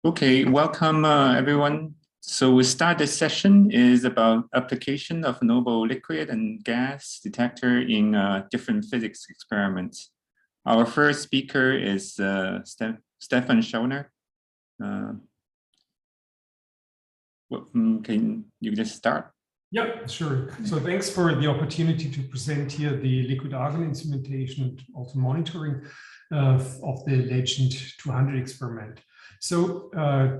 Okay, welcome everyone. So we start this session is about application of noble liquid and gas detector in different physics experiments. Our first speaker is Stefan Schellner. Can you just start? Yeah, sure. So thanks for the opportunity to present here the liquid argon instrumentation and also monitoring of the Legend 200 experiment. So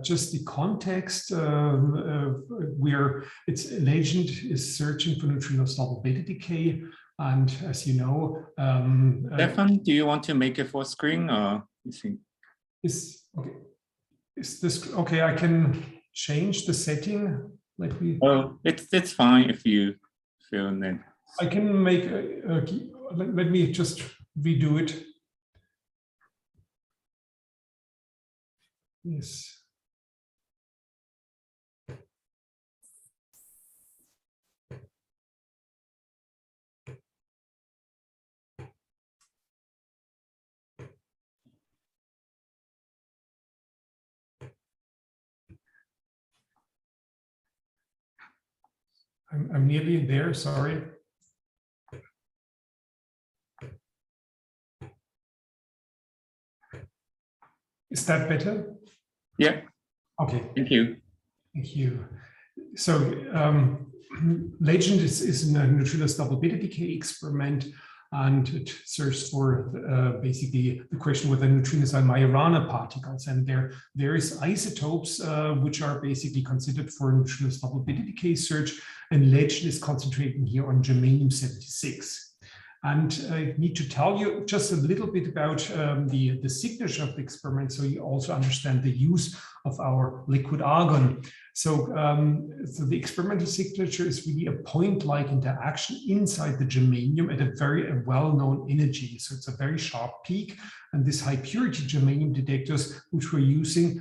just the context where it's Legend is searching for neutrinos double beta decay, and as you know, Stefan, do you want to make it full screen or you think? Is this okay? I can change the setting. Like oh, it's fine if you feel that. I can make let me just redo it. Yes. I'm nearly there, sorry. Is that better? Yeah. Okay. Thank you. Thank you. So Legend is a neutrinos double beta decay experiment, and it searches for basically the question whether neutrinos are Majorana particles, and there are various isotopes which are basically considered for neutrinos double beta decay search, and Legend is concentrating here on germanium-76. And I need to tell you just a little bit about the signature of the experiment, so you also understand the use of our liquid argon. So, so the experimental signature is really a point-like interaction inside the germanium at a very well-known energy. So it's a very sharp peak, and this high-purity germanium detectors, which we're using,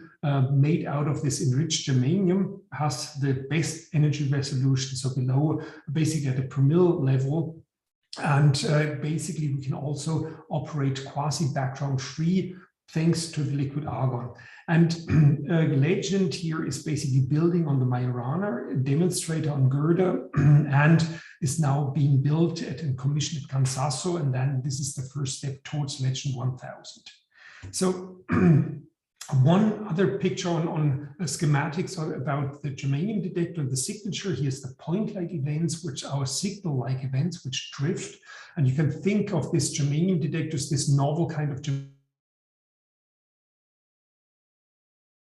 made out of this enriched germanium, has the best energy resolution. So below, basically at the per mil level. And basically, we can also operate quasi-background free thanks to the liquid argon. And Legend here is basically building on the Majorana demonstrator on Gerda and is now being built and commissioned at Kansaso. And then this is the first step towards Legend 1000. So one other picture on schematics about the germanium detector, the signature. Here's the point-like events, which are signal-like events, which drift. And you can think of this germanium detectors, this novel kind of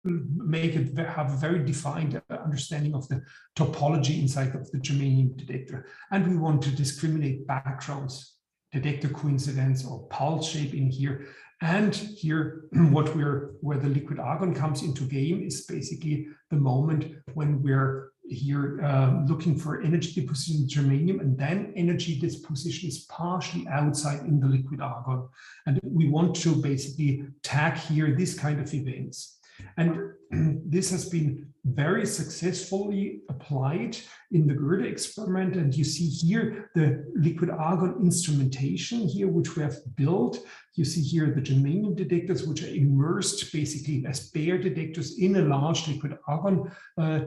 make it have a very defined understanding of the topology inside of the germanium detector. And we want to discriminate backgrounds, detector coincidence or pulse shape in here. And here, where the liquid argon comes into game is basically the moment when we're here looking for energy deposition in germanium, and then energy disposition is partially outside in the liquid argon. And we want to basically tag here this kind of events. And this has been very successfully applied in the Gerda experiment. And you see here the liquid argon instrumentation here, which we have built. You see here the germanium detectors, which are immersed basically as bare detectors in a large liquid argon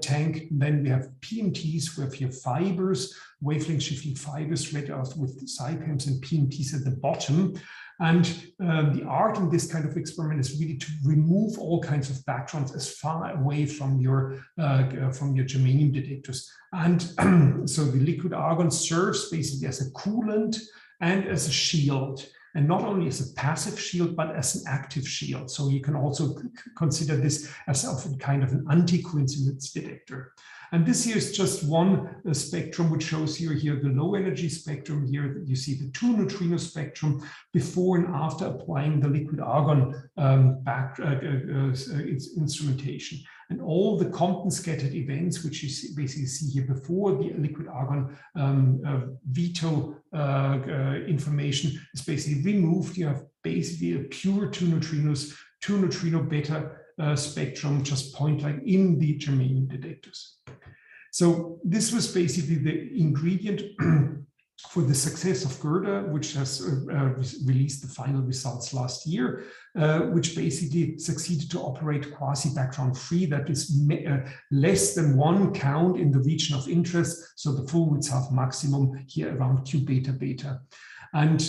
tank. Then we have PMTs, we have here fibers, wavelength shifting fibers read out with Cyprians and PMTs at the bottom. And the art in this kind of experiment is really to remove all kinds of backgrounds as far away from your germanium detectors. And so the liquid argon serves basically as a coolant and as a shield. And not only as a passive shield, but as an active shield. So you can also consider this as often kind of an anti-coincidence detector. And this here is just one spectrum, which shows here the low energy spectrum. Here you see the two neutrino spectrum before and after applying the liquid argon instrumentation. And all the Compton scattered events, which you basically see here before the liquid argon veto information is basically removed. You have basically a pure two neutrino beta spectrum, just point-like in the germanium detectors. So this was basically the ingredient for the success of Gerda, which has released the final results last year, which basically succeeded to operate quasi-background free, that is less than 1 count in the region of interest, so the full width half maximum here around Q beta beta. And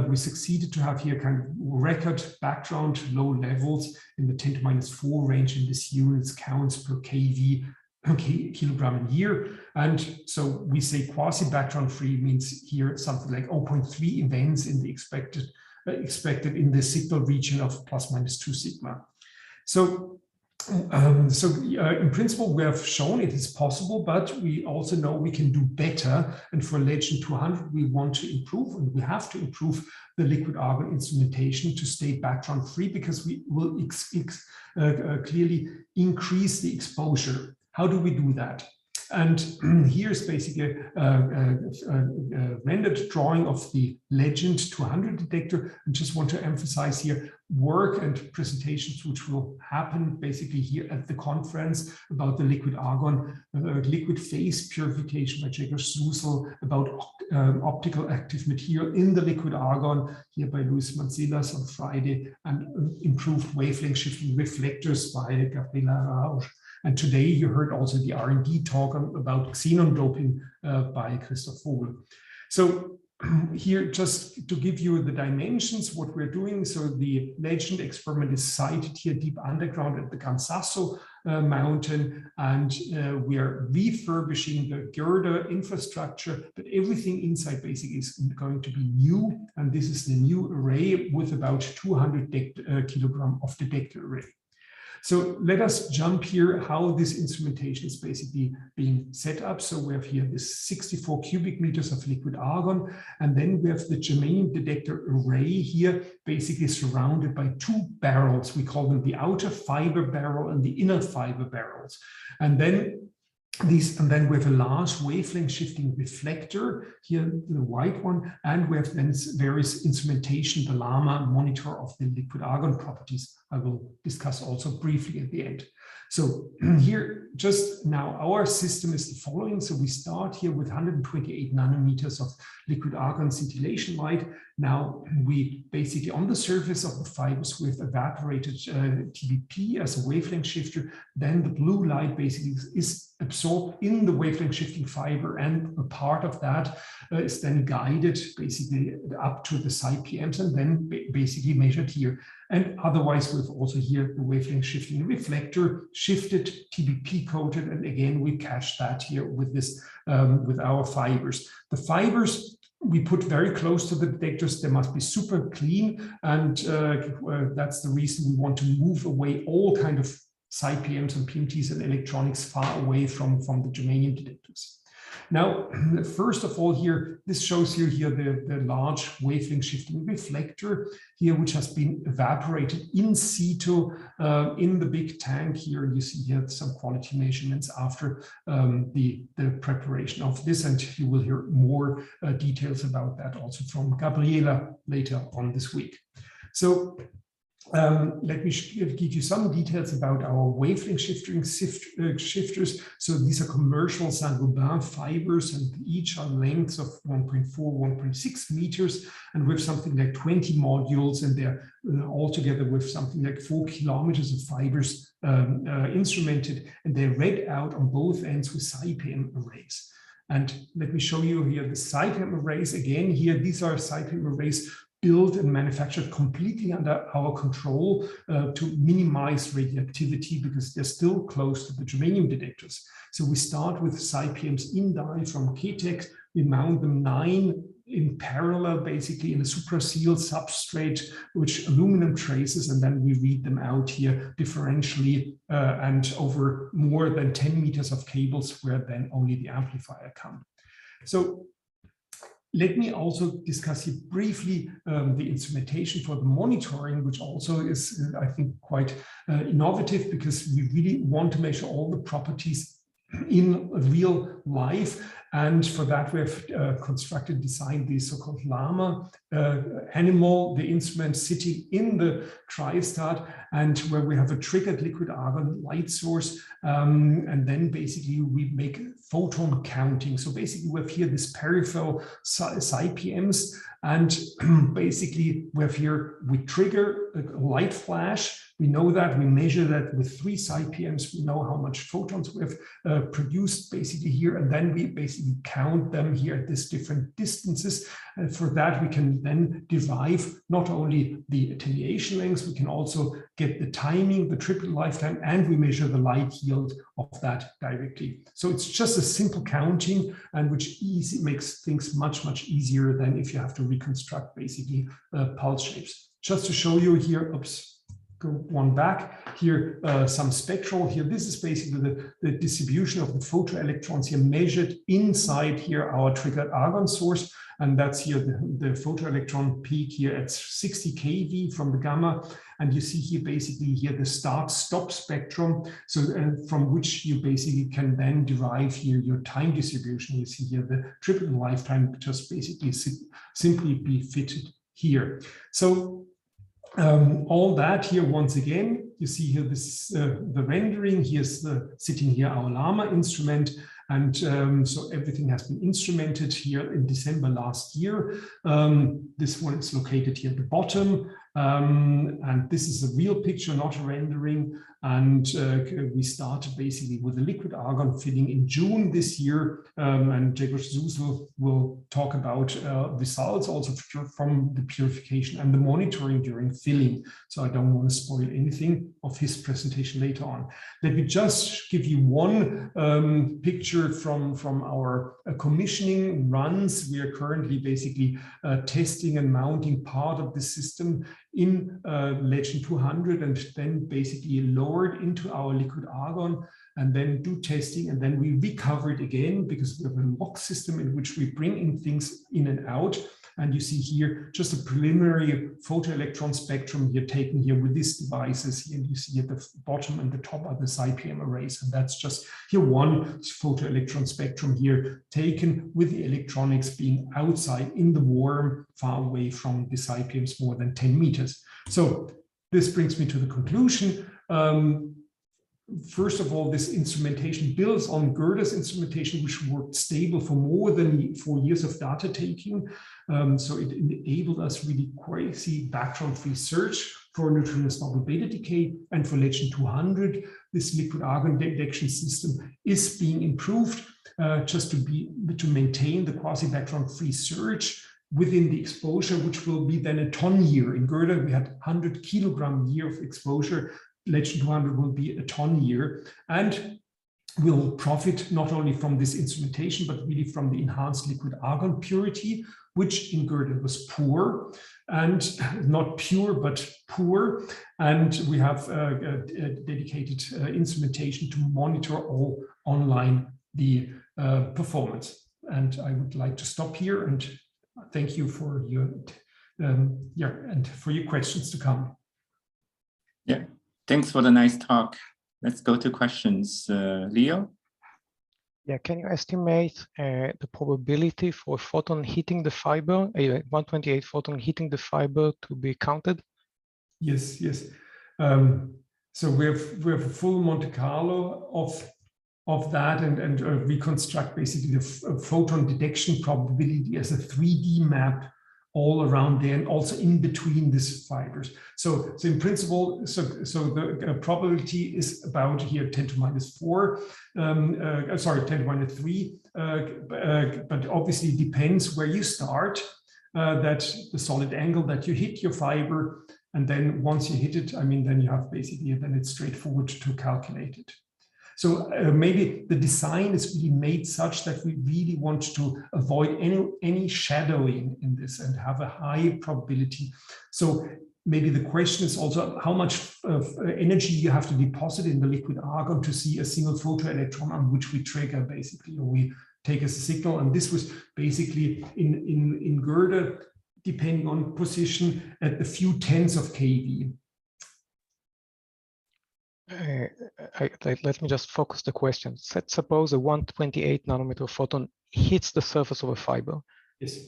we succeeded to have here kind of record background low levels in the 10⁻⁴ range in this units counts per kV kilogram in year. And so we say quasi-background free means here something like 0.3 events in the expected in the signal region of ±2 sigma. So in principle, we have shown it is possible, but we also know we can do better. And for Legend 200, we want to improve, and we have to improve the liquid argon instrumentation to stay background free, because we will clearly increase the exposure. How do we do that? And here's basically a rendered drawing of the Legend 200 detector. I just want to emphasize here work and presentations which will happen basically here at the conference about the liquid argon, liquid phase purification by Jaeger-Susel, about optical active material in the liquid argon here by Luis Manzilas on Friday, and improved wavelength shifting reflectors by Gabriela Rausch. And today you heard also the R&D talk about xenon doping by Christoph Vogel. So here, just to give you the dimensions, what we're doing. So the Legend experiment is sited here deep underground at the Gansasso mountain, and we are refurbishing the Gerda infrastructure, but everything inside basically is going to be new. And this is the new array with about 200 kilogram of detector array. So let us jump here how this instrumentation is basically being set up. So we have here this 64 cubic meters of liquid argon, and then we have the germanium detector array here, basically surrounded by 2 barrels. We call them the outer fiber barrel and the inner fiber barrels. And then we have a large wavelength shifting reflector here, the white one, and we have then various instrumentation, the Lama monitor of the liquid argon properties. I will discuss also briefly at the end. So here, just now, our system is the following. So we start here with 128 nanometers of liquid argon scintillation light. Now we basically, on the surface of the fibers, with evaporated TBP as a wavelength shifter, then the blue light basically is absorbed in the wavelength shifting fiber, and a part of that is then guided basically up to the CyPMs and then basically measured here. And otherwise, we've also here the wavelength shifting reflector shifted, TBP coated, and again we cache that here with this with our fibers. The fibers we put very close to the detectors. They must be super clean, and that's the reason we want to move away all kind of CyPMs and PMTs and electronics far away from the germanium detectors. Now, first of all, here, this shows you here the large wavelength shifting reflector here, which has been evaporated in situ in the big tank here. You see here some quality measurements after the preparation of this, and you will hear more details about that also from Gabriela later on this week. So let me give you some details about our wavelength shifting shifters. So these are commercial Saint-Gobain fibers, and each are lengths of 1.4, 1.6 meters, and with something like 20 modules, and they're altogether with something like 4 kilometers of fibers instrumented, and they're read out on both ends with CyPM arrays. And let me show you here the CyPM arrays. Again, here, these are CyPM arrays built and manufactured completely under our control to minimize radioactivity, because they're still close to the germanium detectors. So we start with CyPMs in die from KTEX. We mount them 9 in parallel, basically in a supraseal substrate, which aluminum traces, and then we read them out here differentially and over more than 10 meters of cables, where then only the amplifier comes. So let me also discuss here briefly the instrumentation for the monitoring, which also is, I think, quite innovative, because we really want to measure all the properties in real life. And for that, we have constructed, designed the so-called llama animal, the instrument sitting in the Cryostat, and where we have a triggered liquid argon light source. And then basically we make photon counting. So basically we have here this peripheral CPMs, and basically we trigger a light flash. We know that, we measure that with 3 CPMs. We know how much photons we have produced basically here, and then we basically count them here at these different distances. And for that, we can then derive not only the attenuation lengths, we can also get the timing, the triple lifetime, and we measure the light yield of that directly. So it's just a simple counting, and which makes things much, much easier than if you have to reconstruct basically pulse shapes. Just to show you here, go one back here, some spectral here. This is basically the distribution of the photoelectrons here measured inside here our triggered argon source. And that's here the photoelectron peak here at 60 keV from the gamma. And you see here basically here the start-stop spectrum. So from which you basically can then derive here your time distribution. You see here the triple lifetime just basically simply be fitted here. So all that here, once again, you see here this the rendering. Here's sitting here our llama instrument, and so everything has been instrumented here in December last year. This one is located here at the bottom, and this is a real picture, not a rendering. And we started basically with the liquid argon filling in June this year, and Grzegorz Zusel will talk about results also from the purification and the monitoring during filling. So I don't want to spoil anything of his presentation later on. Let me just give you one picture from our commissioning runs. We are currently basically testing and mounting part of the system in Legend 200, and then basically lowered into our liquid argon, and then do testing, and then we recover it again because we have a lock system in which we bring in things in and out. And you see here just a preliminary photoelectron spectrum here taken here with these devices here. And you see at the bottom and the top are the CPM arrays, and that's just here one photoelectron spectrum here taken with the electronics being outside in the warm, far away from the CPMs more than 10 meters. So this brings me to the conclusion. First of all, this instrumentation builds on Gerda's instrumentation, which worked stable for more than 4 years of data taking. So it enabled us really quasi-background-free search for neutrinous double beta decay. And for Legend 200, this liquid argon detection system is being improved just to maintain the quasi-background-free search within the exposure, which will be then a ton year. In Gerda, we had 100 kilogram year of exposure. Legend 200 will be a ton year, and will profit not only from this instrumentation, but really from the enhanced liquid argon purity, which in Gerda was poor, and not pure, but poor. And we have a dedicated instrumentation to monitor all online the performance. And I would like to stop here and thank you for your and for your questions to come. Yeah. Thanks for the nice talk. Let's go to questions. Leo? Yeah, can you estimate the probability for photon hitting the fiber, 128 photon hitting the fiber to be counted? Yes, yes. So we have a full Monte Carlo of that, and reconstruct basically the photon detection probability as a 3D map all around there, and also in between these fibers. So in principle, so the probability is about here 10 to minus 4, sorry, 10 to minus 3, but obviously depends where you start, that the solid angle that you hit your fiber, and then once you hit it, I mean, then you have basically, then it's straightforward to calculate it. So maybe the design is really made such that we really want to avoid any shadowing in this and have a high probability. So maybe the question is also how much energy you have to deposit in the liquid argon to see a single photoelectron on which we trigger basically, or we take as a signal. And this was basically in Gerda, depending on position, at a few tens of keV. Let me just focus the question. Suppose a 128 nanometer photon hits the surface of a fiber. Yes.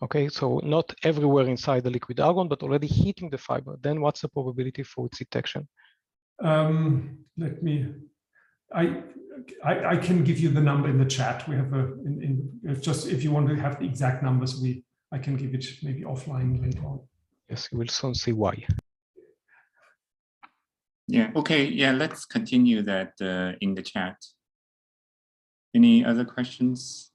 Okay, so not everywhere inside the liquid argon, but already hitting the fiber. Then what's the probability for its detection? Let me. I can give you the number in the chat. We have just if you want to have the exact numbers, I can give it maybe offline later on. Yes, you will soon see why. Yeah, okay, yeah, let's continue that in the chat. Any other questions?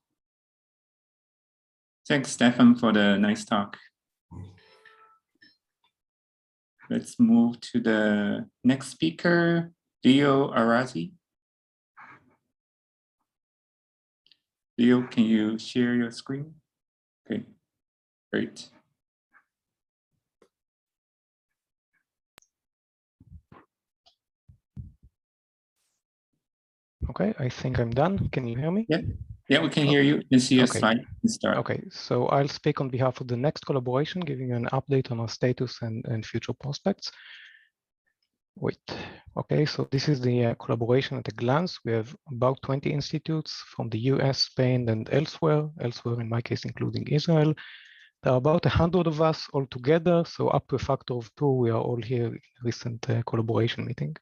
Thanks, Stefan, for the nice talk. Let's move to the next speaker, Leo Arazi. Leo, can you share your screen? Okay, great. Okay, I think I'm done. Can you hear me? Yeah, yeah, we can hear you. You can see your slide. Start. Okay, so I'll speak on behalf of the next collaboration, giving you an update on our status and future prospects. Wait, okay, so this is the collaboration at a glance. We have about 20 institutes from the US, Spain, and elsewhere in my case, including Israel. There are about 100 of us all together, so up to a factor of 2, we are all here in a recent collaboration meeting.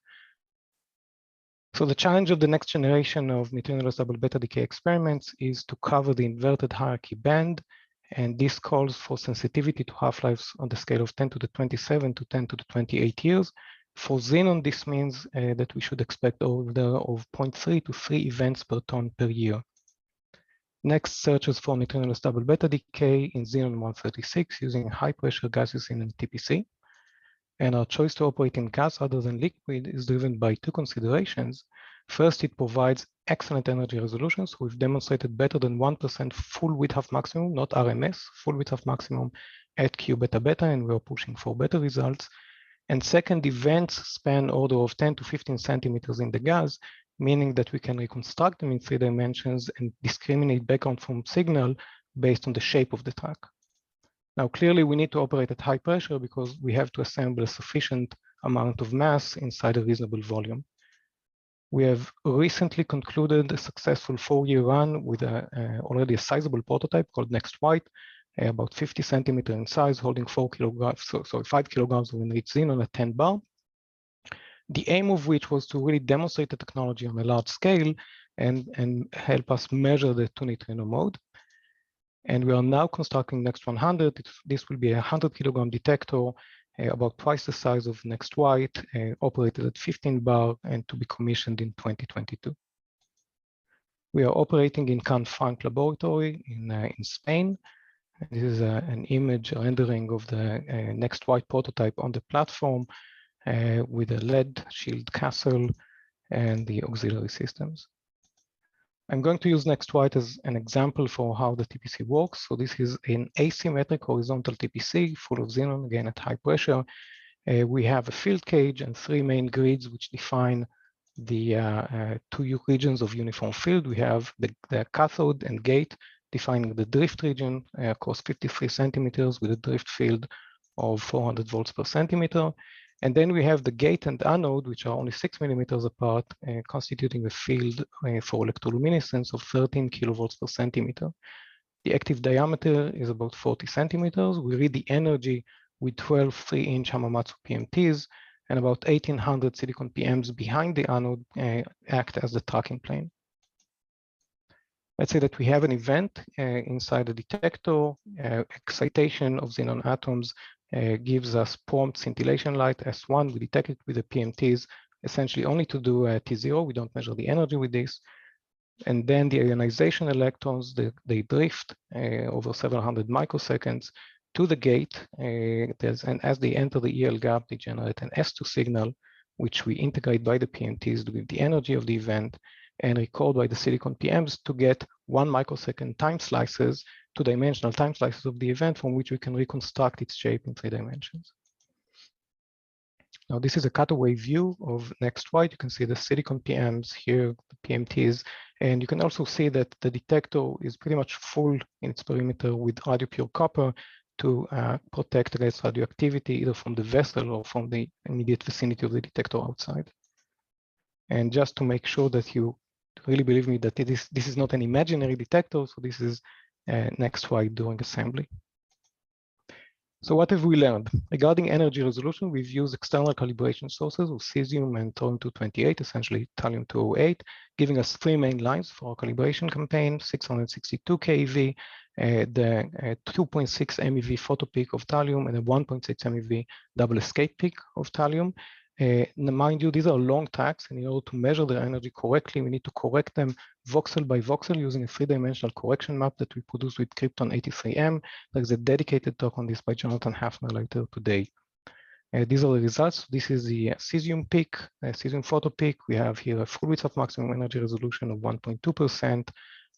So the challenge of the next generation of neutrino-less double beta decay experiments is to cover the inverted hierarchy band, and this calls for sensitivity to half-lives on the scale of 10 to the 27 to 10 to the 28 years. For xenon, this means that we should expect order of 0.3 to 3 events per ton per year. Next searches for neutrino-less double beta decay in xenon 136 using high-pressure gases in TPC. And our choice to operate in gas rather than liquid is driven by 2 considerations. First, it provides excellent energy resolutions. We've demonstrated better than 1% full width half maximum, not RMS, full width half maximum at Q beta beta, and we're pushing for better results. And second, events span order of 10 to 15 centimeters in the gas, meaning that we can reconstruct them in 3 dimensions and discriminate background from signal based on the shape of the track. Now, clearly, we need to operate at high pressure because we have to assemble a sufficient amount of mass inside a reasonable volume. We have recently concluded a successful 4-year run with already a sizable prototype called Next White, about 50 centimeters in size, holding 5 kilograms of enriched xenon at 10 bar. The aim of which was to really demonstrate the technology on a large scale and help us measure the 2 neutrino mode. And we are now constructing Next 100. This will be a 100 kilogram detector, about twice the size of Next White, operated at 15 bar and to be commissioned in 2022. We are operating in Can Frank laboratory in Spain. This is an image rendering of the Next White prototype on the platform with a LED shield castle and the auxiliary systems. I'm going to use Next White as an example for how the TPC works. So this is an asymmetric horizontal TPC full of xenon, again at high pressure. We have a field cage and 3 main grids which define the 2 regions of uniform field. We have the cathode and gate defining the drift region across 53 centimeters with a drift field of 400 volts per centimeter. And then we have the gate and anode, which are only 6 millimeters apart, constituting a field for electroluminescence of 13 kilovolts per centimeter. The active diameter is about 40 centimeters. We read the energy with 12 3-inch Hamamatsu PMTs, and about 1,800 silicon PMs behind the anode act as the tracking plane. Let's say that we have an event inside the detector. Excitation of xenon atoms gives us prompt scintillation light S1. We detect it with the PMTs, essentially only to do T0. We don't measure the energy with this. And then the ionization electrons, they drift over several hundred microseconds to the gate. And as they enter the EL gap, they generate an S2 signal, which we integrate by the PMTs with the energy of the event and record by the silicon PMs to get 1 microsecond time slices, 2-dimensional time slices of the event from which we can reconstruct its shape in 3 dimensions. Now, this is a cutaway view of Next White. You can see the silicon PMs here, the PMTs, and you can also see that the detector is pretty much full in its perimeter with radio pure copper to protect against radioactivity, either from the vessel or from the immediate vicinity of the detector outside. And just to make sure that you really believe me that this is not an imaginary detector, so this is next slide during assembly. So what have we learned? Regarding energy resolution, we've used external calibration sources of cesium and thorium-228, essentially thallium-208, giving us 3 main lines for our calibration campaign: 662 keV, the 2.6 MeV photo peak of thallium, and a 1.6 MeV double escape peak of thallium. Mind you, these are long tags, and in order to measure their energy correctly, we need to correct them voxel by voxel using a 3-dimensional correction map that we produce with Krypton 83M. There's a dedicated talk on this by Jonathan Hafner later today. These are the results. This is the cesium peak, cesium photo peak. We have here a full width of maximum energy resolution of 1.2%,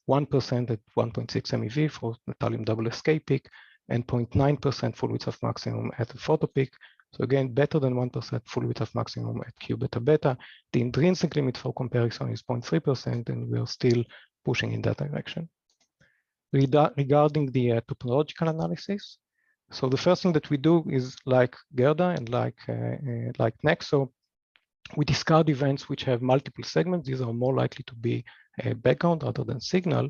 1% at 1.6 MeV for the thallium double escape peak, and 0.9% full width of maximum at the photo peak. So again, better than 1% full width of maximum at Q beta beta. The intrinsic limit for comparison is 0.3%, and we are still pushing in that direction. Regarding the topological analysis, so the first thing that we do is like Gerda and like Nexo, we discard events which have multiple segments. These are more likely to be a background rather than signal.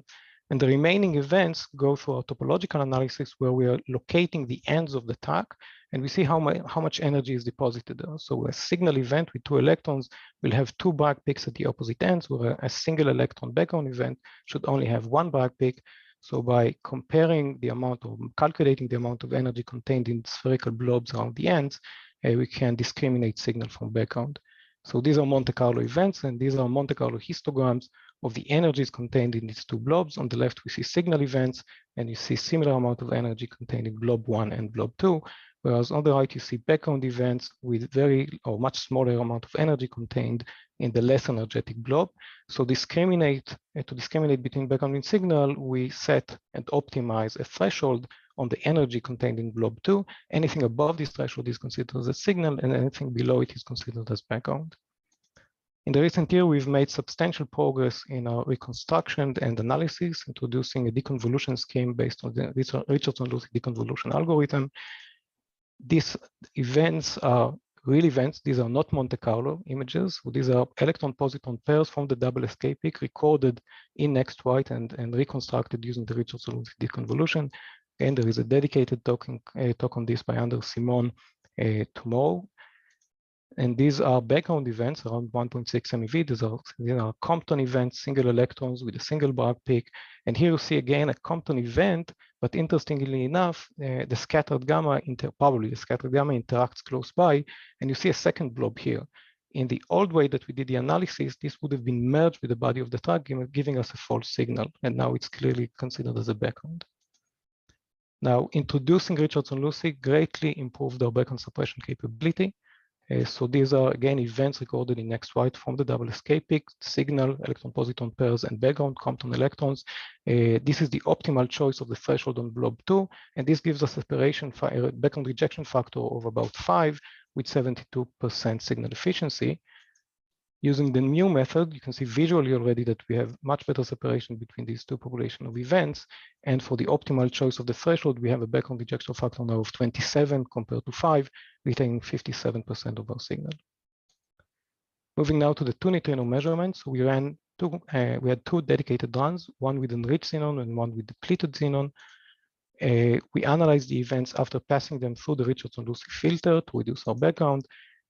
And the remaining events go through our topological analysis, where we are locating the ends of the tag, and we see how much energy is deposited there. So a signal event with 2 electrons will have 2 Bragg peaks at the opposite ends, where a single electron background event should only have 1 Bragg peak. So by comparing the amount or calculating the amount of energy contained in spherical blobs around the ends, we can discriminate signal from background. So these are Monte Carlo events, and these are Monte Carlo histograms of the energies contained in these 2 blobs. On the left, we see signal events, and you see similar amount of energy contained in blob 1 and blob 2, whereas on the right, you see background events with very or much smaller amount of energy contained in the less energetic blob. So to discriminate between background and signal, we set and optimize a threshold on the energy contained in blob 2. Anything above this threshold is considered as a signal, and anything below it is considered as background. In the recent year, we've made substantial progress in our reconstruction and analysis, introducing a deconvolution scheme based on the Richardson-Lucy deconvolution algorithm. These events are real events. These are not Monte Carlo images. So these are electron-positron pairs from the double escape peak recorded in next white and reconstructed using the Richardson-Lucy deconvolution. And there is a dedicated talk on this by Anders Simon tomorrow. And these are background events around 1.6 MeV. These are Compton events, single electrons with a single Bragg peak. And here you see again a Compton event, but interestingly enough, the scattered gamma interacts close by, and you see a second blob here. In the old way that we did the analysis, this would have been merged with the body of the tag, giving us a false signal, and now it's clearly considered as a background. Now, introducing Richardson-Lucy greatly improved our background suppression capability. So these are, again, events recorded in next white from the double escape peak, signal, electron-positron pairs, and background Compton electrons. This is the optimal choice of the threshold on blob 2, and this gives us a background rejection factor of about 5 with 72% signal efficiency. Using the new method, you can see visually already that we have much better separation between these 2 populations of events. And for the optimal choice of the threshold, we have a background rejection factor now of 27 compared to 5, retaining 57% of our signal. Moving now to the 2 neutrino measurements, we had 2 dedicated runs, one with enriched xenon and one with depleted xenon. We analyzed the events after passing them through the Richardson-Lucy filter to reduce our background.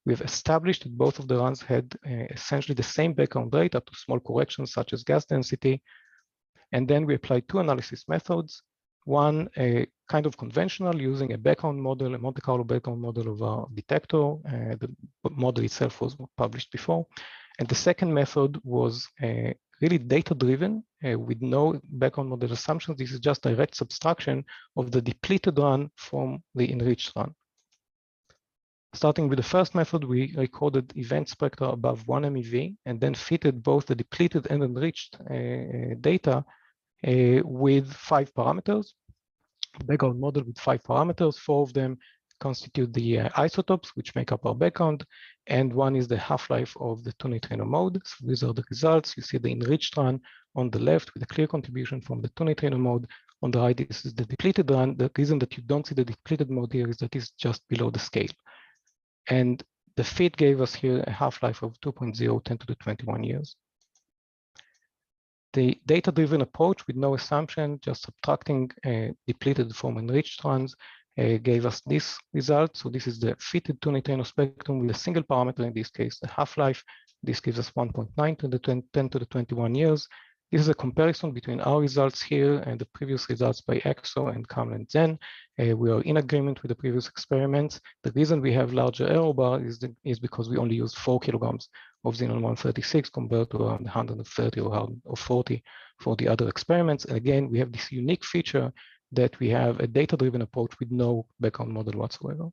We've established that both of the runs had essentially the same background rate up to small corrections such as gas density. And then we applied 2 analysis methods. One, kind of conventional, using a background model, a Monte Carlo background model of our detector. The model itself was published before. And the second method was really data-driven with no background model assumptions. This is just direct subtraction of the depleted run from the enriched run. Starting with the first method, we recorded event spectra above 1 MeV and then fitted both the depleted and enriched data with 5 parameters. Background model with 5 parameters. 4 of them constitute the isotopes, which make up our background, and 1 is the half-life of the 2 neutrino mode. So these are the results. You see the enriched run on the left with a clear contribution from the 2 neutrino mode. On the right, this is the depleted run. The reason that you don't see the depleted mode here is that it's just below the scale. And The fit gave us here a half-life of 2.0 10 to the 21 years. The data-driven approach with no assumption, just subtracting depleted from enriched strands, gave us this result. So this is the fitted 2 neutrino spectrum with a single parameter, in this case, the half-life. This gives us 1.9 to the 10 to the 21 years. This is a comparison between our results here and the previous results by EXO and Kaml and Zen. We are in agreement with the previous experiments. The reason we have larger error bar is because we only used 4 kilograms of Xenon 136 compared to around 130 or 40 for the other experiments. And again, we have this unique feature that we have a data-driven approach with no background model whatsoever.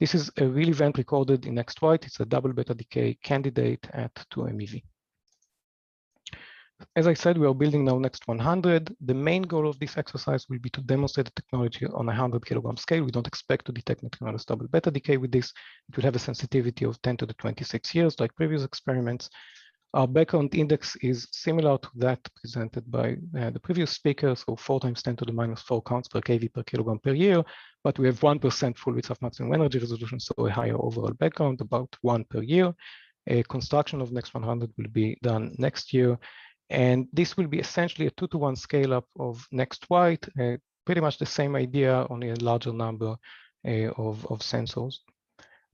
This is a real event recorded in X-White. It's a double beta decay candidate at 2 MeV. As I said, we are building now Next 100. The main goal of this exercise will be to demonstrate the technology on a 100 kilogram scale. We don't expect to detect neutrino double beta decay with this. It will have a sensitivity of 10 to the 26 years, like previous experiments. Our background index is similar to that presented by the previous speaker, so 4 times 10 to the minus 4 counts per kV per kilogram per year, but we have 1% full width of maximum energy resolution, so a higher overall background, about 1 per year. A construction of Next 100 will be done next year. And this will be essentially a 2-to-1 scale up of Next White, pretty much the same idea, only a larger number of sensors.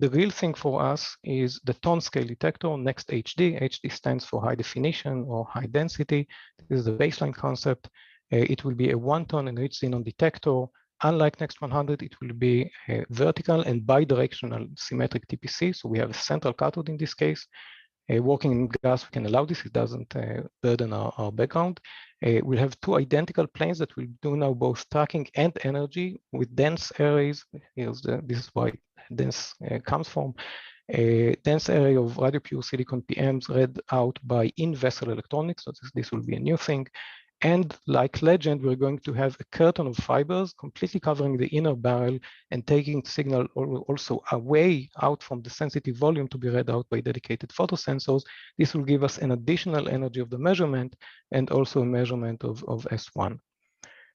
The real thing for us is the tone scale detector, Next HD. HD stands for high definition or high density. This is the baseline concept. It will be a 1-ton enriched xenon detector. Unlike Next 100, it will be a vertical and bidirectional symmetric TPC. So we have a central cathode in this case. Working in gas, we can allow this. It doesn't burden our background. We'll have 2 identical planes that will do now both tracking and energy with dense arrays. This is why dense comes from. A dense array of radio pure silicon PMs read out by in-vessel electronics. So this will be a new thing. And like Legend, we're going to have a curtain of fibers completely covering the inner barrel and taking signal also away out from the sensitive volume to be read out by dedicated photosensors. This will give us an additional energy of the measurement and also a measurement of S1.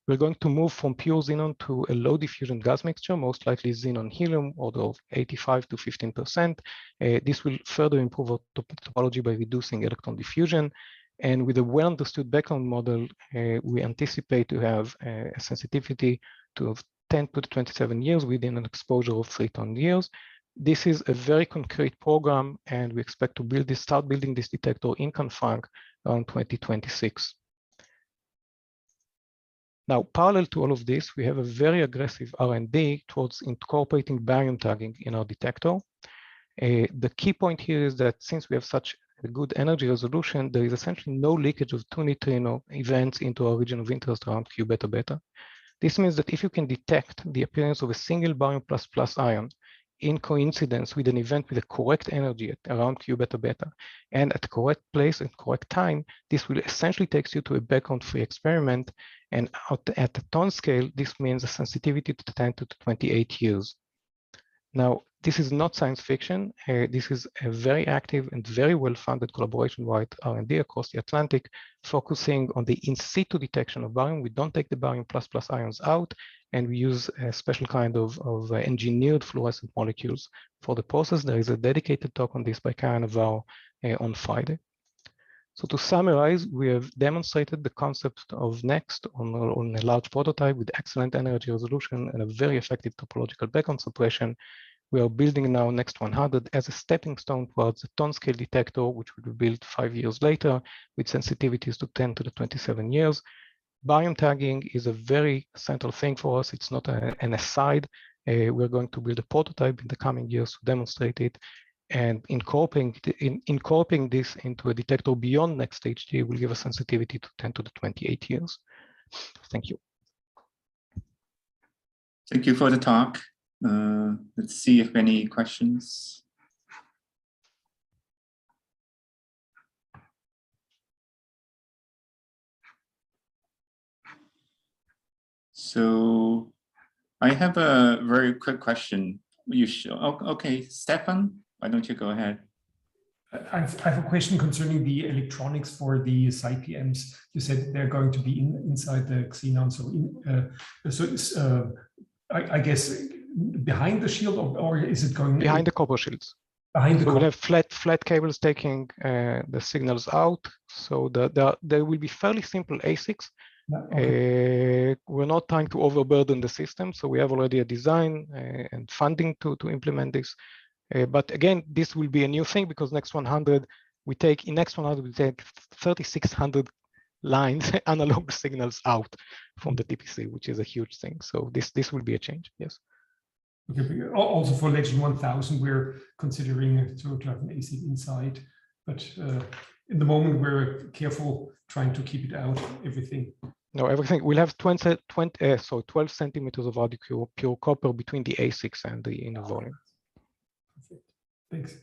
We're going to move from pure xenon to a low diffusion gas mixture, most likely xenon helium, order of 85 to 15%. This will further improve our topology by reducing electron diffusion. And with a well-understood background model, we anticipate to have a sensitivity to 10 to the 27 years within an exposure of 3 ton years. This is a very concrete program, and we expect to start building this detector in Canfranc around 2026. Now, parallel to all of this, we have a very aggressive R&D towards incorporating barium tagging in our detector. The key point here is that since we have such a good energy resolution, there is essentially no leakage of 2 neutrino events into our region of interest around Q beta beta. This means that if you can detect the appearance of a single barium plus ion in coincidence with an event with a correct energy at around Q beta beta and at the correct place and correct time, this will essentially take you to a background-free experiment. And at the ton scale, this means a sensitivity to 10 to 28 years. Now, this is not science fiction. This is a very active and very well-funded collaboration-wide R&D across the Atlantic, focusing on the in situ detection of barium. We don't take the barium plus ions out, and we use a special kind of engineered fluorescent molecules for the process. There is a dedicated talk on this by Karen Navarro on Friday. So to summarize, we have demonstrated the concept of Next on a large prototype with excellent energy resolution and a very effective topological background suppression. We are building now Next 100 as a stepping stone towards a ton scale detector, which will be built 5 years later with sensitivities to 10 to the 27 years. Barium tagging is a very central thing for us. It's not an aside. We're going to build a prototype in the coming years to demonstrate it. And incorporating this into a detector beyond Next HD will give a sensitivity to 10 to the 28 years. Thank you. Thank you for the talk. Let's see if any questions. So I have a very quick question. Okay, Stefan, why don't you go ahead? I have a question concerning the electronics for the CyPMs. You said they're going to be inside the Xenon. So, I guess behind the shield, or is it going behind the copper shields? Behind the so copper. we'll have flat cables taking the signals out. So there will be fairly simple ASICs. Okay. We're not trying to overburden the system, so we have already a design and funding to implement this. But again, this will be a new thing because next 100 we take 3,600 lines analog signals out from the TPC, which is a huge thing. So this will be a change. Yes. Okay. Also for Legend 1000, we're considering to have an ASIC inside, but in the moment we're careful trying to keep it out. Everything. No, everything. We'll have 12 centimeters of audio pure copper between the ASICs and the inner volume. Perfect. Thanks.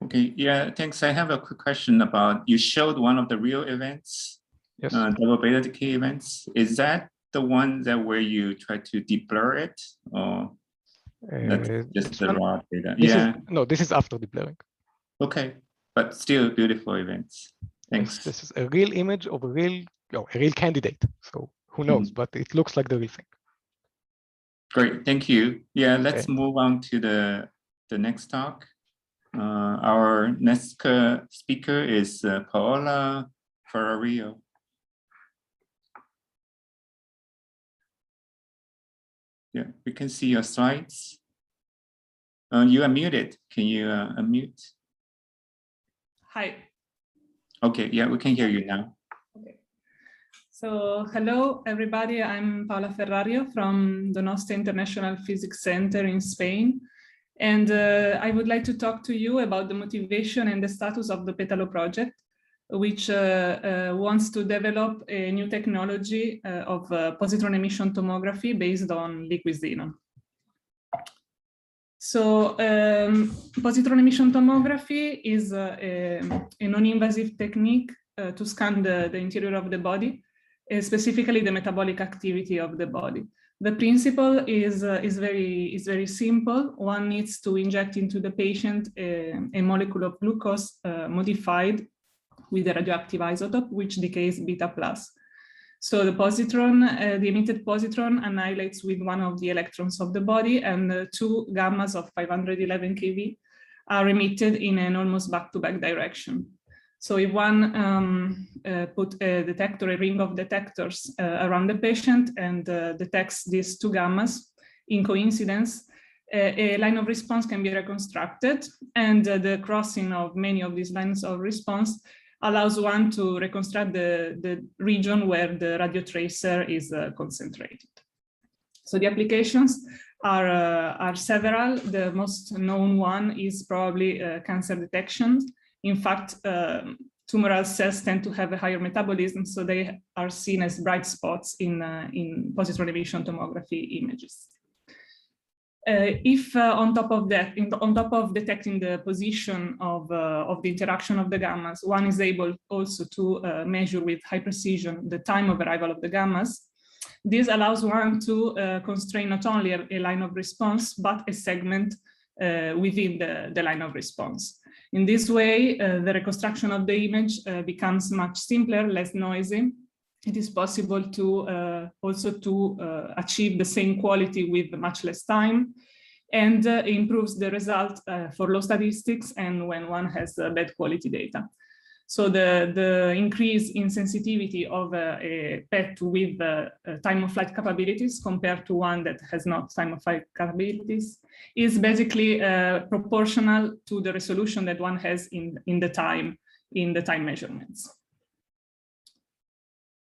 Okay, yeah, thanks. I have a quick question about, you showed one of the real events, yes, double beta decay events. Is that the one that where you try to deblur it, or that's just the raw data? This is after deblurring. Okay, but still beautiful events. Thanks. Yes, this is a real image of a real candidate. So who knows, but it looks like the real thing. Great, thank you. Yeah, let's move on to the next talk. Our next speaker is Paola Ferrario. Yeah, we can see your slides. You are muted. Can you unmute? Hi. Okay, yeah, we can hear you now. Okay. So hello, everybody. I'm Paola Ferrario from Donostia International Physics Center in Spain. And I would like to talk to you about the motivation and the status of the Petalo project, which wants to develop a new technology of positron emission tomography based on liquid xenon. So positron emission tomography is a non-invasive technique to scan the interior of the body, specifically the metabolic activity of the body. The principle is very simple. One needs to inject into the patient a molecule of glucose modified with a radioactive isotope, which decays beta plus. So the positron, the emitted positron annihilates with one of the electrons of the body, and 2 gammas of 511 keV are emitted in an almost back-to-back direction. So if one put a detector, a ring of detectors around the patient and detects these 2 gammas in coincidence, a line of response can be reconstructed, and the crossing of many of these lines of response allows one to reconstruct the region where the radio tracer is concentrated. So the applications are several. The most known one is probably cancer detection. In fact, tumoral cells tend to have a higher metabolism, so they are seen as bright spots in positron emission tomography images. If on top of that, on top of detecting the position of the interaction of the gammas, one is able also to measure with high precision the time of arrival of the gammas. This allows one to constrain not only a line of response, but a segment within the line of response. In this way, the reconstruction of the image becomes much simpler, less noisy. It is possible to also to achieve the same quality with much less time, and improves the result for low statistics and when one has bad quality data. So the increase in sensitivity of a PET with time of flight capabilities compared to one that has not time of flight capabilities is basically proportional to the resolution that one has in the time measurements.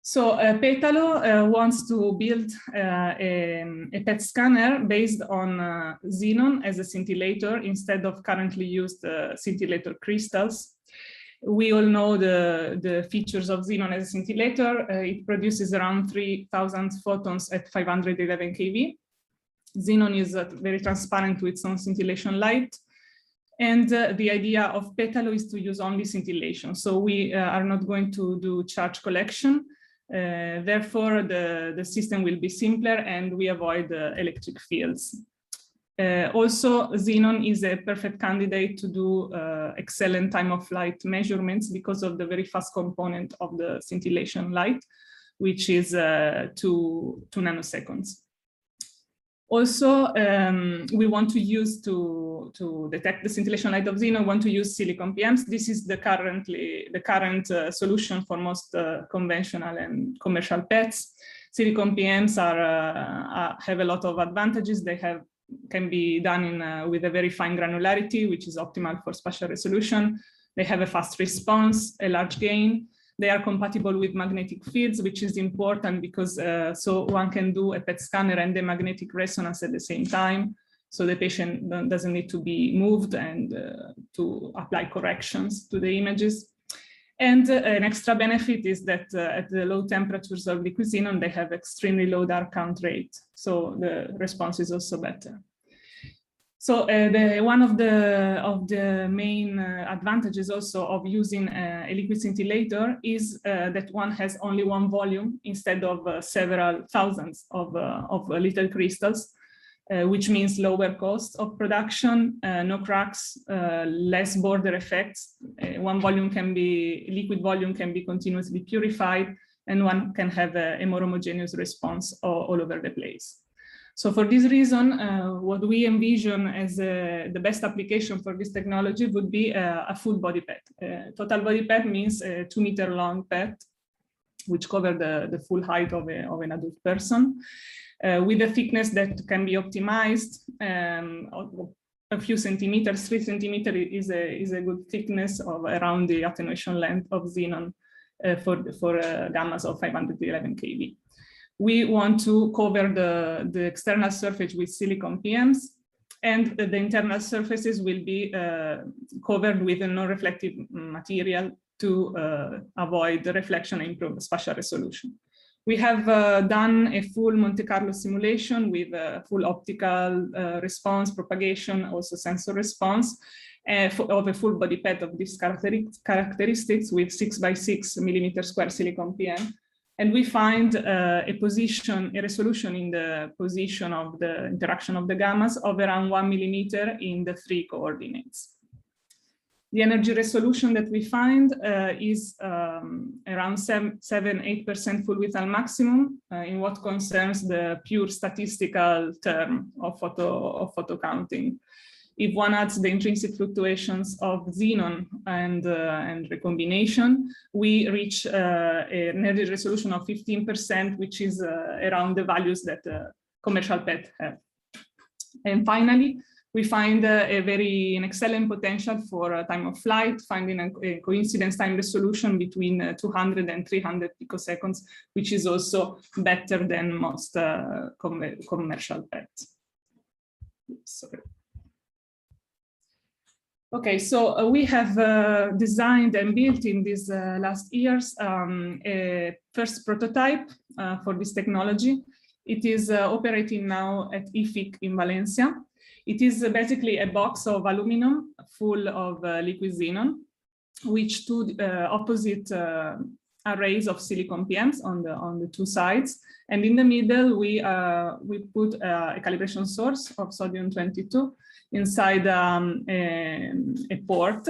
So Petalo wants to build a PET scanner based on xenon as a scintillator instead of currently used scintillator crystals. We all know the features of xenon as a scintillator. It produces around 3,000 photons at 511 keV. Xenon is very transparent to its own scintillation light. And the idea of Petalo is to use only scintillation. So we are not going to do charge collection. Therefore, the system will be simpler and we avoid electric fields. Also, xenon is a perfect candidate to do excellent time of flight measurements because of the very fast component of the scintillation light, which is 2 nanoseconds. Also, we want to use to detect the scintillation light of xenon, want to use silicon PMs. This is the current solution for most conventional and commercial PETs. Silicon PMs have a lot of advantages. They can be done with a very fine granularity, which is optimal for spatial resolution. They have a fast response, a large gain. They are compatible with magnetic fields, which is important because so one can do a PET scanner and the magnetic resonance at the same time. So the patient doesn't need to be moved and to apply corrections to the images. And an extra benefit is that at the low temperatures of liquid xenon, they have extremely low dark count rate. So the response is also better. So one of the main advantages also of using a liquid scintillator is that one has only one volume instead of several thousands of little crystals, which means lower cost of production, no cracks, less border effects. One volume liquid volume can be continuously purified, and one can have a more homogeneous response all over the place. So for this reason, what we envision as the best application for this technology would be a full body PET. Total body PET means a 2 meter long PET, which covers the full height of an adult person, with a thickness that can be optimized. A few centimeters, 3 centimeters is a good thickness of around the attenuation length of xenon for gammas of 511 kV. We want to cover the external surface with silicon PMs, and the internal surfaces will be covered with a non-reflective material to avoid the reflection and improve spatial resolution. We have done a full Monte Carlo simulation with full optical response, propagation, also sensor response of a full body PET of these characteristics with 6 by 6 millimeter square silicon PM. And we find a resolution in the position of the interaction of the gammas of around 1 millimeter in the 3 coordinates. The energy resolution that we find is around 7–8% full width al maximum in what concerns the pure statistical term of photo counting. If one adds the intrinsic fluctuations of xenon and recombination, we reach an energy resolution of 15%, which is around the values that commercial PET have. And finally, we find an excellent potential for time of flight, finding a coincidence time resolution between 200 and 300 picoseconds, which is also better than most commercial PET. Sorry. Okay, so we have designed and built in these last years a first prototype for this technology. It is operating now at IFIC in Valencia. It is basically a box of aluminum full of liquid xenon, which two opposite arrays of silicon PMs on the two sides. And in the middle, we put a calibration source of sodium-22 inside a port,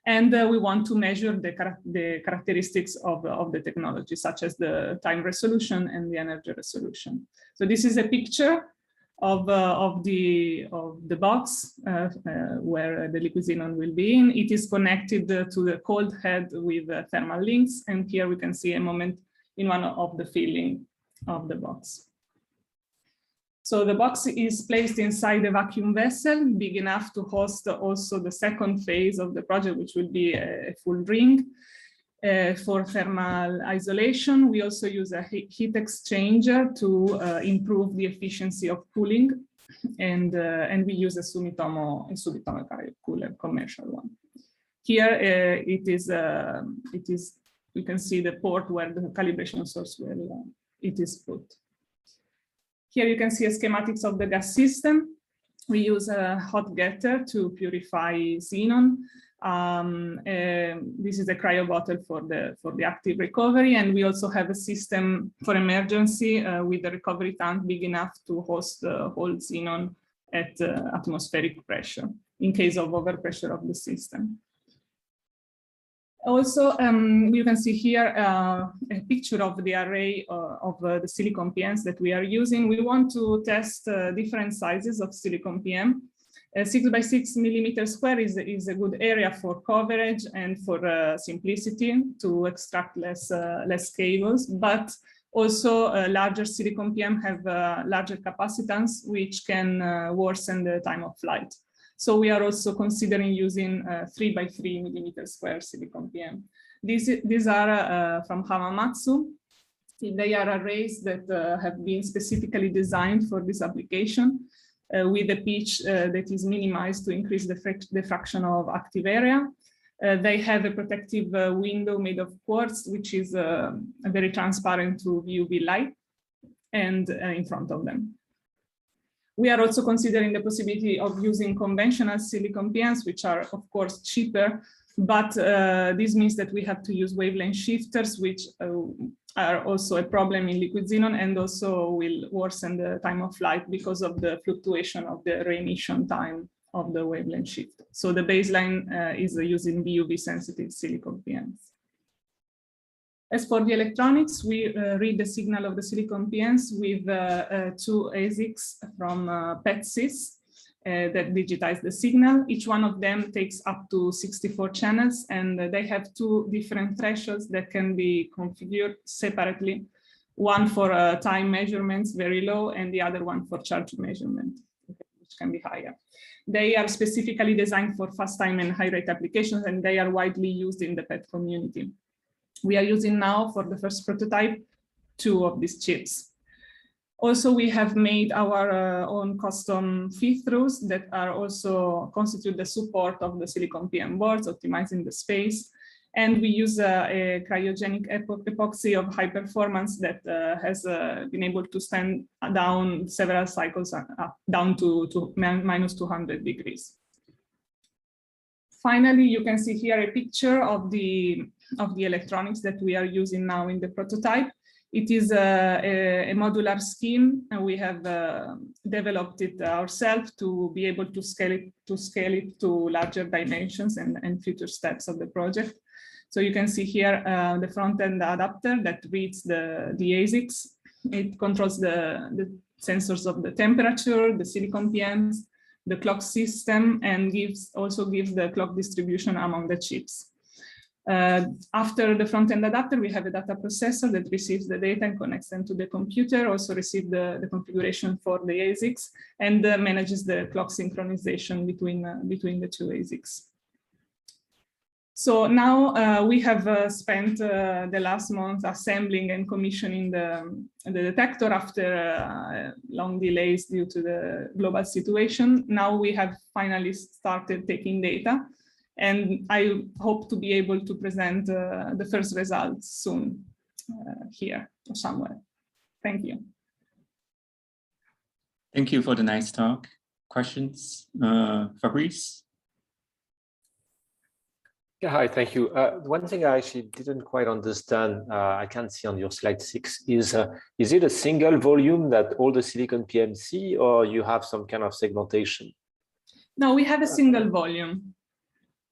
and we want to measure the characteristics of the technology, such as the time resolution and the energy resolution. So this is a picture of the box where the liquid xenon will be in. It is connected to the cold head with thermal links, and here we can see a moment in one of the filling of the box. So the box is placed inside a vacuum vessel, big enough to host also the second phase of the project, which will be a full ring for thermal isolation. We also use a heat exchanger to improve the efficiency of cooling, and we use a Sumitomo cooler, commercial one. Here you can see the port where the calibration source it is put. Here you can see a schematics of the gas system. We use a hot getter to purify xenon. This is a cryo bottle for the active recovery, and we also have a system for emergency with a recovery tank big enough to host the whole xenon at atmospheric pressure in case of overpressure of the system. Also, you can see here a picture of the array of the silicon PMs that we are using. We want to test different sizes of silicon PM. 6 by 6 millimeter square is a good area for coverage and for simplicity to extract less cables, but also larger silicon PM have larger capacitance, which can worsen the time of flight. So we are also considering using 3 by 3 millimeter square silicon PM. These are from Hamamatsu. They are arrays that have been specifically designed for this application with a pitch that is minimized to increase the fraction of active area. They have a protective window made of quartz, which is very transparent to UV light, and in front of them. We are also considering the possibility of using conventional silicon PMs, which are, of course, cheaper, but this means that we have to use wavelength shifters, which are also a problem in liquid xenon and also will worsen the time of flight because of the fluctuation of the re-emission time of the wavelength shift. So the baseline is using BUV sensitive silicon PMs. As for the electronics, we read the signal of the silicon PMs with 2 ASICs from PET-CIS that digitize the signal. Each one of them takes up to 64 channels, and they have 2 different thresholds that can be configured separately. One for time measurements, very low, and the other one for charge measurement, which can be higher. They are specifically designed for fast time and high rate applications, and they are widely used in the PET community. We are using now for the first prototype 2 of these chips. Also, we have made our own custom feed-throughs that are also constitute the support of the silicon PM boards, optimizing the space. And we use a cryogenic epoxy of high performance that has been able to stand down several cycles down to minus 200 degrees. Finally, you can see here a picture of the electronics that we are using now in the prototype. It is a modular scheme, and we have developed it ourselves to be able to scale it to larger dimensions and future steps of the project. So you can see here the front-end adapter that reads the ASICs. It controls the sensors of the temperature, the silicon PMs, the clock system, and also gives the clock distribution among the chips. After the front-end adapter, we have a data processor that receives the data and connects them to the computer, also receives the configuration for the ASICs, and manages the clock synchronization between the 2 ASICs. So now we have spent the last month assembling and commissioning the detector after long delays due to the global situation. Now we have finally started taking data, and I hope to be able to present the first results soon here or somewhere. Thank you. Thank you for the nice talk. Questions? Fabrice? Yeah, hi, thank you. One thing I actually didn't quite understand, I can't see on your slide 6, is it a single volume that all the silicon PMs see, or you have some kind of segmentation? No, we have a single volume.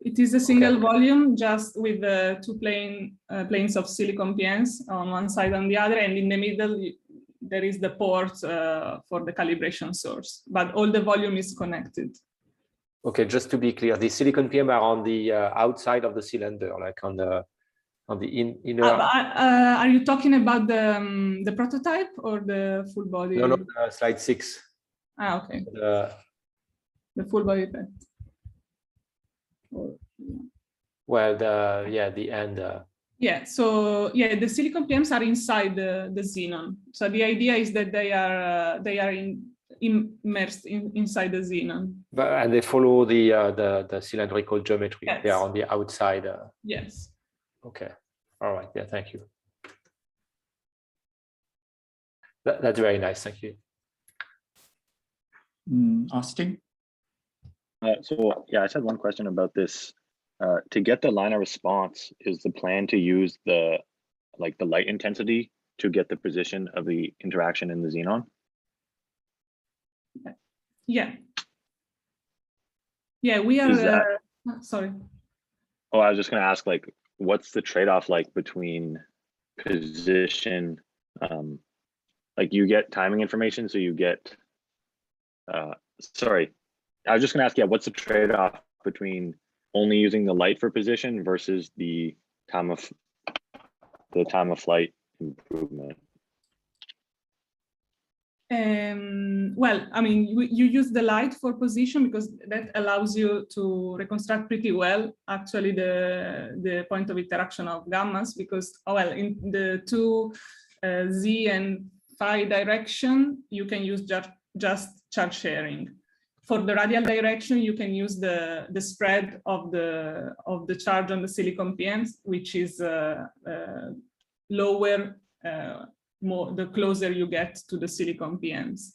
It is a single volume just with the 2 planes of silicon PMs on one side and the other, and in the middle there is the port for the calibration source, but all the volume is connected. Okay, just to be clear, the silicon PM are on the outside of the cylinder, like on the inner. Are you talking about the prototype or the full body? No, slide 6. Ah, okay. The full body PET. Well, the end. Yeah, so yeah, the silicon PMs are inside the Xenon. So the idea is that they are immersed inside the Xenon. And they follow the cylindrical geometry. Yes. They are on the outside. Yes. Okay. All right. Yeah. Thank you. That's very nice. Thank you. Austin? So yeah, I just had one question about this. To get the line of response, is the plan to use the light intensity to get the position of the interaction in the Xenon? Yeah. Yeah, we are. Sorry. Oh, I was just going to ask, what's the trade-off like between position, like you get timing information, so you get, sorry, I was just gonna ask, yeah, what's the trade-off between only using the light for position versus the time of flight improvement? Well, I mean, you use the light for position because that allows you to reconstruct pretty well, actually, the point of interaction of gammas, because, oh, well, in the two z and phi direction, you can use just charge sharing. For the radial direction, you can use the spread of the charge on the silicon PMs, which is lower more the closer you get to the silicon PMs.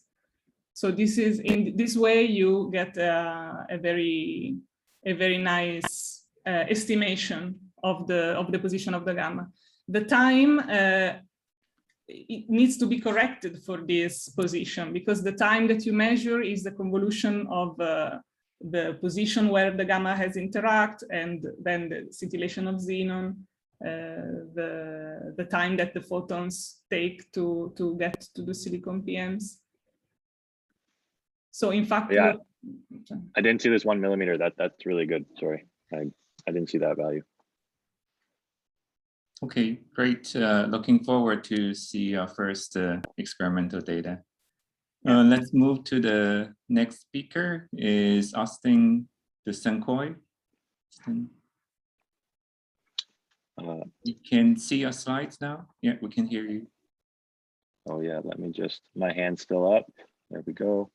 So this is, in this way you get a very nice estimation of the position of the gamma. The time it needs to be corrected for this position, because the time that you measure is the convolution of the position where the gamma has interact, and then the scintillation of xenon, the time that the photons take to get to the silicon PMs. So in fact, yeah, I didn't see this 1 millimeter. That's really good. Sorry, I didn't see that value. Okay, great. Looking forward to see our first experimental data. Let's move to the next speaker, is Austin de Saint Croix. You can see your slides now? Yeah, we can hear you. Oh yeah, let me just, my hand's still up. There we go.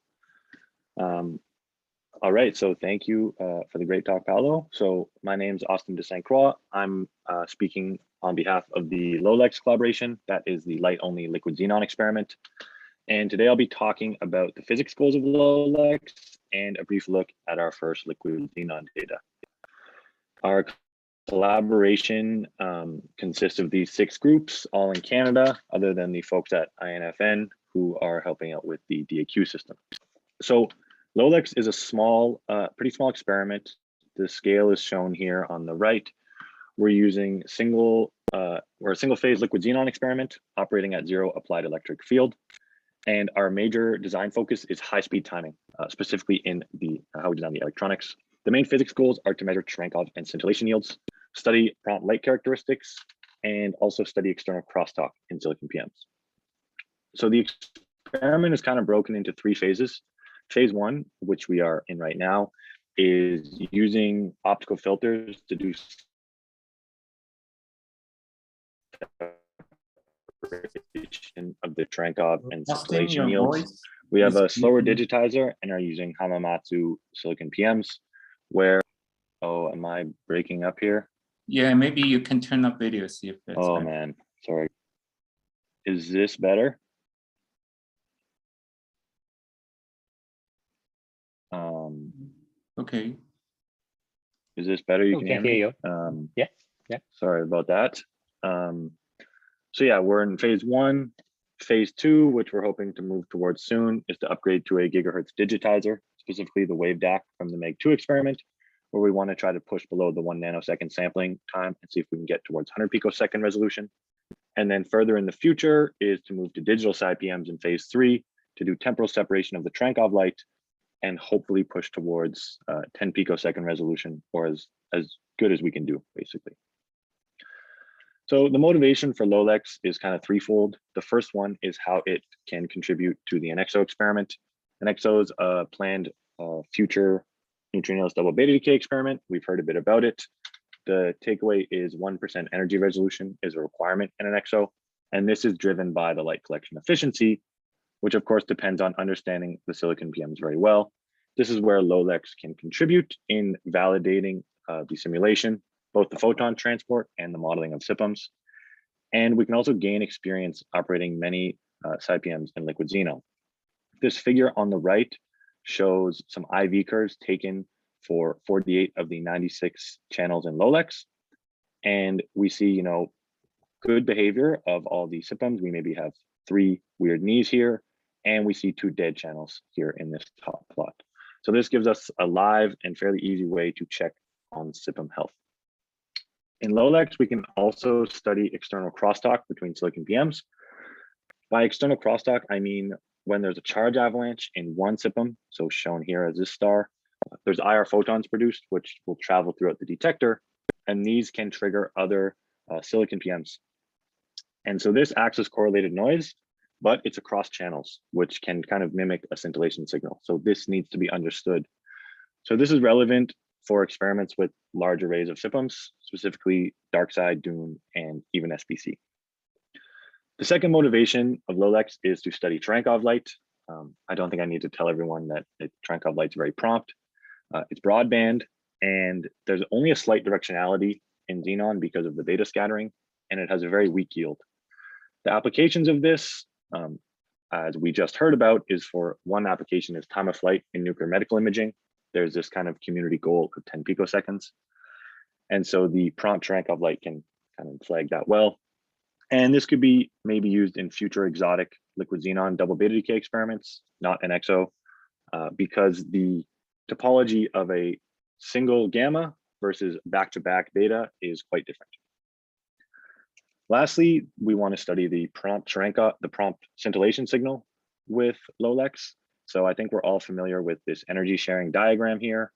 All right, so thank you for the great talk, Paolo. So my name's Austin de Saint Croix. I'm speaking on behalf of the LOLEX collaboration. That is the light-only liquid xenon experiment. And today I'll be talking about the physics goals of LOLEX and a brief look at our first liquid xenon data. Our collaboration consists of these 6 groups, all in Canada, other than the folks at INFN who are helping out with the DAQ system. So LOLEX is a small, pretty small experiment. The scale is shown here on the right. We're using a single phase liquid xenon experiment operating at 0 applied electric field. And our major design focus is high-speed timing, specifically in the how we design the electronics. The main physics goals are to measure Cherenkov and scintillation yields, study prompt light characteristics, and also study external crosstalk in silicon PMs. So the experiment is kind of broken into 3 phases. Phase 1, which we are in right now, is using optical filters to do of the Cherenkov and scintillation yields. We have a slower digitizer and are using Hamamatsu silicon PMs, where, oh, am I breaking up here? Yeah, maybe you can turn up video, see if it's oh better. Man, sorry. Is this better? Okay. Is this better? You we can hear you. Yeah. Sorry about that. So yeah, we're in phase 1. Phase 2, which we're hoping to move towards soon, is to upgrade to a gigahertz digitizer, specifically the WaveDAC from the MEG2 experiment, where we want to try to push below the 1 nanosecond sampling time and see if we can get towards 100 picosecond resolution. And then further in the future is to move to digital PMs in phase 3 to do temporal separation of the Cherenkov light and hopefully push towards 10 picosecond resolution, or as good as we can do, basically. So the motivation for LOLEX is kind of threefold. The first one is how it can contribute to the NXO experiment. NXO is a planned future neutrinos double beta decay experiment. We've heard a bit about it. The takeaway is 1% energy resolution is a requirement in NXO, and this is driven by the light collection efficiency, which of course depends on understanding the silicon PMs very well. This is where LOLEX can contribute in validating the simulation, both the photon transport and the modeling of septums. And we can also gain experience operating many PMs in liquid xenon. This figure on the right shows some IV curves taken for 48 of the 96 channels in LOLEX. And we see, good behavior of all the septums. We maybe have 3 weird knees here, and we see 2 dead channels here in this top plot. So this gives us a live and fairly easy way to check on septum health. In LOLEX, we can also study external crosstalk between silicon PMs. By external crosstalk, I mean when there's a charge avalanche in one septum, so shown here as this star, there's IR photons produced, which will travel throughout the detector, and these can trigger other silicon PMs. And so this acts as correlated noise, but it's across channels, which can kind of mimic a scintillation signal. So this needs to be understood. So this is relevant for experiments with large arrays of septums, specifically dark side, dune, and even SPC. The second motivation of LOLEX is to study Cherenkov light. I don't think I need to tell everyone that Cherenkov light's very prompt. It's broadband, and there's only a slight directionality in Xenon because of the beta scattering, and it has a very weak yield. The applications of this, as we just heard about, is for one application is time of flight in nuclear medical imaging. There's this kind of community goal of 10 picoseconds. And so the prompt Cherenkov light can kind of flag that well. And this could be maybe used in future exotic liquid xenon double beta decay experiments, not an EXO, because the topology of a single gamma versus back-to-back beta is quite different. Lastly, we want to study the prompt scintillation signal with LOLEX. So I think we're all familiar with this energy sharing diagram here.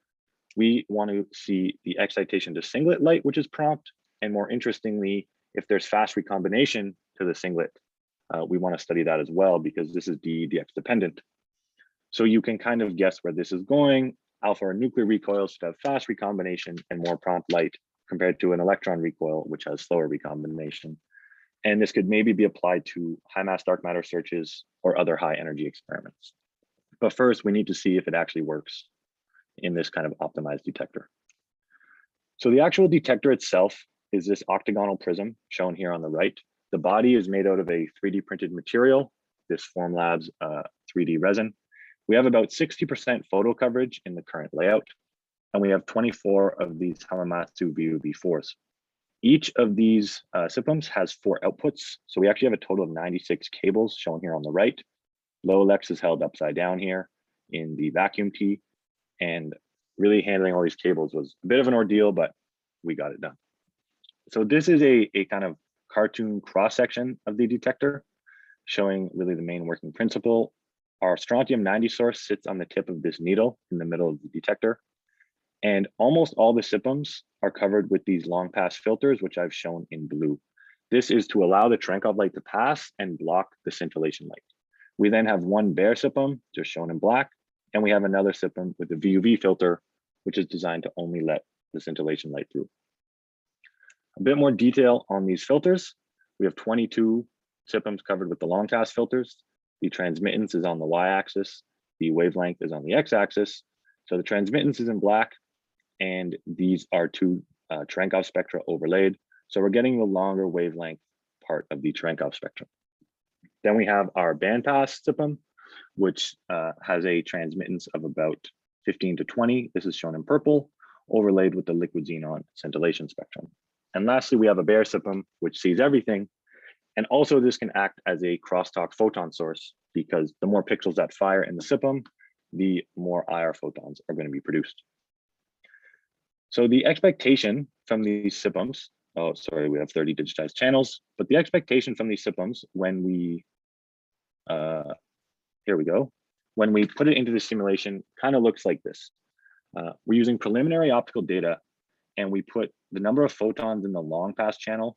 We want to see the excitation to singlet light, which is prompt, and more interestingly, if there's fast recombination to the singlet, we want to study that as well because this is dx dependent. So you can kind of guess where this is going. Alpha or nuclear recoils should have fast recombination and more prompt light compared to an electron recoil, which has slower recombination. And this could maybe be applied to high mass dark matter searches or other high energy experiments. But first, we need to see if it actually works in this kind of optimized detector. So the actual detector itself is this octagonal prism shown here on the right. The body is made out of a 3D printed material, this Formlabs 3D resin. We have about 60% photo coverage in the current layout, and we have 24 of these Hamamatsu VUV4s. Each of these septums has 4 outputs, so we actually have a total of 96 cables shown here on the right. LOLEX is held upside down here in the vacuum tee, and really handling all these cables was a bit of an ordeal, but we got it done. So this is a kind of cartoon cross-section of the detector, showing really the main working principle. Our strontium-90 source sits on the tip of this needle in the middle of the detector. And almost all the septums are covered with these long pass filters, which I've shown in blue. This is to allow the Cherenkov light to pass and block the scintillation light. We then have one bare septum, just shown in black, and we have another septum with a VUV filter, which is designed to only let the scintillation light through. A bit more detail on these filters. We have 22 septums covered with the long pass filters. The transmittance is on the y-axis. The wavelength is on the x-axis. So the transmittance is in black, and these are 2 Cherenkov spectra overlaid. So we're getting the longer wavelength part of the Cherenkov spectrum. Then we have our bandpass septum, which has a transmittance of about 15 to 20. This is shown in purple, overlaid with the liquid xenon scintillation spectrum. And lastly, we have a bare septum, which sees everything. And also this can act as a crosstalk photon source because the more pixels that fire in the septum, the more IR photons are going to be produced. So the expectation from these septums, oh, sorry, we have 30 digitized channels, but the expectation from these septums when we, here we go, when we put it into the simulation, kind of looks like this. We're using preliminary optical data, and we put the number of photons in the long pass channel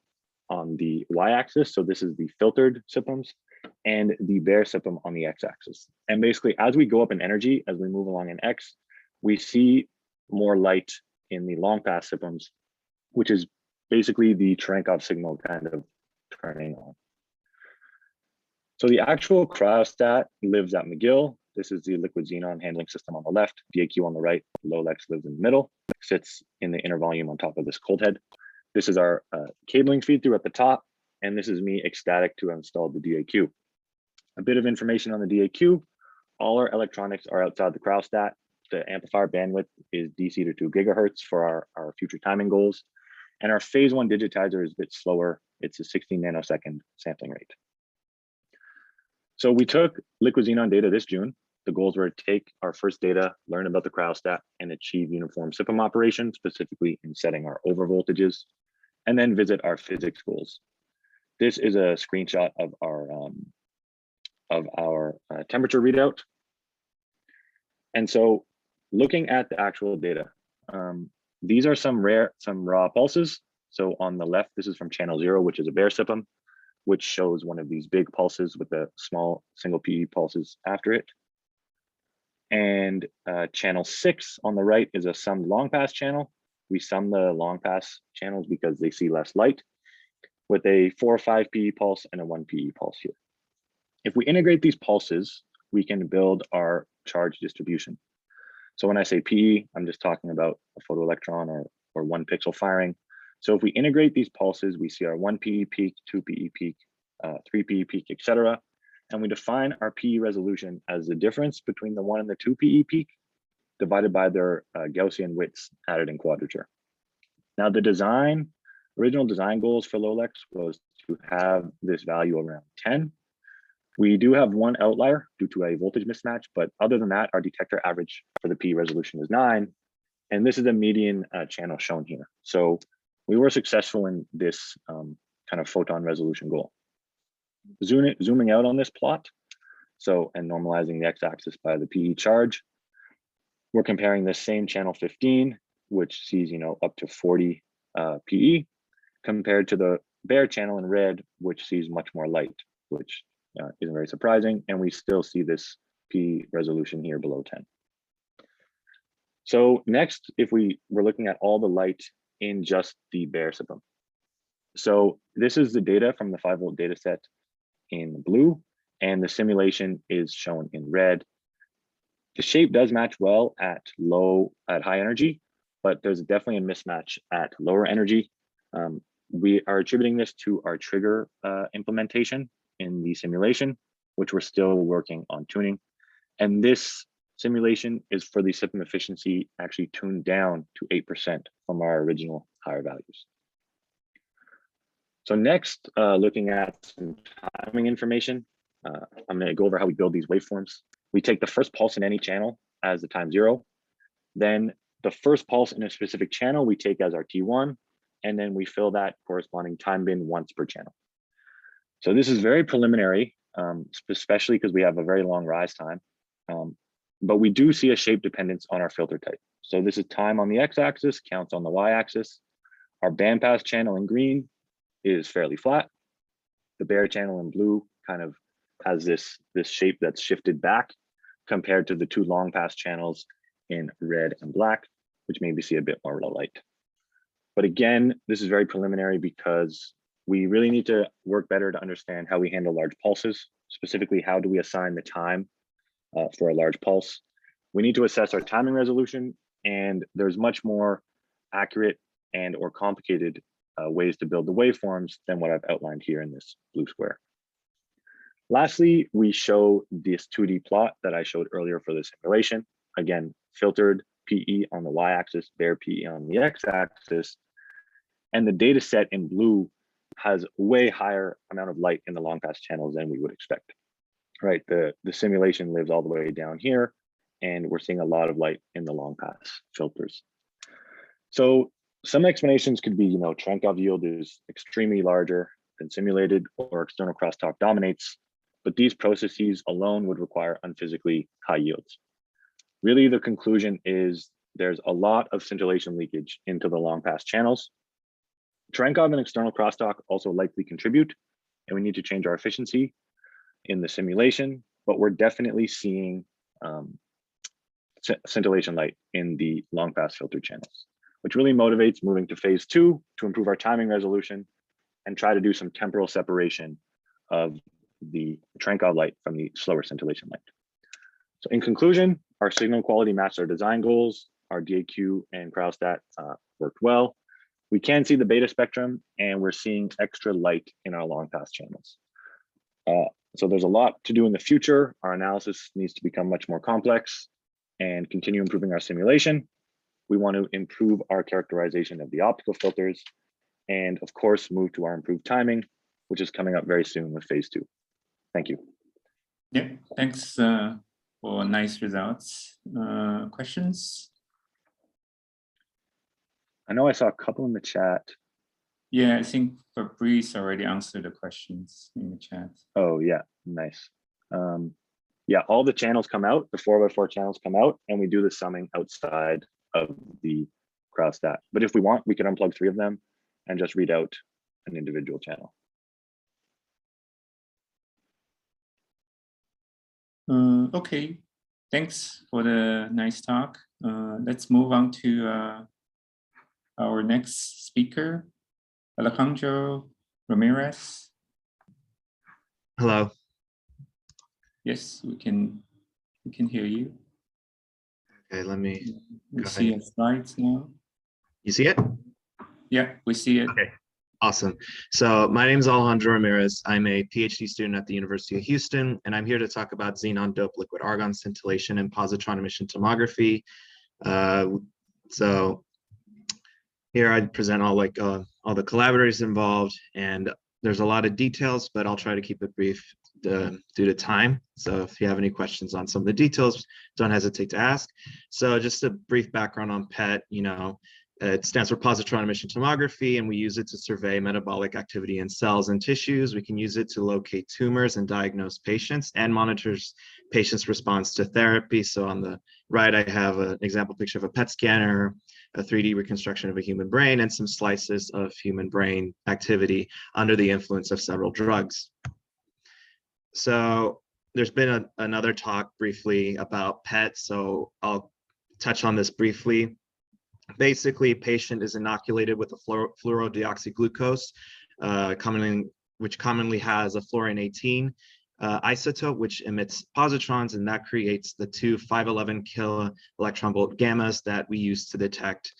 on the y-axis. So this is the filtered septums, and the bare septum on the x-axis. And basically, as we go up in energy, as we move along in x, we see more light in the long pass septums, which is basically the Cherenkov signal kind of turning on. So the actual cryostat lives at McGill. This is the liquid xenon handling system on the left, DAQ on the right, LOLEX lives in the middle, sits in the inner volume on top of this cold head. This is our cabling feed through at the top, and this is me ecstatic to install the DAQ. A bit of information on the DAQ. All our electronics are outside the cryostat. The amplifier bandwidth is DC to 2 gigahertz for our future timing goals. And our phase 1 digitizer is a bit slower. It's a 16 nanosecond sampling rate. So we took liquid xenon data this June. The goals were to take our first data, learn about the cryostat, and achieve uniform septum operation, specifically in setting our over voltages. and then visit our physics goals. This is a screenshot of our temperature readout. And so looking at the actual data, these are some raw pulses. So on the left, this is from channel 0, which is a bare septum, which shows one of these big pulses with the small single PE pulses after it. And channel 6 on the right is a summed long pass channel. We sum the long pass channels because they see less light, with a 4 or 5 PE pulse and a 1 PE pulse here. If we integrate these pulses, we can build our charge distribution. So when I say PE, I'm just talking about a photoelectron or 1 pixel firing. So if we integrate these pulses, we see our 1 PE peak, 2 PE peak, 3 PE peak, etc. And we define our PE resolution as the difference between the 1 and the 2 PE peak divided by their Gaussian widths added in quadrature. Now the original design goals for LOLEX was to have this value around 10. We do have one outlier due to a voltage mismatch, but other than that, our detector average for the PE resolution is 9. And this is the median channel shown here. So we were successful in this kind of photon resolution goal. Zooming out on this plot, and normalizing the x-axis by the PE charge, we're comparing this same channel 15, which sees up to 40 PE, compared to the bare channel in red, which sees much more light, which isn't very surprising. And we still see this PE resolution here below 10. So next, if we're looking at all the light in just the bare septum. So this is the data from the 5-volt data set in blue, and the simulation is shown in red. The shape does match well at high energy, but there's definitely a mismatch at lower energy. We are attributing this to our trigger implementation in the simulation, which we're still working on tuning. And this simulation is for the septum efficiency actually tuned down to 8% from our original higher values. So next, looking at some timing information, I'm going to go over how we build these waveforms. We take the first pulse in any channel as the time 0. Then the first pulse in a specific channel we take as our T1, and then we fill that corresponding time bin once per channel. So this is very preliminary, especially because we have a very long rise time. But we do see a shape dependence on our filter type. So this is time on the x-axis, counts on the y-axis. Our bandpass channel in green is fairly flat. The bare channel in blue kind of has this shape that's shifted back compared to the 2 long pass channels in red and black, which maybe see a bit more low light. But again, this is very preliminary because we really need to work better to understand how we handle large pulses. Specifically, how do we assign the time for a large pulse? We need to assess our timing resolution, and there's much more accurate and or complicated ways to build the waveforms than what I've outlined here in this blue square. Lastly, we show this 2D plot that I showed earlier for the simulation. Again, filtered PE on the y-axis, bare PE on the x-axis, and the data set in blue has way higher amount of light in the long pass channels than we would expect. Right, the simulation lives all the way down here, and we're seeing a lot of light in the long pass filters. So some explanations could be, Trenkov yield is extremely larger than simulated, or external crosstalk dominates, but these processes alone would require unphysically high yields. Really, the conclusion is there's a lot of scintillation leakage into the long pass channels. Trenkov and external crosstalk also likely contribute, and we need to change our efficiency in the simulation, but we're definitely seeing scintillation light in the long pass filter channels, which really motivates moving to phase 2 to improve our timing resolution and try to do some temporal separation of the Trenkov light from the slower scintillation light. So in conclusion, our signal quality matched our design goals. Our DAQ and Cryostat worked well. We can see the beta spectrum, and we're seeing extra light in our long pass channels. So there's a lot to do in the future. Our analysis needs to become much more complex and continue improving our simulation. We want to improve our characterization of the optical filters, and of course, move to our improved timing, which is coming up very soon with phase 2. Thank you. Yeah, thanks for nice results. Questions? I know I saw a couple in the chat. Yeah, I think Fabrice already answered the questions in the chat. Oh yeah, nice. Yeah, all the channels come out, the 4x4 channels come out, and we do the summing outside of the Cryostat. But if we want, we can unplug 3 of them and just read out an individual channel. Okay, thanks for the nice talk. Let's move on to our next speaker, Alejandro Ramirez. Hello. Yes, we can hear you. Okay, let me. We Go see ahead. your slides now. You see it? Yeah, we see it. Okay, awesome. So my name is Alejandro Ramirez. I'm a PhD student at the University of Houston, and I'm here to talk about xenon dope liquid argon scintillation and positron emission tomography. So here I present all the collaborators involved, and there's a lot of details, but I'll try to keep it brief due to time. So if you have any questions on some of the details, don't hesitate to ask. So just a brief background on PET, it stands for positron emission tomography, and we use it to survey metabolic activity in cells and tissues. We can use it to locate tumors and diagnose patients, and monitors patients' response to therapy. So on the right, I have an example picture of a PET scanner, a 3D reconstruction of a human brain, and some slices of human brain activity under the influence of several drugs. So there's been another talk briefly about PET, so I'll touch on this briefly. Basically, a patient is inoculated with a fluorodeoxyglucose, which commonly has a fluorine 18 isotope, which emits positrons, and that creates the 2 511 kiloelectron-volt gammas that we use to detect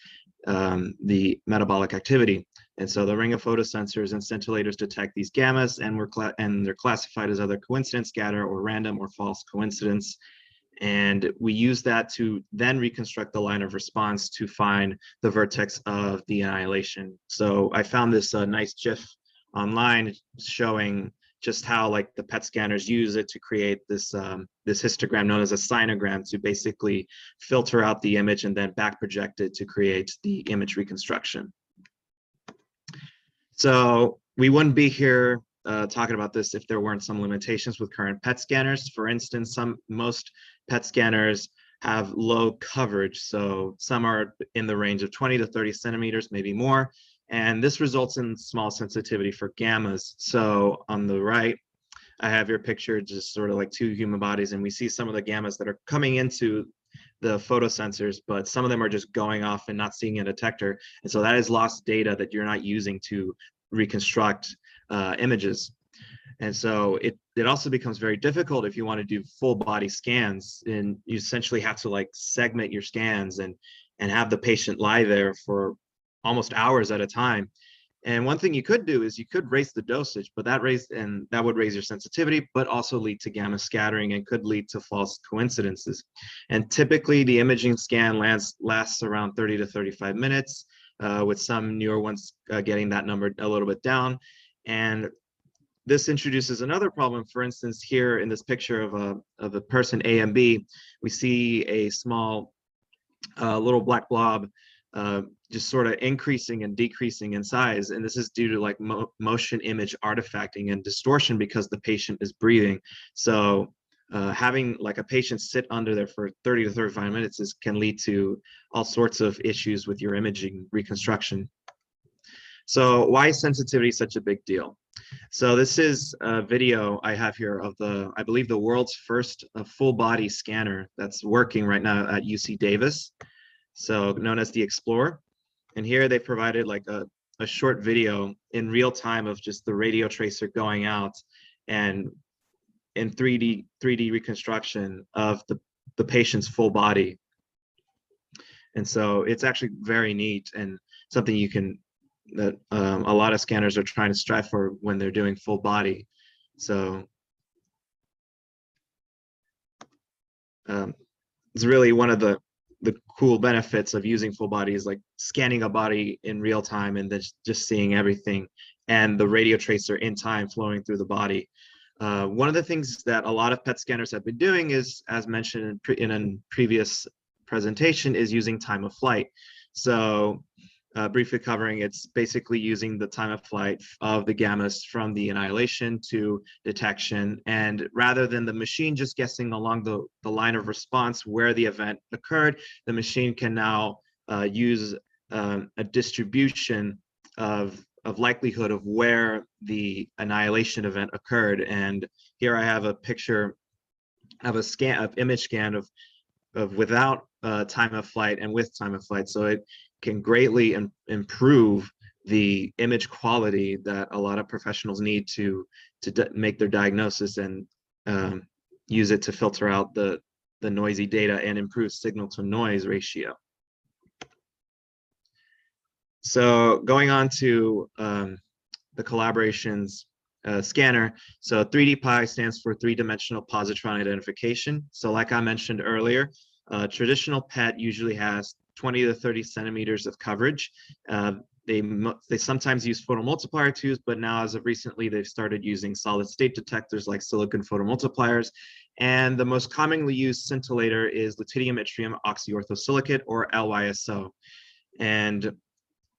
the metabolic activity. And so the ring of photosensors and scintillators detect these gammas, and they're classified as either coincidence, scatter, or random or false coincidence. And we use that to then reconstruct the line of response to find the vertex of the annihilation. So I found this nice GIF online showing just how the PET scanners use it to create this this histogram known as a sinogram to basically filter out the image and then back project it to create the image reconstruction. So we wouldn't be here talking about this if there weren't some limitations with current PET scanners. For instance, most PET scanners have low coverage, so some are in the range of 20 to 30 centimeters, maybe more, and this results in small sensitivity for gammas. So on the right, I have your picture, just sort of like 2 human bodies, and we see some of the gammas that are coming into the photosensors, but some of them are just going off and not seeing a detector. And so that is lost data that you're not using to reconstruct images. And so it also becomes very difficult if you want to do full body scans, and you essentially have to segment your scans and have the patient lie there for almost hours at a time. And one thing you could do is you could raise the dosage, but that would raise your sensitivity, but also lead to gamma scattering and could lead to false coincidences. And typically the imaging scan lasts around 30 to 35 minutes, with some newer ones getting that number a little bit down. And this introduces another problem. For instance, here in this picture of a person A and B, we see a small little black blob just sort of increasing and decreasing in size, and this is due to motion image artifacting and distortion because the patient is breathing. So having a patient sit under there for 30 to 35 minutes can lead to all sorts of issues with your imaging reconstruction. So why is sensitivity such a big deal? So this is a video I have here of I believe the world's first full body scanner that's working right now at UC Davis, so known as the Explorer. And here they provided a short video in real time of just the radio tracer going out and in 3D reconstruction of the patient's full body. And so it's actually very neat and something that a lot of scanners are trying to strive for when they're doing full body. So it's really one of the cool benefits of using full body is scanning a body in real time and then just seeing everything and the radio tracer in time flowing through the body. One of the things that a lot of PET scanners have been doing is, as mentioned in a previous presentation, is using time of flight. So briefly covering, it's basically using the time of flight of the gammas from the annihilation to detection. And rather than the machine just guessing along the line of response where the event occurred, the machine can now use a distribution of likelihood of where the annihilation event occurred. And here I have a picture of image scan of without time of flight and with time of flight. So it can greatly improve the image quality that a lot of professionals need to make their diagnosis and use it to filter out the noisy data and improve signal to noise ratio. So going on to the collaborations scanner. So 3D-Pi stands for three-dimensional positron identification. So like I mentioned earlier, traditional PET usually has 20 to 30 centimeters of coverage. They sometimes use photomultiplier tubes, but now as of recently, they've started using solid state detectors like silicon photomultipliers. And the most commonly used scintillator is lutetium yttrium oxyorthosilicate, or LYSO. And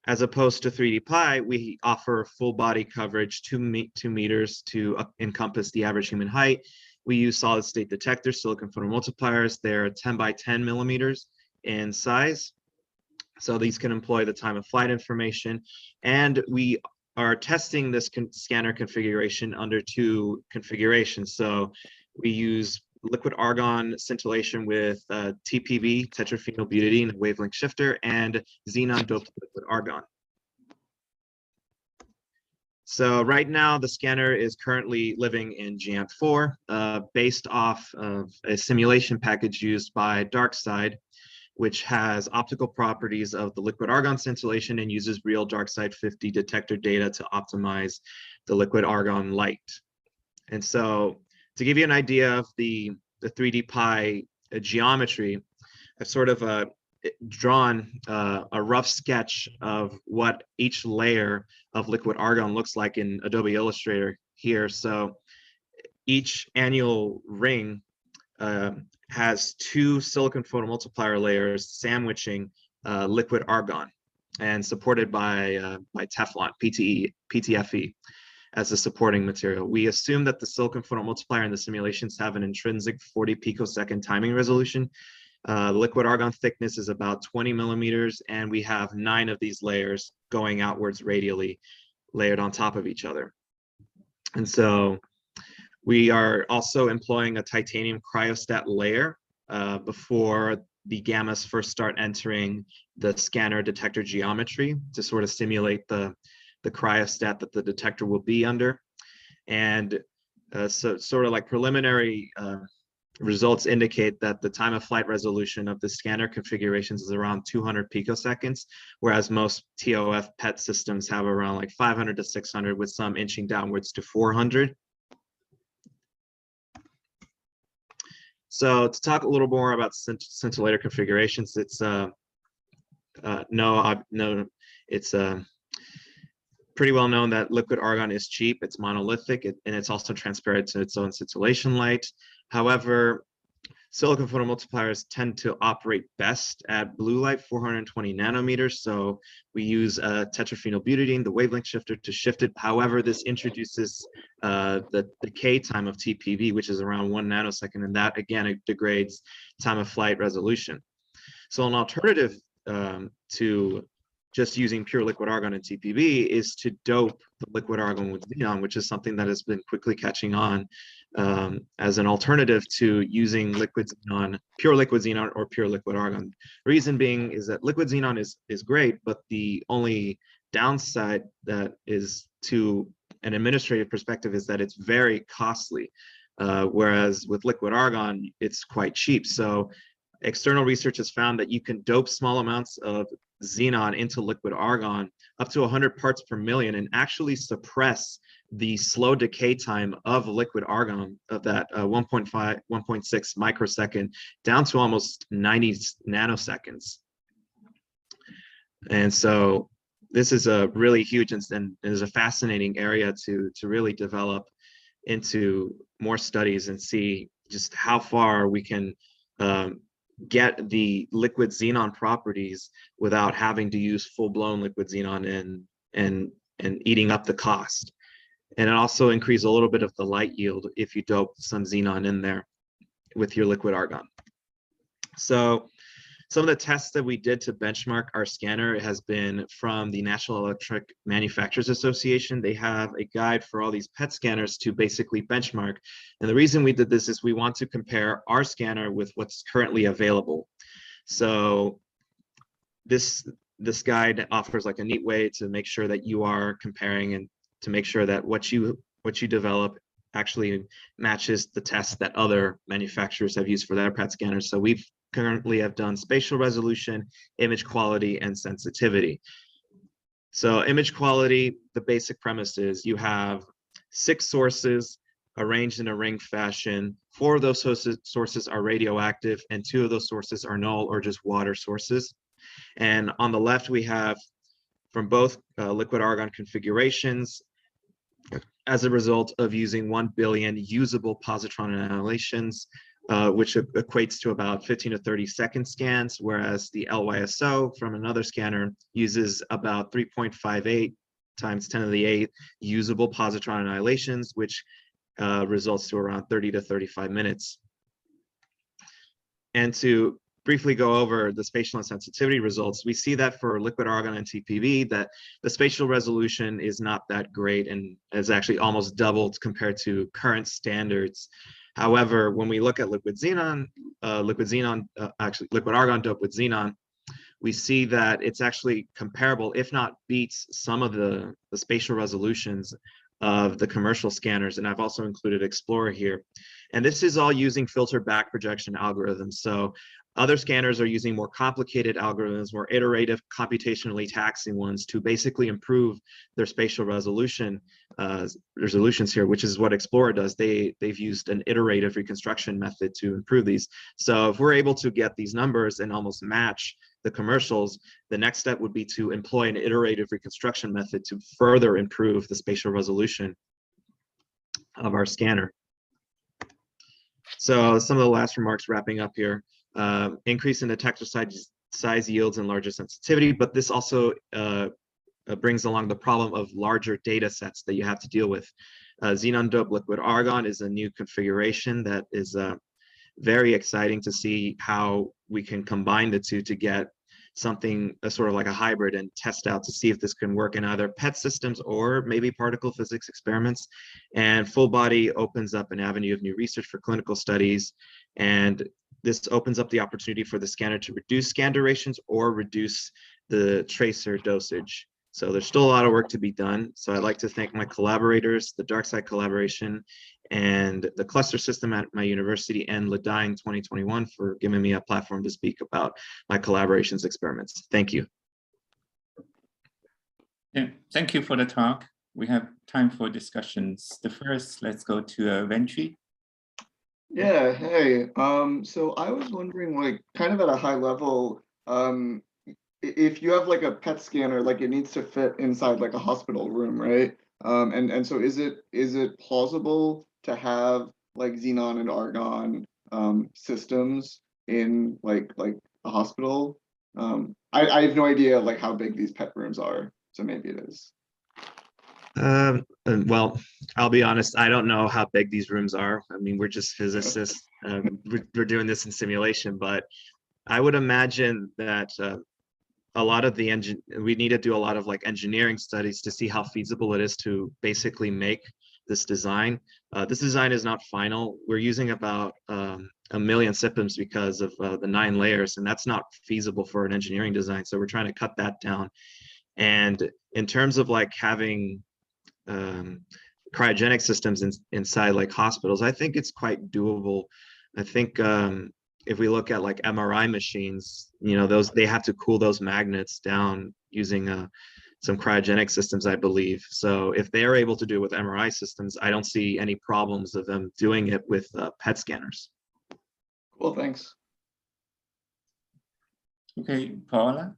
as opposed to 3D-Pi, we offer full body coverage, 2 meters to encompass the average human height. We use solid state detectors, silicon photomultipliers. They're 10 by 10 millimeters in size. So these can employ the time of flight information. And we are testing this scanner configuration under 2 configurations. So we use liquid argon scintillation with TPB, tetraphenylbutadiene wavelength shifter, and xenon doped liquid argon. So right now, the scanner is currently living in GAMP4, based off of a simulation package used by DarkSide, which has optical properties of the liquid argon scintillation and uses real DarkSide 50 detector data to optimize the liquid argon light. And so to give you an idea of the 3D-Pi geometry, I've sort of drawn a rough sketch of what each layer of liquid argon looks like in Adobe Illustrator here. So each annual ring has 2 silicon photomultiplier layers sandwiching liquid argon and supported by Teflon, PTFE. As a supporting material. We assume that the silicon photomultiplier in the simulations have an intrinsic 40 picosecond timing resolution. Liquid argon thickness is about 20 millimeters, and we have 9 of these layers going outwards radially, layered on top of each other. And so we are also employing a titanium cryostat layer before the gammas first start entering the scanner detector geometry to sort of simulate the cryostat that the detector will be under. And so sort of like preliminary results indicate that the time of flight resolution of the scanner configurations is around 200 picoseconds, whereas most TOF PET systems have around like 500 to 600, with some inching downwards to 400. So to talk a little more about scintillator configurations, it's pretty well known that liquid argon is cheap, it's monolithic, and it's also transparent to its own scintillation light. However, silicon photomultipliers tend to operate best at blue light, 420 nanometers. So we use tetraphenylbutadiene, the wavelength shifter, to shift it. However, this introduces the decay time of TPV, which is around 1 nanosecond, and that again, it degrades time of flight resolution. So an alternative to just using pure liquid argon and TPV is to dope the liquid argon with xenon, which is something that has been quickly catching on as an alternative to using liquid xenon, pure liquid xenon or pure liquid argon. Reason being is that liquid xenon is great, but the only downside that is to an administrative perspective is that it's very costly, whereas with liquid argon, it's quite cheap. So external research has found that you can dope small amounts of xenon into liquid argon up to 100 parts per million and actually suppress the slow decay time of liquid argon of that 1.6 microsecond down to almost 90 nanoseconds. And so this is a really huge and is a fascinating area to really develop into more studies and see just how far we can get the liquid xenon properties without having to use full-blown liquid xenon and eating up the cost. And it also increases a little bit of the light yield if you dope some xenon in there with your liquid argon. So some of the tests that we did to benchmark our scanner has been from the National Electric Manufacturers Association. They have a guide for all these PET scanners to basically benchmark. And the reason we did this is we want to compare our scanner with what's currently available. So this guide offers like a neat way to make sure that you are comparing and to make sure that what you develop actually matches the tests that other manufacturers have used for their PET scanners. So we've currently have done spatial resolution, image quality, and sensitivity. So image quality, the basic premise is you have 6 sources arranged in a ring fashion. 4 of those sources are radioactive, and 2 of those sources are null or just water sources. And on the left, we have from both liquid argon configurations as a result of using 1 billion usable positron annihilations, which equates to about 15 to 30 second scans, whereas the LYSO from another scanner uses about 3.58 times 10 to the 8 usable positron annihilations, which results to around 30 to 35 minutes. And to briefly go over the spatial and sensitivity results, we see that for liquid argon and TPV, that the spatial resolution is not that great and has actually almost doubled compared to current standards. However, when we look at liquid argon doped with xenon, we see that it's actually comparable, if not beats some of the spatial resolutions of the commercial scanners. And I've also included Explorer here. And this is all using filter back projection algorithms. So other scanners are using more complicated algorithms, more iterative, computationally taxing ones to basically improve their spatial resolutions here, which is what Explorer does. They've used an iterative reconstruction method to improve these. So if we're able to get these numbers and almost match the commercials, the next step would be to employ an iterative reconstruction method to further improve the spatial resolution of our scanner. So some of the last remarks wrapping up here. Increase in detector size yields and larger sensitivity, but this also brings along the problem of larger data sets that you have to deal with. Xenon doped liquid argon is a new configuration that is very exciting to see how we can combine the two to get something sort of like a hybrid and test out to see if this can work in either PET systems or maybe particle physics experiments. And full body opens up an avenue of new research for clinical studies, and this opens up the opportunity for the scanner to reduce scan durations or reduce the tracer dosage. So there's still a lot of work to be done. So I'd like to thank my collaborators, the DarkSide collaboration, and the cluster system at my university, and LIDINE 2021 for giving me a platform to speak about my collaborations experiments. Thank you. Yeah, thank you for the talk. We have time for discussions. The first, let's go to Ventry. Yeah, hey. So I was wondering, like, kind of at a high level, if you have like a PET scanner, like it needs to fit inside like a hospital room, right? And so is it plausible to have like xenon and argon systems in like a hospital? I have no idea like how big these PET rooms are, so maybe it is. Well, I'll be honest, I don't know how big these rooms are. I mean, we're just physicists. We're doing this in simulation, but I would imagine that a lot of we need to do a lot of like engineering studies to see how feasible it is to basically make this design. This design is not final. We're using about 1 million septums because of the 9 layers, and that's not feasible for an engineering design. So we're trying to cut that down. And in terms of like having cryogenic systems inside like hospitals, I think it's quite doable. I think if we look at like MRI machines, you know, they have to cool those magnets down using some cryogenic systems, I believe. So if they're able to do it with MRI systems, I don't see any problems of them doing it with PET scanners. Cool, thanks. Okay, Paola.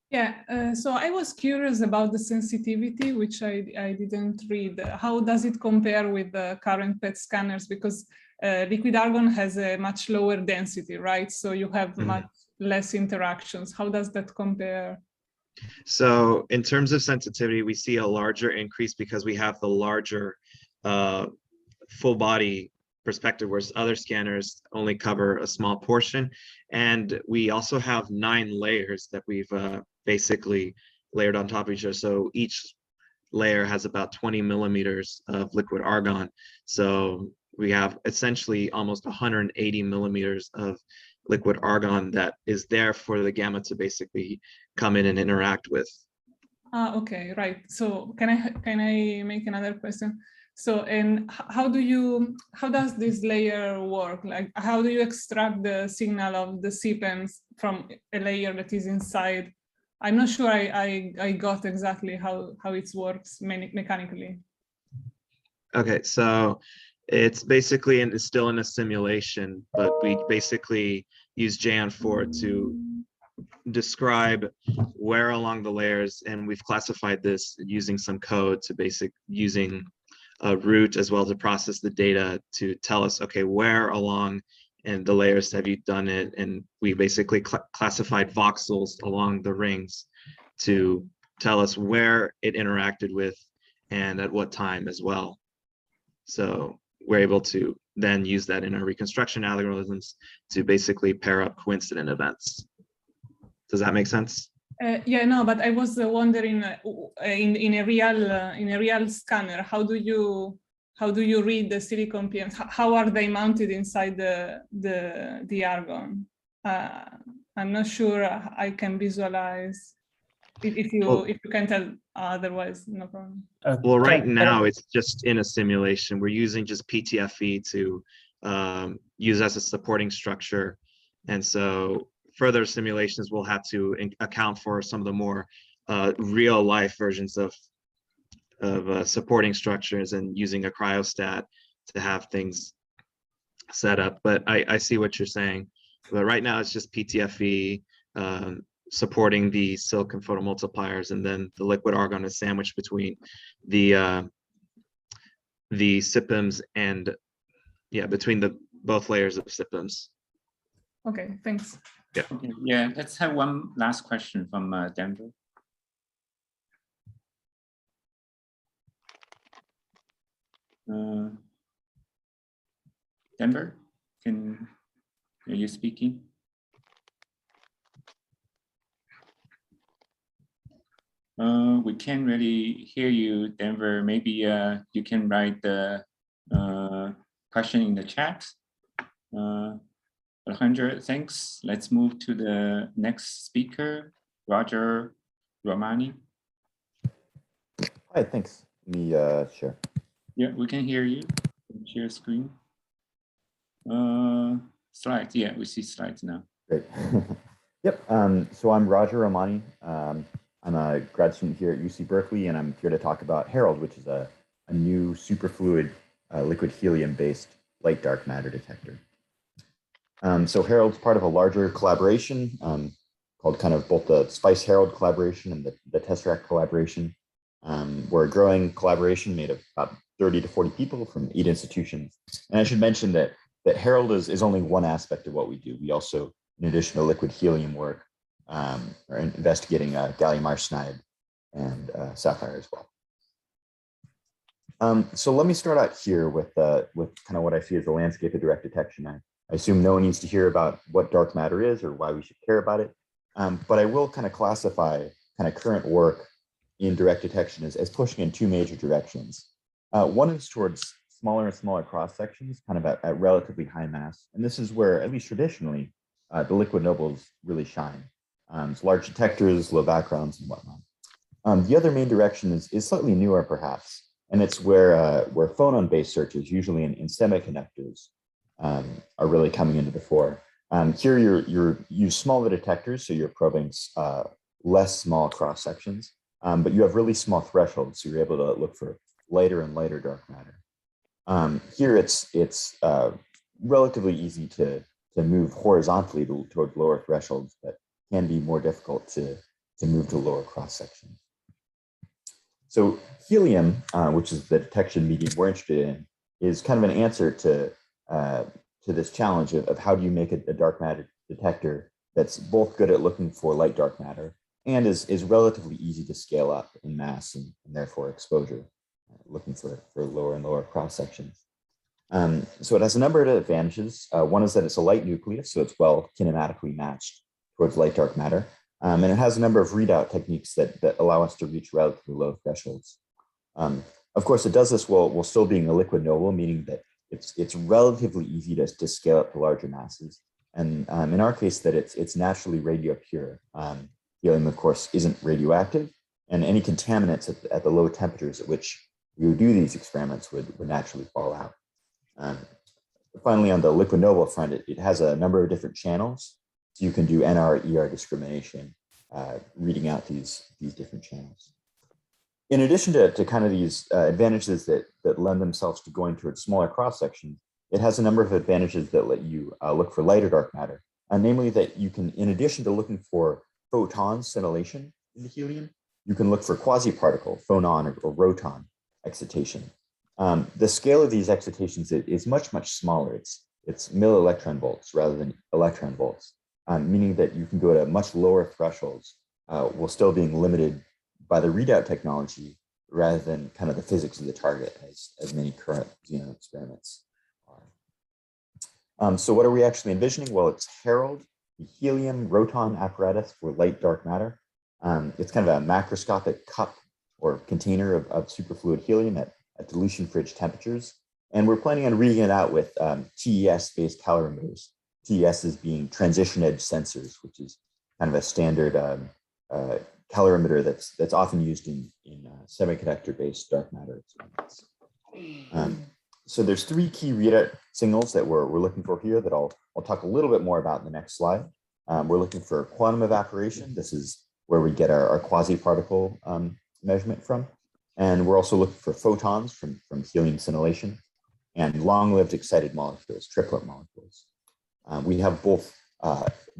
Yeah, so I was curious about the sensitivity, which I didn't read. How does it compare with the current PET scanners? Because liquid argon has a much lower density, right? So you have much less interactions. How does that compare? So in terms of sensitivity, we see a larger increase because we have the larger full body perspective, whereas other scanners only cover a small portion. And we also have 9 layers that we've basically layered on top of each other. So each layer has about 20 millimeters of liquid argon. So we have essentially almost 180 millimeters of liquid argon that is there for the gamma to basically come in and interact with. Okay, right. So can I make another question? So, and how does this layer work? Like, how do you extract the signal of the septums from a layer that is inside? I'm not sure I got exactly how it works mechanically. Okay, so it's basically it's still in a simulation, but we basically use JN4 to describe where along the layers, and we've classified this using some code to using a root as well to process the data to tell us, okay, where along in the layers have you done it? And we basically classified voxels along the rings to tell us where it interacted with and at what time as well. So we're able to then use that in our reconstruction algorithms to basically pair up coincident events. Does that make sense? Yeah, no, but I was wondering in a real scanner, how do you read the silicon PMs? How are they mounted inside the argon? I'm not sure I can visualize. If you can tell, otherwise no problem. Well, right now it's just in a simulation. We're using just PTFE to use as a supporting structure, and so further simulations will have to account for some of the more real life versions of supporting structures and using a cryostat to have things set up. But I see what you're saying. But right now it's just PTFE supporting the silicon photomultipliers, and then the liquid argon is sandwiched between the septums and between both layers of septums. Okay, thanks. Yeah. Okay, yeah, let's have one last question from Denver. Denver, are you speaking? We can't really hear you, Denver. Maybe you can write the question in the chat. Alejandro, thanks. Let's move to the next speaker, Roger Romani. Hi, thanks. Let me share. Yeah, we can hear you. Share screen. Slides. Yeah, we see slides now. Great. Yep. So I'm Roger Romani. I'm a grad student here at UC Berkeley, and I'm here to talk about Herald, which is a new superfluid liquid helium-based light dark matter detector. So Herald's part of a larger collaboration called kind of both the SPICE Herald collaboration and the Tesseract collaboration. We're a growing collaboration made of about 30 to 40 people from 8 institutions. And I should mention that Herald is only one aspect of what we do. We also, in addition to liquid helium work, are investigating gallium arsenide and sapphire as well. So let me start out here with kind of what I see as the landscape of direct detection. I assume no one needs to hear about what dark matter is or why we should care about it, but I will kind of classify kind of current work in direct detection as pushing in 2 major directions. One is towards smaller and smaller cross sections, kind of at relatively high mass, and this is where, at least traditionally, the liquid nobles really shine. So large detectors, low backgrounds, and whatnot. The other main direction is slightly newer, perhaps, and it's where phonon-based searches, usually in semiconductors, are really coming into the fore. Here, you use smaller detectors, so you're probing less small cross sections, but you have really small thresholds, so you're able to look for lighter and lighter dark matter. Here, it's relatively easy to move horizontally towards lower thresholds, but can be more difficult to move to lower cross sections. So helium, which is the detection medium we're interested in, is kind of an answer to to this challenge of how do you make a dark matter detector that's both good at looking for light dark matter and is relatively easy to scale up in mass and therefore exposure, looking for lower and lower cross sections. So it has a number of advantages. One is that it's a light nucleus, so it's well kinematically matched towards light dark matter. And it has a number of readout techniques that allow us to reach relatively low thresholds. Of course, it does this while still being a liquid noble, meaning that it's relatively easy to scale up to larger masses. And in our case, that it's naturally radio pure. Helium, of course, isn't radioactive, and any contaminants at the low temperatures at which we would do these experiments would naturally fall out. Finally, on the liquid noble front, it has a number of different channels. So you can do NR, ER discrimination, reading out these different channels. In addition to kind of these advantages that lend themselves to going towards smaller cross sections, it has a number of advantages that let you look for lighter dark matter, namely that you can, in addition to looking for photon scintillation in the helium, you can look for quasi-particle, phonon or roton excitation. The scale of these excitations is much, much smaller. It's millielectron volts rather than electron volts, meaning that you can go to much lower thresholds while still being limited by the readout technology rather than kind of the physics of the target as many current Xenon experiments are. So what are we actually envisioning? Well, it's HERALD, the helium roton apparatus for light dark matter. It's kind of a macroscopic cup or container of superfluid helium at dilution fridge temperatures. And we're planning on reading it out with TES-based calorimeters. TES being transition edge sensors, which is kind of a standard calorimeter that's often used in semiconductor-based dark matter experiments. So there's three key readout signals that we're looking for here that I'll talk a little bit more about in the next slide. We're looking for quantum evaporation. This is where we get our quasi-particle measurement from. And we're also looking for photons from helium scintillation and long-lived excited molecules, triplet molecules. We have both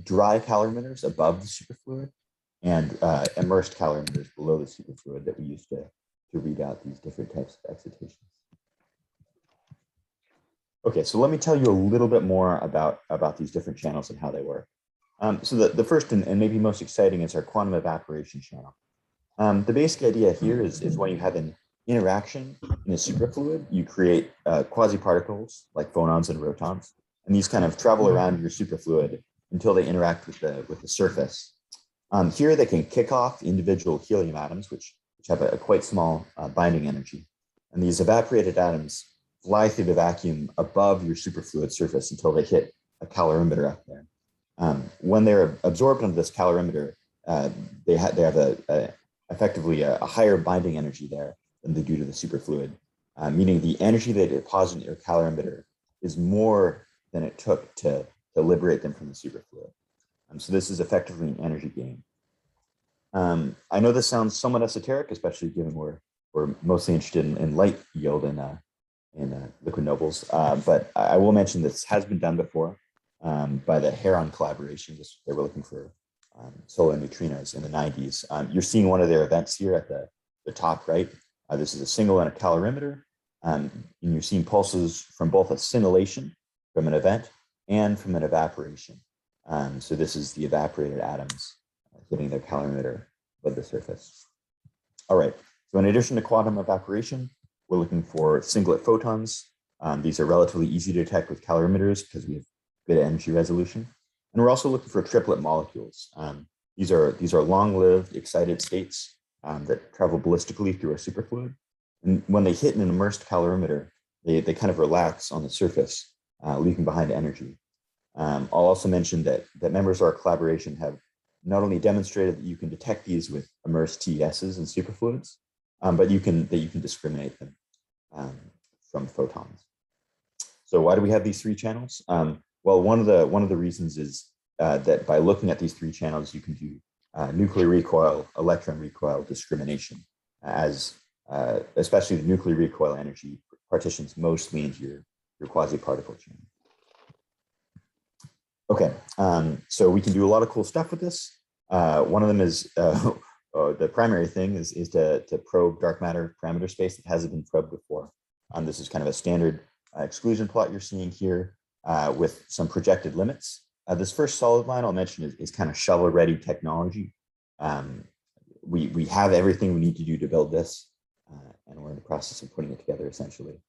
dry calorimeters above the superfluid and immersed calorimeters below the superfluid that we use to read out these different types of excitations. Okay, so let me tell you a little bit more about these different channels and how they work. So the first and maybe most exciting is our quantum evaporation channel. The basic idea here is when you have an interaction in a superfluid, you create quasi-particles like phonons and rotons, and these kind of travel around your superfluid until they interact with the surface. Here they can kick off individual helium atoms, which have a quite small binding energy. And these evaporated atoms fly through the vacuum above your superfluid surface until they hit a calorimeter up there. When they're absorbed into this calorimeter, they have effectively a higher binding energy there than they do to the superfluid, meaning the energy they deposit in your calorimeter is more than it took to liberate them from the superfluid. So this is effectively an energy gain. I know this sounds somewhat esoteric, especially given we're mostly interested in light yield in liquid nobles, but I will mention this has been done before by the Heron collaboration. They were looking for solar neutrinos in the 90s. You're seeing one of their events here at the top right. This is a single and a calorimeter, and you're seeing pulses from both a scintillation from an event and from an evaporation. So this is the evaporated atoms hitting their calorimeter above the surface. All right, so in addition to quantum evaporation, we're looking for singlet photons. These are relatively easy to detect with calorimeters because we have good energy resolution. And we're also looking for triplet molecules. These are long-lived excited states that travel ballistically through a superfluid. And when they hit an immersed calorimeter, they kind of relax on the surface, leaving behind energy. I'll also mention that members of our collaboration have not only demonstrated that you can detect these with immersed TESs and superfluids, but that you can discriminate them from photons. So why do we have these three channels? Well, one of the reasons is that by looking at these three channels, you can do nuclear recoil, electron recoil discrimination, as especially the nuclear recoil energy partitions mostly into your quasi-particle chain. Okay, so we can do a lot of cool stuff with this. One of them is the primary thing is to probe dark matter parameter space that hasn't been probed before. This is kind of a standard exclusion plot you're seeing here with some projected limits. This first solid line I'll mention is kind of shovel-ready technology. We have everything we need to do to build this, and we're in the process of putting it together essentially.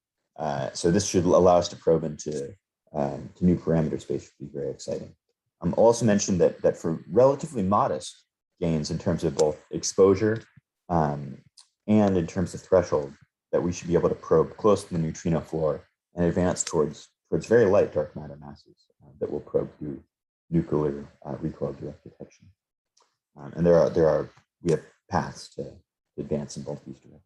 So this should allow us to probe into to new parameter space, which would be very exciting. I'll also mention that for relatively modest gains in terms of both exposure and in terms of threshold, that we should be able to probe close to the neutrino floor and advance towards very light dark matter masses that will probe through nuclear recoil direct detection. And we have paths to advance in both these directions.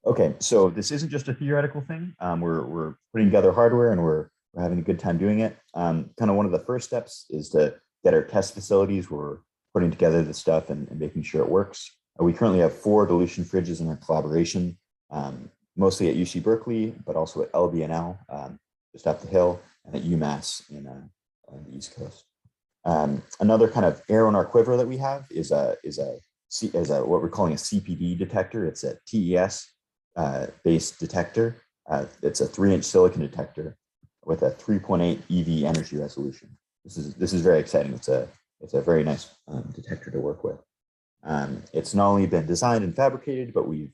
Okay, so this isn't just a theoretical thing. We're putting together hardware and we're having a good time doing it. Kind of one of the first steps is to get our test facilities where we're putting together the stuff and making sure it works. We currently have 4 dilution fridges in our collaboration, mostly at UC Berkeley, but also at LBNL, just up the hill, and at UMass on the East Coast. Another kind of arrow in our quiver that we have is what we're calling a CPD detector. It's a TES based detector. It's a 3-inch silicon detector with a 3.8 EV energy resolution. This is very exciting. It's a very nice detector to work with. It's not only been designed and fabricated, but we've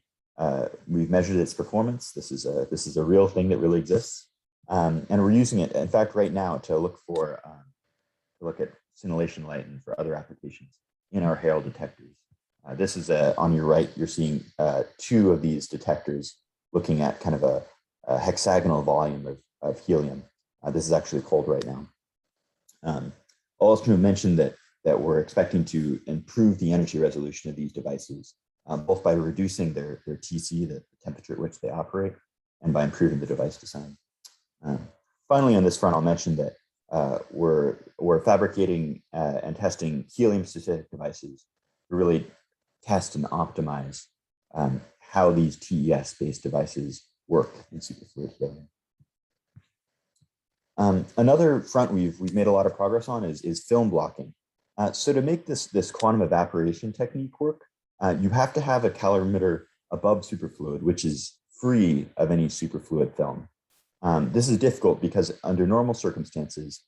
measured its performance. This is a real thing that really exists, and we're using it, in fact, right now to look at scintillation light and for other applications in our Hale detectors. This is on your right. You're seeing 2 of these detectors looking at kind of a hexagonal volume of helium. This is actually cold right now. I'll also mention that we're expecting to improve the energy resolution of these devices, both by reducing their TC, the temperature at which they operate, and by improving the device design. Finally, on this front, I'll mention that we're fabricating and testing helium-specific devices to really test and optimize how these TES-based devices work in superfluid helium. Another front we've made a lot of progress on is film blocking. So to make this quantum evaporation technique work, you have to have a calorimeter above superfluid, which is free of any superfluid film. This is difficult because under normal circumstances,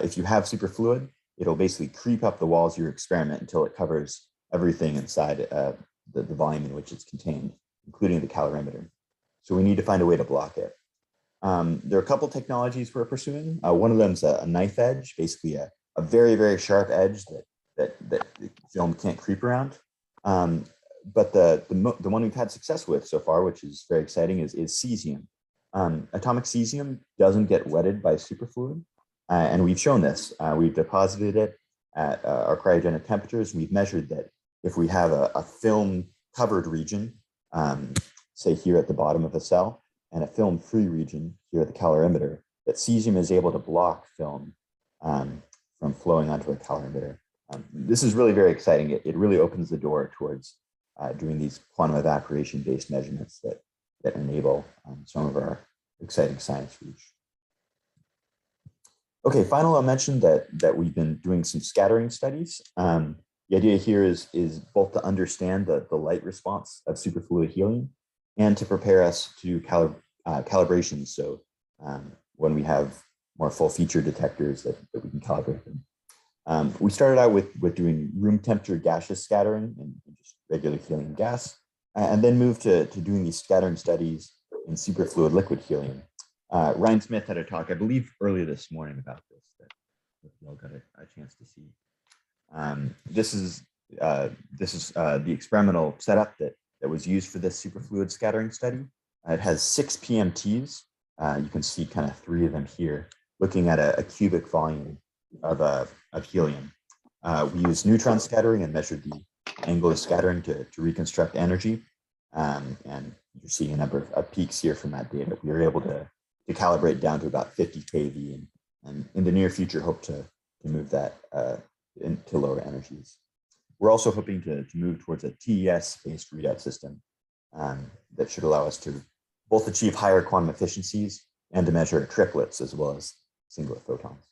if you have superfluid, it'll basically creep up the walls of your experiment until it covers everything inside the volume in which it's contained, including the calorimeter. So we need to find a way to block it. There are a couple technologies we're pursuing. One of them is a knife edge, basically a very, very sharp edge that the film can't creep around. But the one we've had success with so far, which is very exciting, is cesium. Atomic cesium doesn't get wetted by superfluid, and we've shown this. We've deposited it at our cryogenic temperatures. We've measured that if we have a film-covered region, say here at the bottom of a cell, and a film-free region here at the calorimeter, that cesium is able to block film from flowing onto a calorimeter. This is really very exciting. It really opens the door towards doing these quantum evaporation-based measurements that enable some of our exciting science reach. Okay, finally, I'll mention that we've been doing some scattering studies. The idea here is both to understand the light response of superfluid helium and to prepare us to do calibrations. So when we have more full feature detectors that we can calibrate them. We started out with doing room temperature gaseous scattering and just regular helium gas, and then moved to doing these scattering studies in superfluid liquid helium. Ryan Smith had a talk, I believe, earlier this morning about this that you all got a chance to see. This is the experimental setup that was used for this superfluid scattering study. It has 6 PMTs. You can see kind of 3 of them here, looking at a cubic volume of helium. We used neutron scattering and measured the angle of scattering to reconstruct energy. And you're seeing a number of peaks here from that data. We were able to calibrate down to about 50 kV, and in the near future hope to move that into lower energies. We're also hoping to move towards a TES-based readout system that should allow us to both achieve higher quantum efficiencies and to measure triplets as well as singlet photons.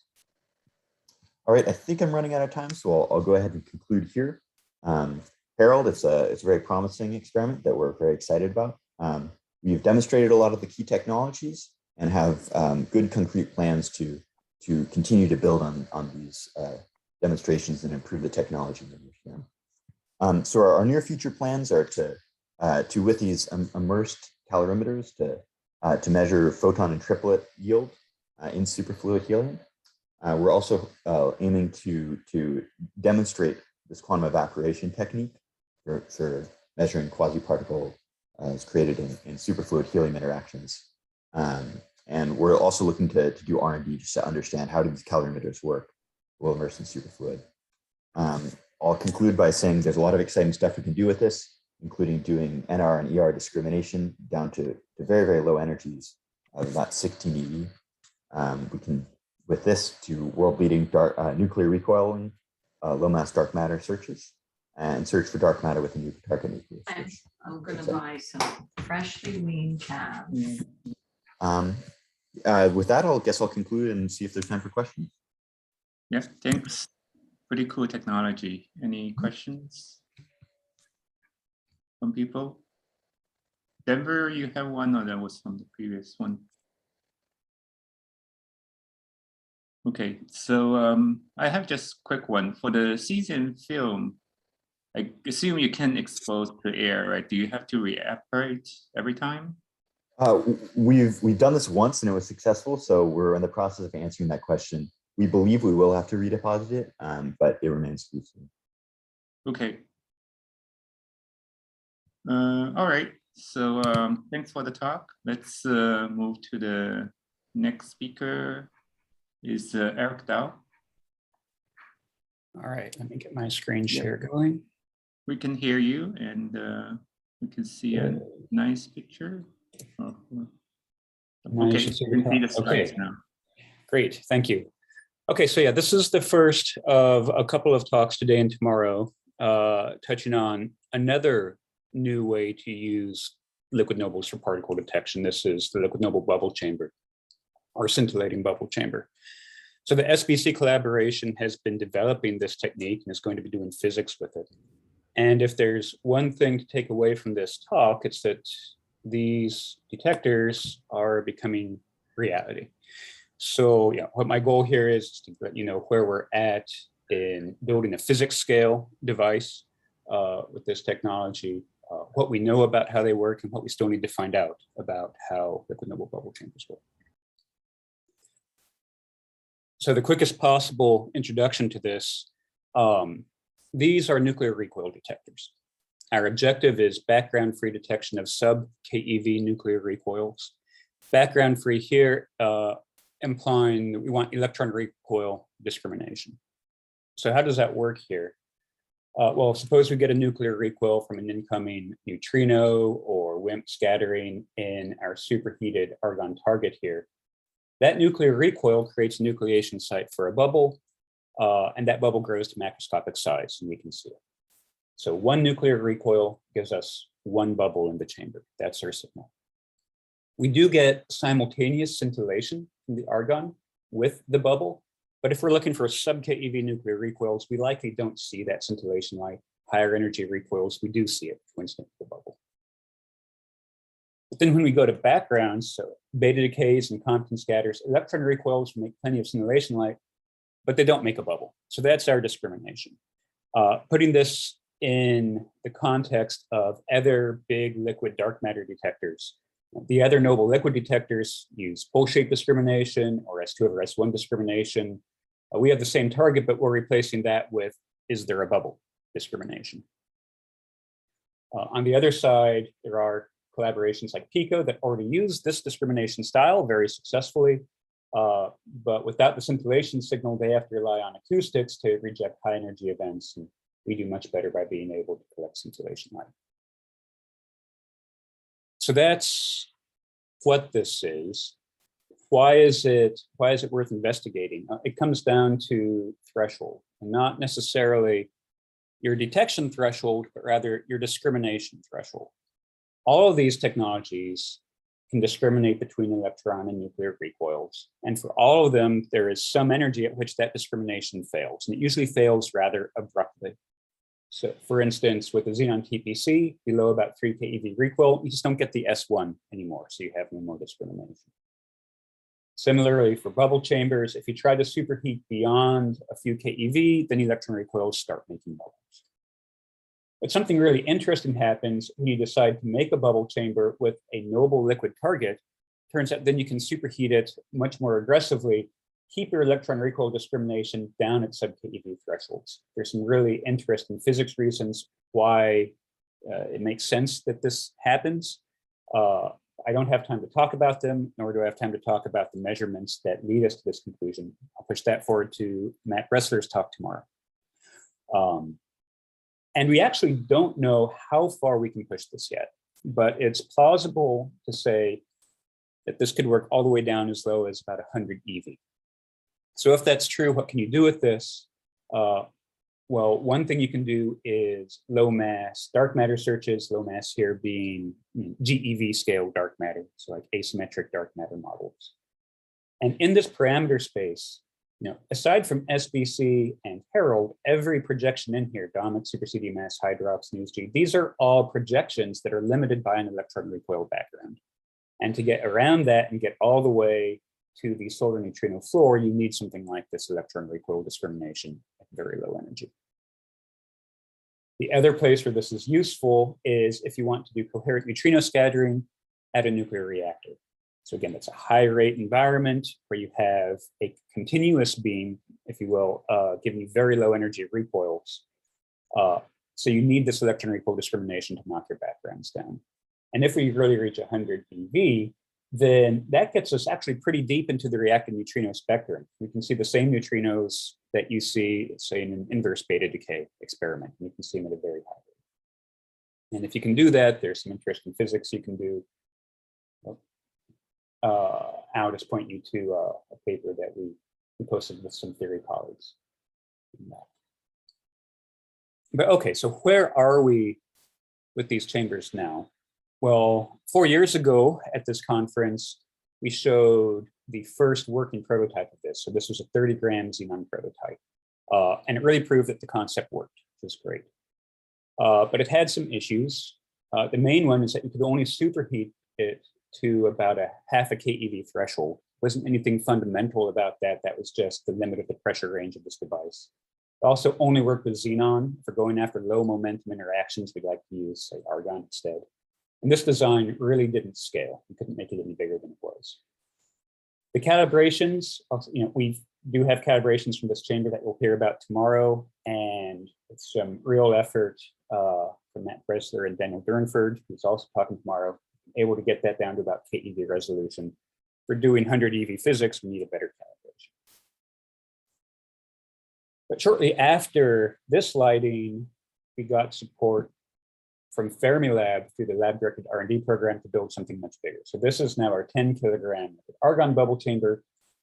All right, I think I'm running out of time, so I'll go ahead and conclude here. Harold, it's a very promising experiment that we're very excited about. we've demonstrated a lot of the key technologies and have good concrete plans to continue to build on these demonstrations and improve the technology in the near term. So our near future plans are to with these immersed calorimeters to measure photon and triplet yield in superfluid helium. We're also aiming to demonstrate this quantum evaporation technique for measuring quasi-particles created in superfluid helium interactions. And we're also looking to do R&D just to understand how do these calorimeters work while immersed in superfluid. I'll conclude by saying there's a lot of exciting stuff we can do with this, including doing NR and ER discrimination down to very, very low energies of about 16 eV. We can, with this, do world-leading nuclear recoiling, low mass dark matter searches, and search for dark matter with a new target nucleus. I'm going to buy some freshly weaned calves. With that, I guess I'll conclude and see if there's time for questions. Yes, thanks. Pretty cool technology. Any questions from people? Denver, you have one, or that was from the previous one? Okay, so I have just a quick one. For the cesium film, I assume you can expose to air, right? Do you have to re-evaporate every time? We've done this once and it was successful, so we're in the process of answering that question. We believe we will have to redeposit it, but it remains to be seen. Okay. All right. So thanks for the talk. Let's move to the next speaker. Is Eric Dow. All right, let me get my screen share going. We can hear you, and we can see a nice picture. Oh, okay, you can see the slides now. Great, thank you. Okay, so yeah, this is the first of a couple of talks today and tomorrow, touching on another new way to use liquid nobles for particle detection. This is the liquid noble bubble chamber, or scintillating bubble chamber. So the SBC collaboration has been developing this technique and is going to be doing physics with it. And if there's one thing to take away from this talk, it's that these detectors are becoming reality. So yeah, what my goal here is to let you know where we're at in building a physics scale device with this technology, what we know about how they work and what we still need to find out about how liquid noble bubble chambers work. So the quickest possible introduction to this, these are nuclear recoil detectors. Our objective is background-free detection of sub-keV nuclear recoils. Background-free here implying that we want electron recoil discrimination. So how does that work here? Well, suppose we get a nuclear recoil from an incoming neutrino or WIMP scattering in our superheated argon target here. That nuclear recoil creates a nucleation site for a bubble, and that bubble grows to macroscopic size, and we can see it. So one nuclear recoil gives us one bubble in the chamber. That's our signal. We do get simultaneous scintillation from the argon with the bubble, but if we're looking for sub-keV nuclear recoils, we likely don't see that scintillation light. Higher energy recoils, we do see it coincident with the bubble. But then when we go to backgrounds, so beta decays and Compton scatters, electron recoils make plenty of scintillation light, but they don't make a bubble. So that's our discrimination. Putting this in the context of other big liquid dark matter detectors, the other noble liquid detectors use pole shape discrimination or S2 over S1 discrimination. We have the same target, but we're replacing that with, is there a bubble discrimination? On the other side, there are collaborations like PICO that already use this discrimination style very successfully, but without the scintillation signal, they have to rely on acoustics to reject high energy events, and we do much better by being able to collect scintillation light. So that's what this is. Why is it worth investigating? It comes down to threshold, and not necessarily your detection threshold, but rather your discrimination threshold. All of these technologies can discriminate between electron and nuclear recoils. And for all of them, there is some energy at which that discrimination fails. And it usually fails rather abruptly. So for instance, with the Xenon TPC, below about 3 keV recoil, you just don't get the S1 anymore, so you have no more discrimination. Similarly, for bubble chambers, if you try to superheat beyond a few keV, then electron recoils start making bubbles. But something really interesting happens when you decide to make a bubble chamber with a noble liquid target. Turns out then you can superheat it much more aggressively, keep your electron recoil discrimination down at sub-keV thresholds. There's some really interesting physics reasons why it makes sense that this happens. I don't have time to talk about them, nor do I have time to talk about the measurements that lead us to this conclusion. I'll push that forward to Matt Bressler's talk tomorrow. And we actually don't know how far we can push this yet, but it's plausible to say that this could work all the way down as low as about 100 EV. So if that's true, what can you do with this? Well, one thing you can do is low mass dark matter searches, low mass here being GeV scale dark matter, so like asymmetric dark matter models. And in this parameter space, aside from SBC and Herald, every projection in here, Dominant, Super CDMS, Hydrox, NewsG, these are all projections that are limited by an electron recoil background. And to get around that and get all the way to the solar neutrino floor, you need something like this electron recoil discrimination at very low energy. The other place where this is useful is if you want to do coherent neutrino scattering at a nuclear reactor. So again, that's a high rate environment where you have a continuous beam, if you will, giving you very low energy recoils. So you need this electron recoil discrimination to knock your backgrounds down. And if we really reach 100 eV, then that gets us actually pretty deep into the reactive neutrino spectrum. We can see the same neutrinos that you see, say, in an inverse beta decay experiment. You can see them at a very high rate. And if you can do that, there's some interesting physics you can do. I'll just point you to a paper that we posted with some theory colleagues. But okay, so where are we with these chambers now? Well, 4 years ago at this conference, we showed the first working prototype of this. So this was a 30-gram Xenon prototype. And it really proved that the concept worked, which was great. But it had some issues. The main one is that you could only superheat it to about a half a keV threshold. Wasn't anything fundamental about that. That was just the limit of the pressure range of this device. It also only worked with Xenon. For going after low momentum interactions, we'd like to use, say, Argon instead. And this design really didn't scale. We couldn't make it any bigger than it was. The calibrations, we do have calibrations from this chamber that we'll hear about tomorrow, and it's some real effort from Matt Bressler and Daniel Durnford, who's also talking tomorrow, able to get that down to about keV resolution. For doing 100 EV physics, we need a better calibration. But shortly after this lighting, we got support from Fermilab through the lab-directed R&D program to build something much bigger. So this is now our 10 kilogram Argon bubble chamber.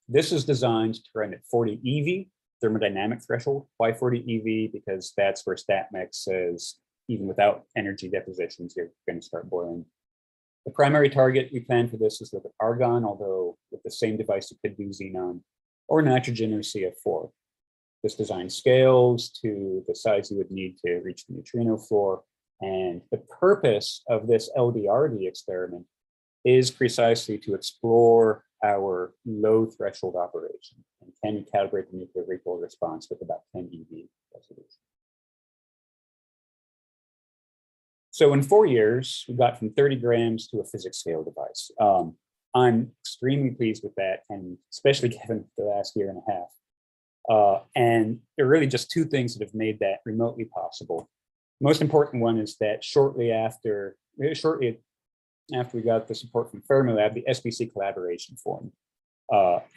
This is designed to run at 40 EV, thermodynamic threshold. Why 40 EV? Because that's where StatMech says, even without energy depositions, you're going to start boiling. The primary target we plan for this is with Argon, although with the same device you could do Xenon, or nitrogen or CF4. This design scales to the size you would need to reach the neutrino floor. And the purpose of this LDRD experiment is precisely to explore our low threshold operation. And can you calibrate the nuclear recoil response with about 10 EV resolution? So in 4 years, we got from 30 grams to a physics scale device. I'm extremely pleased with that, and especially given the last year and a half. And there are really just two things that have made that remotely possible. Most important one is that shortly after we got the support from Fermilab, the SBC collaboration formed.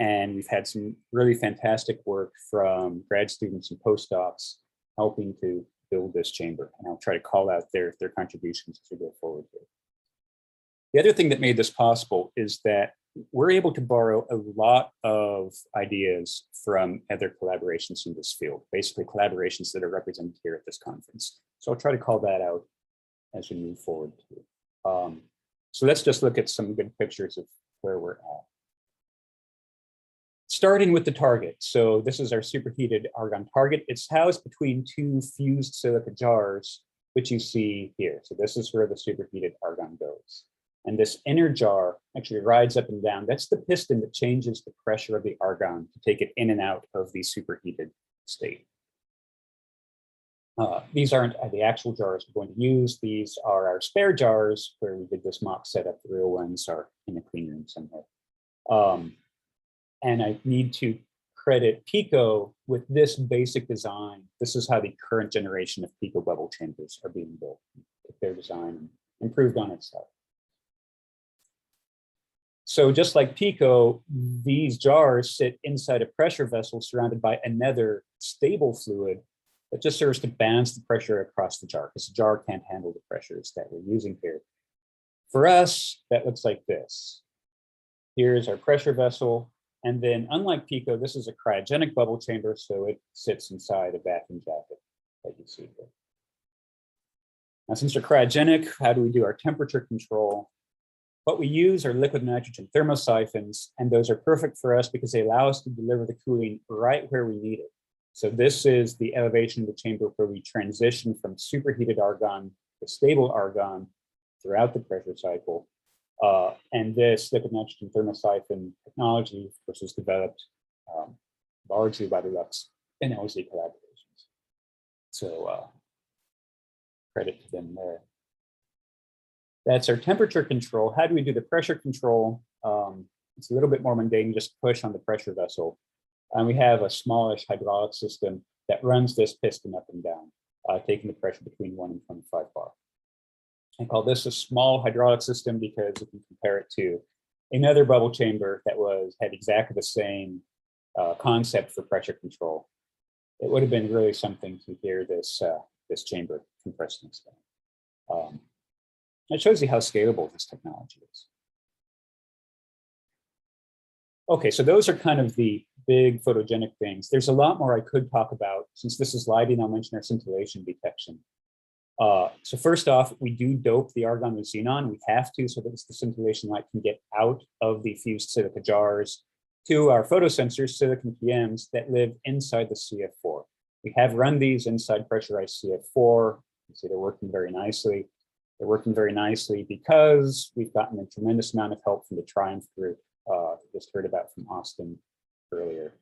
And we've had some really fantastic work from grad students and postdocs helping to build this chamber. And I'll try to call out their contributions as we go forward here. The other thing that made this possible is that we're able to borrow a lot of ideas from other collaborations in this field, basically collaborations that are represented here at this conference. So I'll try to call that out as we move forward too. So let's just look at some good pictures of where we're at. starting with the target. So this is our superheated argon target. It's housed between two fused silica jars, which you see here. So this is where the superheated argon goes. And this inner jar actually rides up and down. That's the piston that changes the pressure of the argon to take it in and out of the superheated state. These aren't the actual jars we're going to use. These are our spare jars where we did this mock setup. The real ones are in a clean room somewhere. And I need to credit Pico with this basic design. This is how the current generation of Pico bubble chambers are being built. Their design improved on itself. So just like Pico, these jars sit inside a pressure vessel surrounded by another stable fluid that just serves to balance the pressure across the jar, because the jar can't handle the pressures that we're using here. For us, that looks like this. Here's our pressure vessel. And then unlike Pico, this is a cryogenic bubble chamber, so it sits inside a vacuum jacket that you see here. Now, since they're cryogenic, how do we do our temperature control? What we use are liquid nitrogen thermosiphons, and those are perfect for us because they allow us to deliver the cooling right where we need it. So this is the elevation of the chamber where we transition from superheated argon to stable argon throughout the pressure cycle. And this liquid nitrogen thermosiphon technology, which was developed largely by the Lux and LZ collaborations. So credit to them there. That's our temperature control. How do we do the pressure control? It's a little bit more mundane, just push on the pressure vessel. And we have a smallish hydraulic system that runs this piston up and down, taking the pressure between 1 and 25 bar. I call this a small hydraulic system because if you compare it to another bubble chamber that had exactly the same concept for pressure control, it would have been really something to hear this, this chamber compress and expand. It shows you how scalable this technology is. Okay, so those are kind of the big photogenic things. There's a lot more I could talk about. Since this is LIDINE, I'll mention our scintillation detection. So first off, we do dope the argon with xenon. We have to, so that the scintillation light can get out of the fused silica jars to our photosensors, silicon PMs, that live inside the CF4. We have run these inside pressurized CF4. You see they're working very nicely. They're working very nicely because we've gotten a tremendous amount of help from the Triumph group, just heard about from Austin earlier.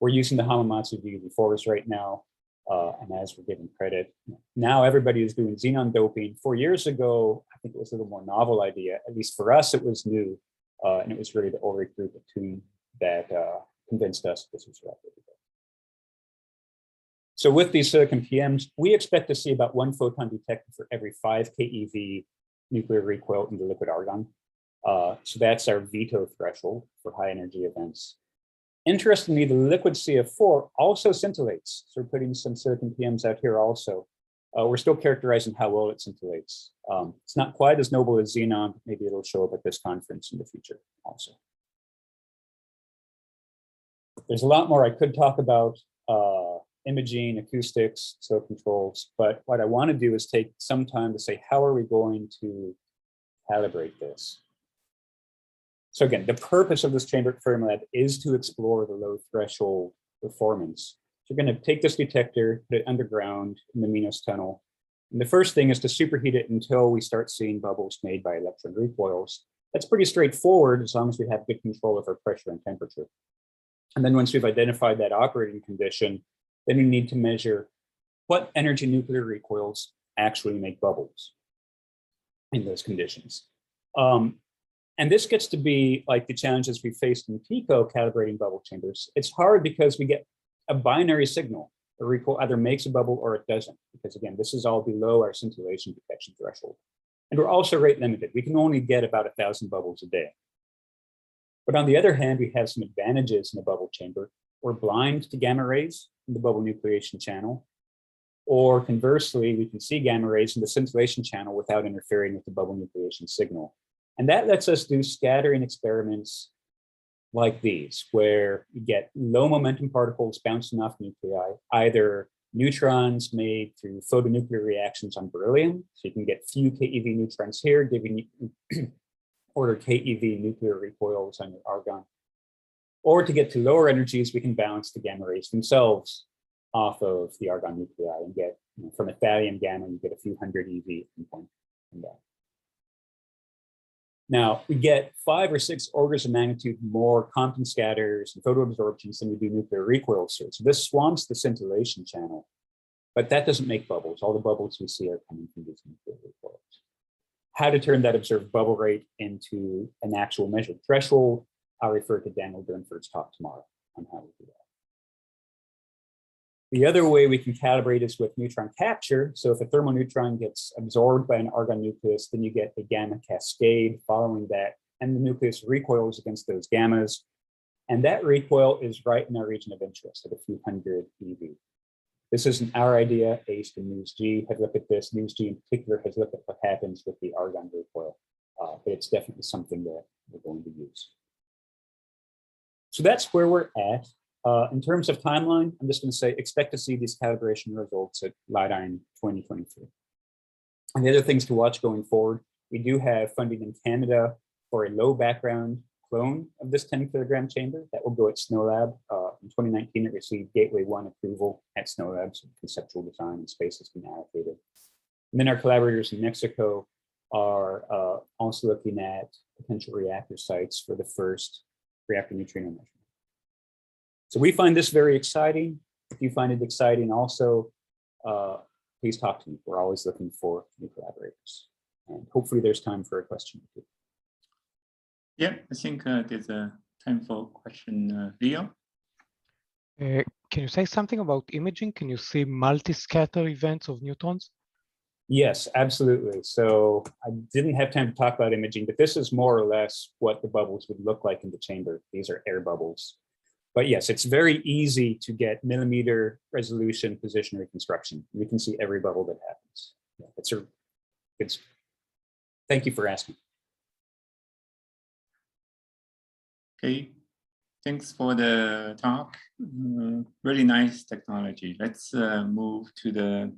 We're using the Hamamatsu VUV4s right now, and as we're giving credit, now everybody is doing xenon doping. 4 years ago, I think it was a little more novel idea. At least for us, it was new, and it was really the Ulrich group at TUN that convinced us this was the right way to go. So with these silicon PMs, we expect to see about 1 photon detected for every 5 keV nuclear recoil in the liquid argon. So that's our veto threshold for high energy events. Interestingly, the liquid CF4 also scintillates. So we're putting some silicon PMs out here also. We're still characterizing how well it scintillates. It's not quite as noble as xenon, but maybe it'll show up at this conference in the future also. There's a lot more I could talk about, imaging, acoustics, so controls, but what I want to do is take some time to say, how are we going to calibrate this? So again, the purpose of this chamber Fermilab is to explore the low threshold performance. So we're going to take this detector, put it underground in the Minos tunnel. And the first thing is to superheat it until we start seeing bubbles made by electron recoils. That's pretty straightforward as long as we have good control of our pressure and temperature. And then once we've identified that operating condition, then we need to measure what energy nuclear recoils actually make bubbles in those conditions. And this gets to be like the challenges we faced in Pico calibrating bubble chambers. It's hard because we get a binary signal. A recoil either makes a bubble or it doesn't, because again, this is all below our scintillation detection threshold. And we're also rate limited. We can only get about 1,000 bubbles a day. But on the other hand, we have some advantages in the bubble chamber. We're blind to gamma rays in the bubble nucleation channel, or conversely, we can see gamma rays in the scintillation channel without interfering with the bubble nucleation signal. And that lets us do scattering experiments like these, where you get low momentum particles bouncing off nuclei, either neutrons made through photonuclear reactions on beryllium, so you can get few keV neutrons here, giving you order keV nuclear recoils on your argon, Or to get to lower energies, we can bounce the gamma rays themselves off of the argon nuclei and get, from a thallium gamma, you get a few hundred EV from that. Now, we get 5 or 6 orders of magnitude more Compton scatters and photoabsorptions than we do nuclear recoil search. So this swamps the scintillation channel, but that doesn't make bubbles. All the bubbles we see are coming from these nuclear recoils. How to turn that observed bubble rate into an actual measured threshold, I'll refer to Daniel Durnford's talk tomorrow on how we do that. The other way we can calibrate is with neutron capture. So if a thermoneutron gets absorbed by an argon nucleus, then you get a gamma cascade following that, and the nucleus recoils against those gammas. And that recoil is right in our region of interest at a few hundred EV. This isn't our idea. ACE and NewsG have looked at this. NewsG in particular has looked at what happens with the argon recoil, but it's definitely something that we're going to use. So that's where we're at. In terms of timeline, I'm just going to say, expect to see these calibration results at LIDINE 2023. And the other things to watch going forward, we do have funding in Canada for a low background clone of this 10 kilogram chamber that will go at SNOLAB. In 2019, it received Gateway 1 approval at SNOLAB, so conceptual design and space has been allocated. And then our collaborators in Mexico are also looking at potential reactor sites for the first reactor neutrino measurement. So we find this very exciting. If you find it exciting also, please talk to me. We're always looking for new collaborators. And hopefully there's time for a question or two. Yeah, I think there's a time for a question. Leo? Can you say something about imaging? Can you see multi-scatter events of neutrons? Yes, absolutely. So I didn't have time to talk about imaging, but this is more or less what the bubbles would look like in the chamber. These are air bubbles. But yes, it's very easy to get millimeter resolution position reconstruction. We can see every bubble that happens. Yeah, thank you for asking. Okay, thanks for the talk. Really nice technology. Let's move to the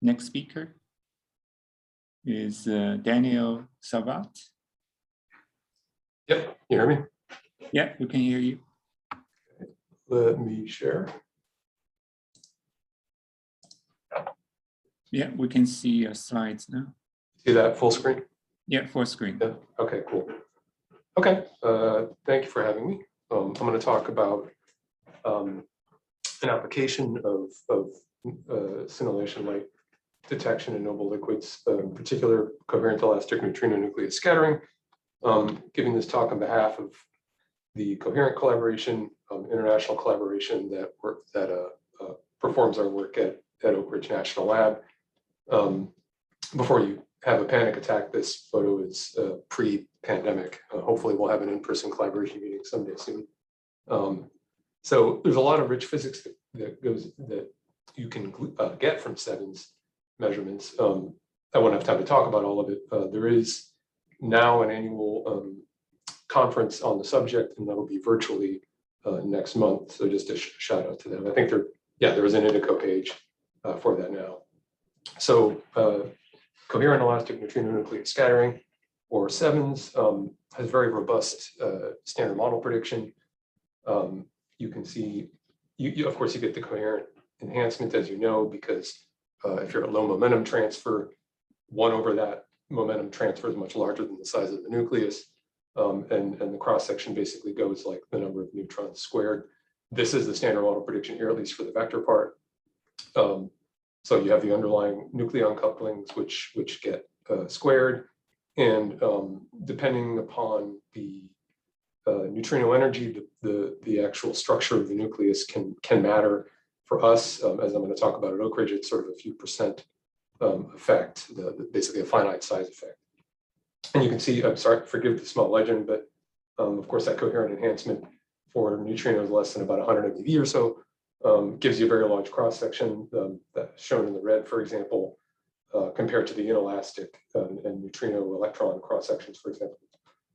next speaker. Is Daniel Savat. Yep, you hear me? Yeah, we can hear you. Let me share. Yeah, we can see your slides now. See that full screen? Yeah, full screen. Yeah. Okay, cool. Okay, thank you for having me. I'm going to talk about an application of scintillation light detection in noble liquids, in particular coherent elastic neutrino nucleus scattering. Giving this talk on behalf of the Coherent collaboration, international collaboration that performs our work at Oak Ridge National Lab. Before you have a panic attack, this photo is pre-pandemic. Hopefully we'll have an in-person collaboration meeting someday soon. So there's a lot of rich physics that you can get from SEVEN's measurements. I won't have time to talk about all of it. There is now an annual conference on the subject, and that'll be virtually next month. So just a shout out to them. I think there is an Indico page for that now. So coherent elastic neutrino nucleus scattering, or SEVENs, has very robust standard model prediction. You can see, of course, you get the coherent enhancement, as you know, because if you're at low momentum transfer, 1 over that momentum transfer is much larger than the size of the nucleus. And the cross-section basically goes like the number of neutrons squared. This is the standard model prediction here, at least for the vector part. So you have the underlying nucleon couplings, which get squared. And depending upon the neutrino energy, the actual structure of the nucleus can matter. For us, as I'm going to talk about at Oak Ridge, it's sort of a few percent effect, basically a finite size effect. And you can see, I'm sorry, forgive the small legend, but of course that coherent enhancement for neutrinos less than about 100 MeV or so gives you a very large cross-section that's shown in the red, for example, compared to the inelastic and neutrino electron cross-sections, for example,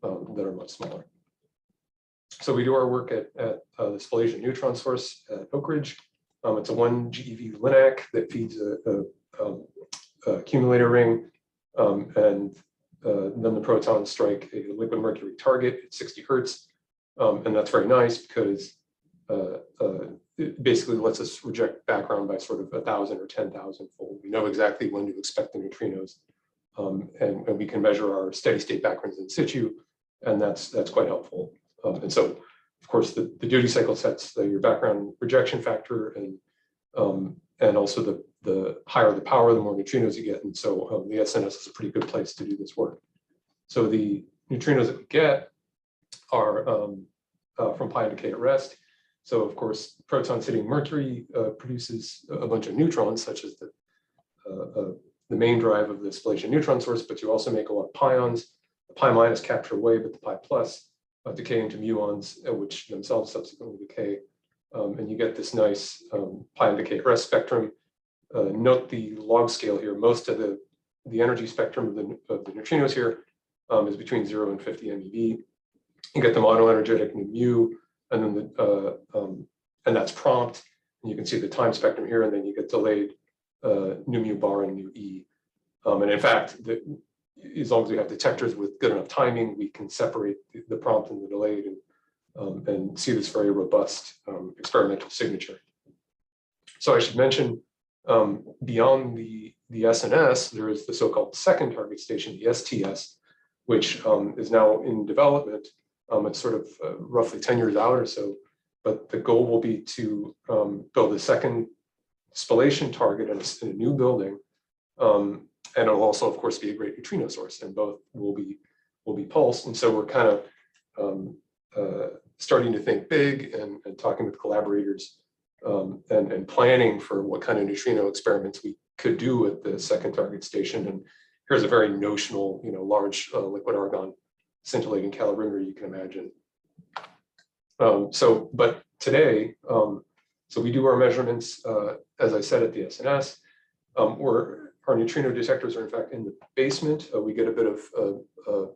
that are much smaller. So we do our work at this Malaysian neutron source at Oak Ridge. It's a 1 GeV LINAC that feeds a accumulator ring, and then the protons strike a liquid mercury target at 60 Hertz. And that's very nice because it basically lets us reject background by sort of 1,000 or 10,000 fold. We know exactly when to expect the neutrinos, and we can measure our steady state backgrounds in situ, and that's quite helpful. And so, of course, the duty cycle sets your background rejection factor, and also the higher the power, the more neutrinos you get. And so the SNS is a pretty good place to do this work. So the neutrinos that we get are from pi decay at rest. So of course, proton sitting mercury produces a bunch of neutrons, such as the main drive of the spallation neutron source, but you also make a lot of pions. The pi minus capture away, but the pi plus decay into muons, which themselves subsequently decay. And you get this nice pi decay at rest spectrum. Note the log scale here. Most of the energy spectrum of the neutrinos here is between 0 and 50 MeV. You get the monoenergetic nu, and then and that's prompt. And you can see the time spectrum here, and then you get delayed nu mu bar and nu e. And in fact, as long as we have detectors with good enough timing, we can separate the prompt and the delayed, and see this very robust experimental signature. So I should mention, beyond the SNS, there is the so-called second target station, the STS, which is now in development. It's sort of roughly 10 years out or so, but the goal will be to build a second spallation target in a new building. And it'll also, of course, be a great neutrino source, and both will be pulsed. And so we're kind of starting to think big and talking with collaborators and planning for what kind of neutrino experiments we could do at the second target station. And here's a very notional, large liquid argon scintillating calorimeter you can imagine. But today, so we do our measurements, as I said, at the SNS. Our neutrino detectors are in fact in the basement. We get a bit of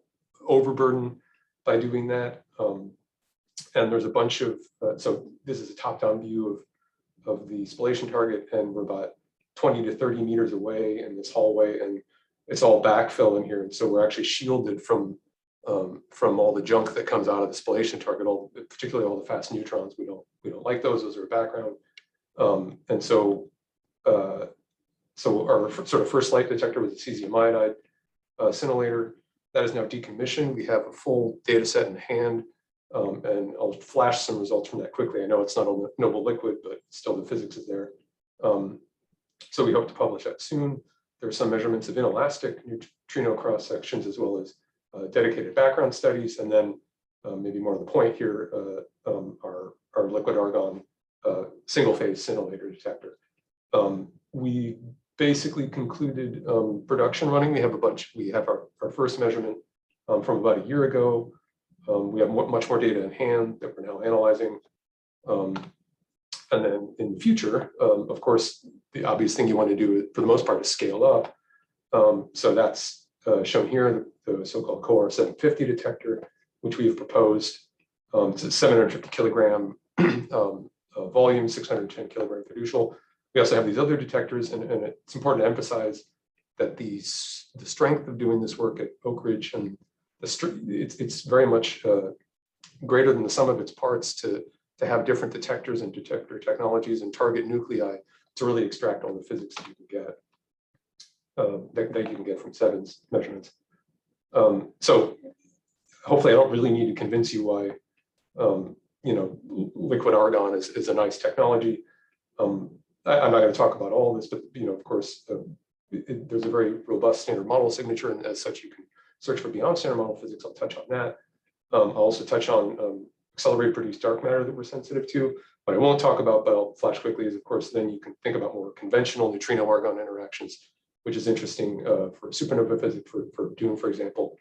overburden by doing that. And there's a bunch of, so this is a top-down view of the spallation target, and we're about 20 to 30 meters away in this hallway, and it's all backfill in here. And so we're actually shielded from all the junk that comes out of the spallation target, particularly all the fast neutrons. We don't like those. Those are background. And so our sort of first light detector was a cesium iodide scintillator. That is now decommissioned. We have a full data set in hand, and I'll flash some results from that quickly. I know it's not a noble liquid, but still the physics is there. So we hope to publish that soon. There are some measurements of inelastic neutrino cross sections, as well as dedicated background studies, and then maybe more to the point here, our liquid argon single phase scintillator detector. We basically concluded production running. We have our first measurement from about a year ago. We have much more data in hand that we're now analyzing. And then in the future, of course, the obvious thing you want to do for the most part is scale up. So that's shown here, the so-called COR 750 detector, which we have proposed. It's a 750 kilogram volume, 610 kilogram fiducial. We also have these other detectors, and it's important to emphasize that the strength of doing this work at Oak Ridge, and it's very much greater than the sum of its parts to have different detectors and detector technologies and target nuclei to really extract all the physics that you can get, that you can get from SEVEN's measurements. So hopefully I don't really need to convince you why liquid argon is a nice technology. I'm not going to talk about all of this, but of course, there's a very robust standard model signature, and as such, you can search for beyond standard model physics. I'll touch on that. I'll also touch on accelerated produced dark matter that we're sensitive to. What I won't talk about, but I'll flash quickly, is of course, then you can think about more conventional neutrino argon interactions, which is interesting for supernova physics, for Dune, for example.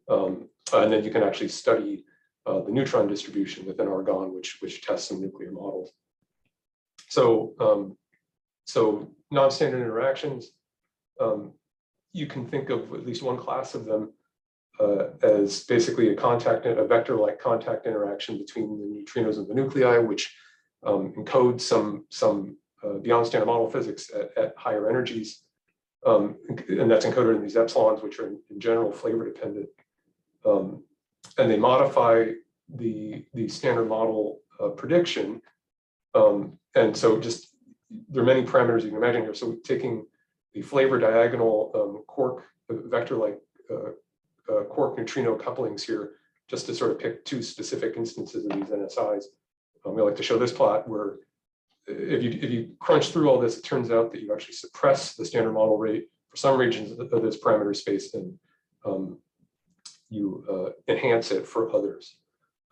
And then you can actually study the neutron distribution within argon, which tests some nuclear models. So non-standard interactions, you can think of at least one class of them as basically a vector-like contact interaction between the neutrinos and the nuclei, which encodes some beyond standard model physics at higher energies. And that's encoded in these epsilons, which are in general flavor dependent. And they modify the standard model prediction. And so just, there are many parameters you can imagine here. So taking the flavor diagonal quark vector-like quark neutrino couplings here, just to sort of pick two specific instances of these NSIs. We like to show this plot where if you crunch through all this, it turns out that you actually suppress the standard model rate for some regions of this parameter space, and you enhance it for others.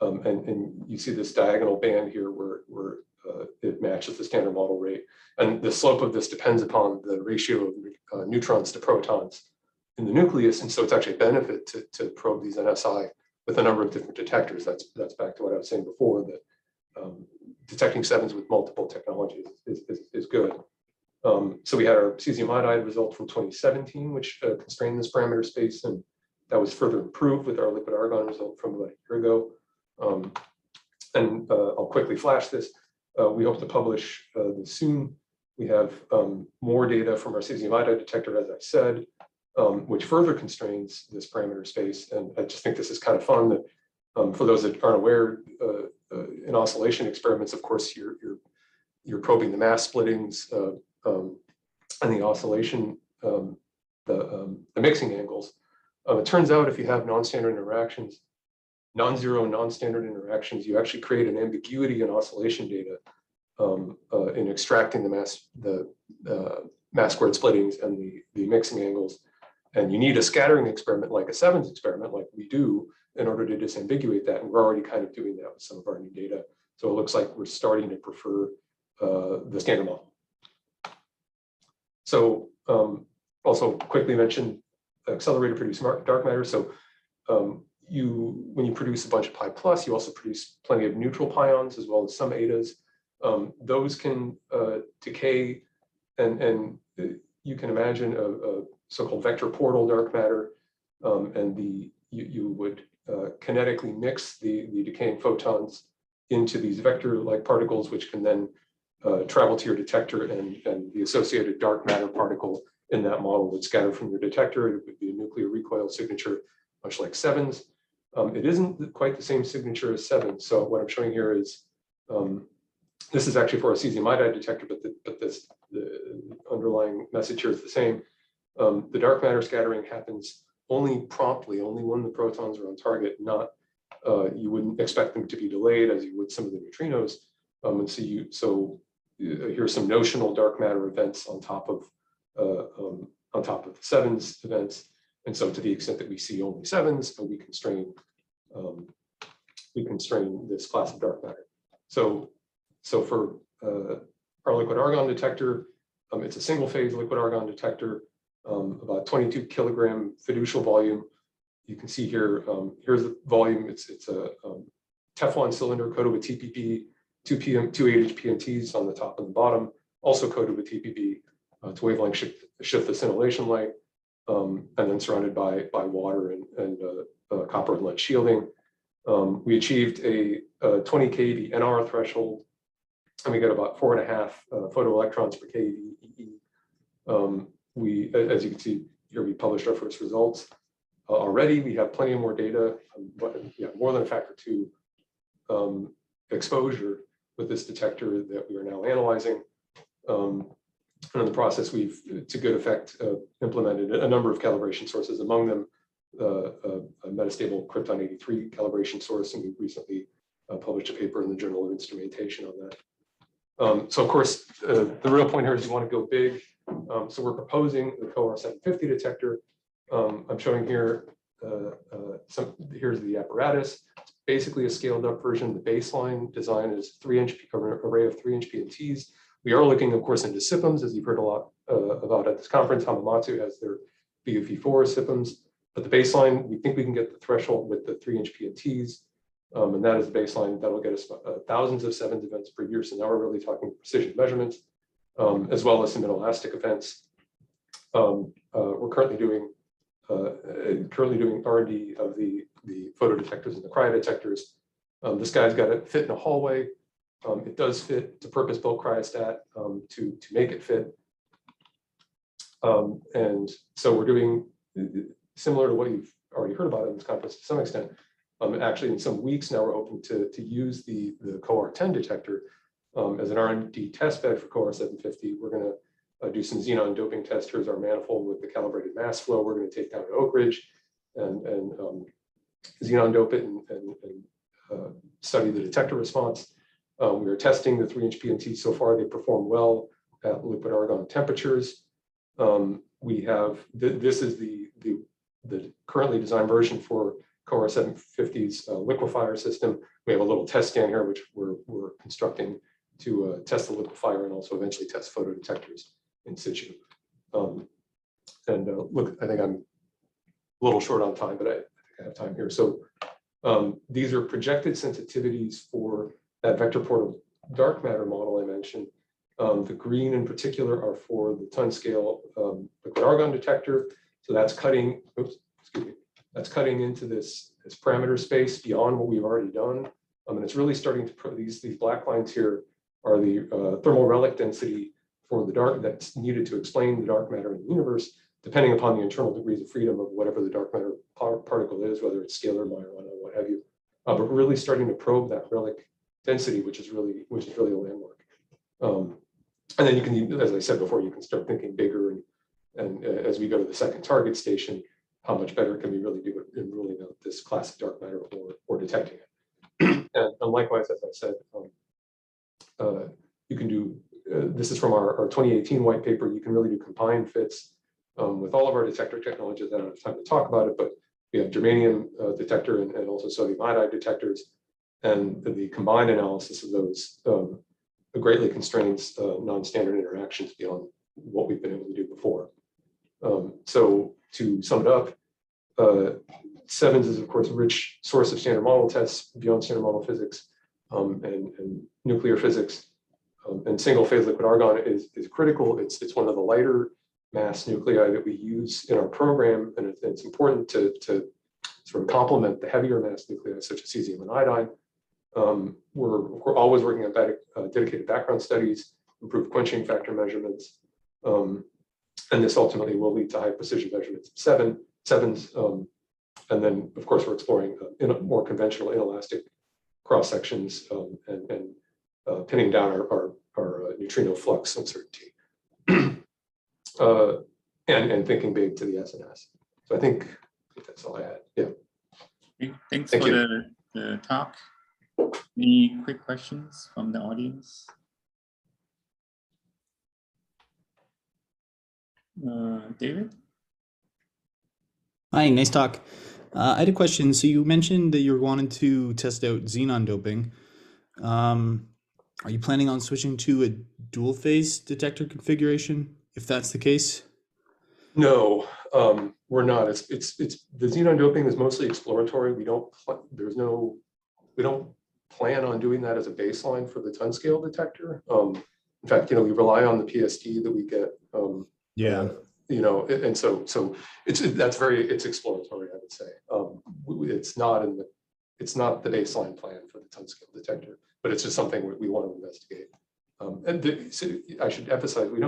And you see this diagonal band here where it matches the standard model rate. And the slope of this depends upon the ratio of neutrons to protons in the nucleus. And so it's actually a benefit to probe these NSI with a number of different detectors. That's back to what I was saying before, that detecting sevens with multiple technologies is good. So we had our cesium iodide result from 2017, which constrained this parameter space, and that was further improved with our liquid argon result from about a year ago. And I'll quickly flash this. We hope to publish this soon. We have more data from our cesium iodide detector, as I said, which further constrains this parameter space. And I just think this is kind of fun that for those that aren't aware, in oscillation experiments, of course, you're probing the mass splittings and the oscillation, the mixing angles. It turns out if you have non-standard interactions, non-zero non-standard interactions, you actually create an ambiguity in oscillation data in extracting the mass squared splittings and the mixing angles. And you need a scattering experiment like a sevens experiment like we do in order to disambiguate that. And we're already kind of doing that with some of our new data. So it looks like we're starting to prefer the standard model. So also quickly mention accelerated produce dark matter. So when you produce a bunch of pi plus, you also produce plenty of neutral pions as well as some etas. Those can decay, and you can imagine a so-called vector portal dark matter, and you would kinetically mix the decaying photons into these vector-like particles, which can then travel to your detector, and the associated dark matter particle in that model would scatter from your detector. It would be a nuclear recoil signature, much like sevens. It isn't quite the same signature as sevens. So what I'm showing here is, this is actually for a cesium iodide detector, but the underlying message here is the same. The dark matter scattering happens only promptly, only when the protons are on target, not, you wouldn't expect them to be delayed as you would some of the neutrinos. And so here's some notional dark matter events on top of the sevens events. And so to the extent that we see only sevens, we constrain this class of dark matter. So for our liquid argon detector, it's a single phase liquid argon detector, about 22 kilogram fiducial volume. You can see here, here's the volume. It's a Teflon cylinder coated with TPP, two 8H PNTs on the top and the bottom, also coated with TPP to wavelength shift the scintillation light, and then surrounded by water and copper and lead shielding. We achieved a 20 keV NR threshold, and we get about 4.5 photoelectrons per keV. As you can see here, we published our first results already. We have plenty of more data, more than a factor 2 exposure with this detector that we are now analyzing. And in the process, we've, to good effect, implemented a number of calibration sources, among them a metastable Krypton 83 calibration source, and we recently published a paper in the Journal of Instrumentation on that. So of course, the real point here is you want to go big. So we're proposing the COR 750 detector. I'm showing here, here's the apparatus. It's basically a scaled up version. The baseline design is 3-inch array of 3-inch PNTs. We are looking, of course, into SIPMs, as you've heard a lot about at this conference. Hamamatsu has their BUV4 SIPMs, but the baseline, we think we can get the threshold with the 3-inch PNTs, and that is the baseline. That'll get us thousands of sevens events per year. So now we're really talking precision measurements, as well as some inelastic events. We're currently doing R&D of the photodetectors and the cryodetectors. This guy's got it fit in a hallway. It does fit. It's a purpose-built cryostat to make it fit. And so we're doing similar to what you've already heard about in this conference to some extent. Actually, in some weeks now, we're hoping to use the CoR10 detector as an R&D test bed for CoR 750. We're going to do some xenon doping tests. Here's our manifold with the calibrated mass flow. We're going to take down to Oak Ridge and xenon dope it and study the detector response. We are testing the 3-inch PMT so far. They perform well at liquid argon temperatures. We have, this is the currently designed version for CoR 750's liquefier system. We have a little test stand here, which we're constructing to test the liquefier and also eventually test photodetectors in situ. Look, I think I'm a little short on time, but I think I have time here. So these are projected sensitivities for that vector portal dark matter model I mentioned. The green in particular are for the ton scale liquid argon detector. So that's cutting, that's cutting into this parameter space beyond what we've already done. And it's really starting to put these black lines here are the thermal relic density for the dark that's needed to explain the dark matter in the universe, depending upon the internal degrees of freedom of whatever the dark matter particle is, whether it's scalar, Majorana, what have you. But really starting to probe that relic density, which is really a landmark. And then you can, as I said before, you can start thinking bigger, and as we go to the second target station, how much better can we really do in ruling out this classic dark matter or detecting it? And likewise, as I said, you can do, this is from our 2018 white paper, you can really do combined fits with all of our detector technologies. I don't have time to talk about it, but we have germanium detector and also sodium iodide detectors. And the combined analysis of those greatly constrains non-standard interactions beyond what we've been able to do before. So to sum it up, SEVENS is of course a rich source of standard model tests beyond standard model physics and nuclear physics. And single phase liquid argon is critical. It's one of the lighter mass nuclei that we use in our program, and it's important to sort of complement the heavier mass nuclei such as cesium and iodine. We're always working on dedicated background studies, improved quenching factor measurements, and this ultimately will lead to high precision measurements of SEVENS. And then, of course, we're exploring more conventional inelastic cross sections and pinning down our neutrino flux uncertainty, and thinking big to the SNS. So I think that's all I had. Yeah. Thanks for the talk. Any quick questions from the audience? David? Hi, nice talk. I had a question. So you mentioned that you're wanting to test out xenon doping. Are you planning on switching to a dual phase detector configuration if that's the case? No, we're not. It's the xenon doping is mostly exploratory. We don't plan on doing that as a baseline for the ton scale detector. In fact, we rely on the PSD that we get. Yeah. And so it's exploratory, I would say. It's not the baseline plan for the ton scale detector, but it's just something we want to investigate. So I should emphasize, we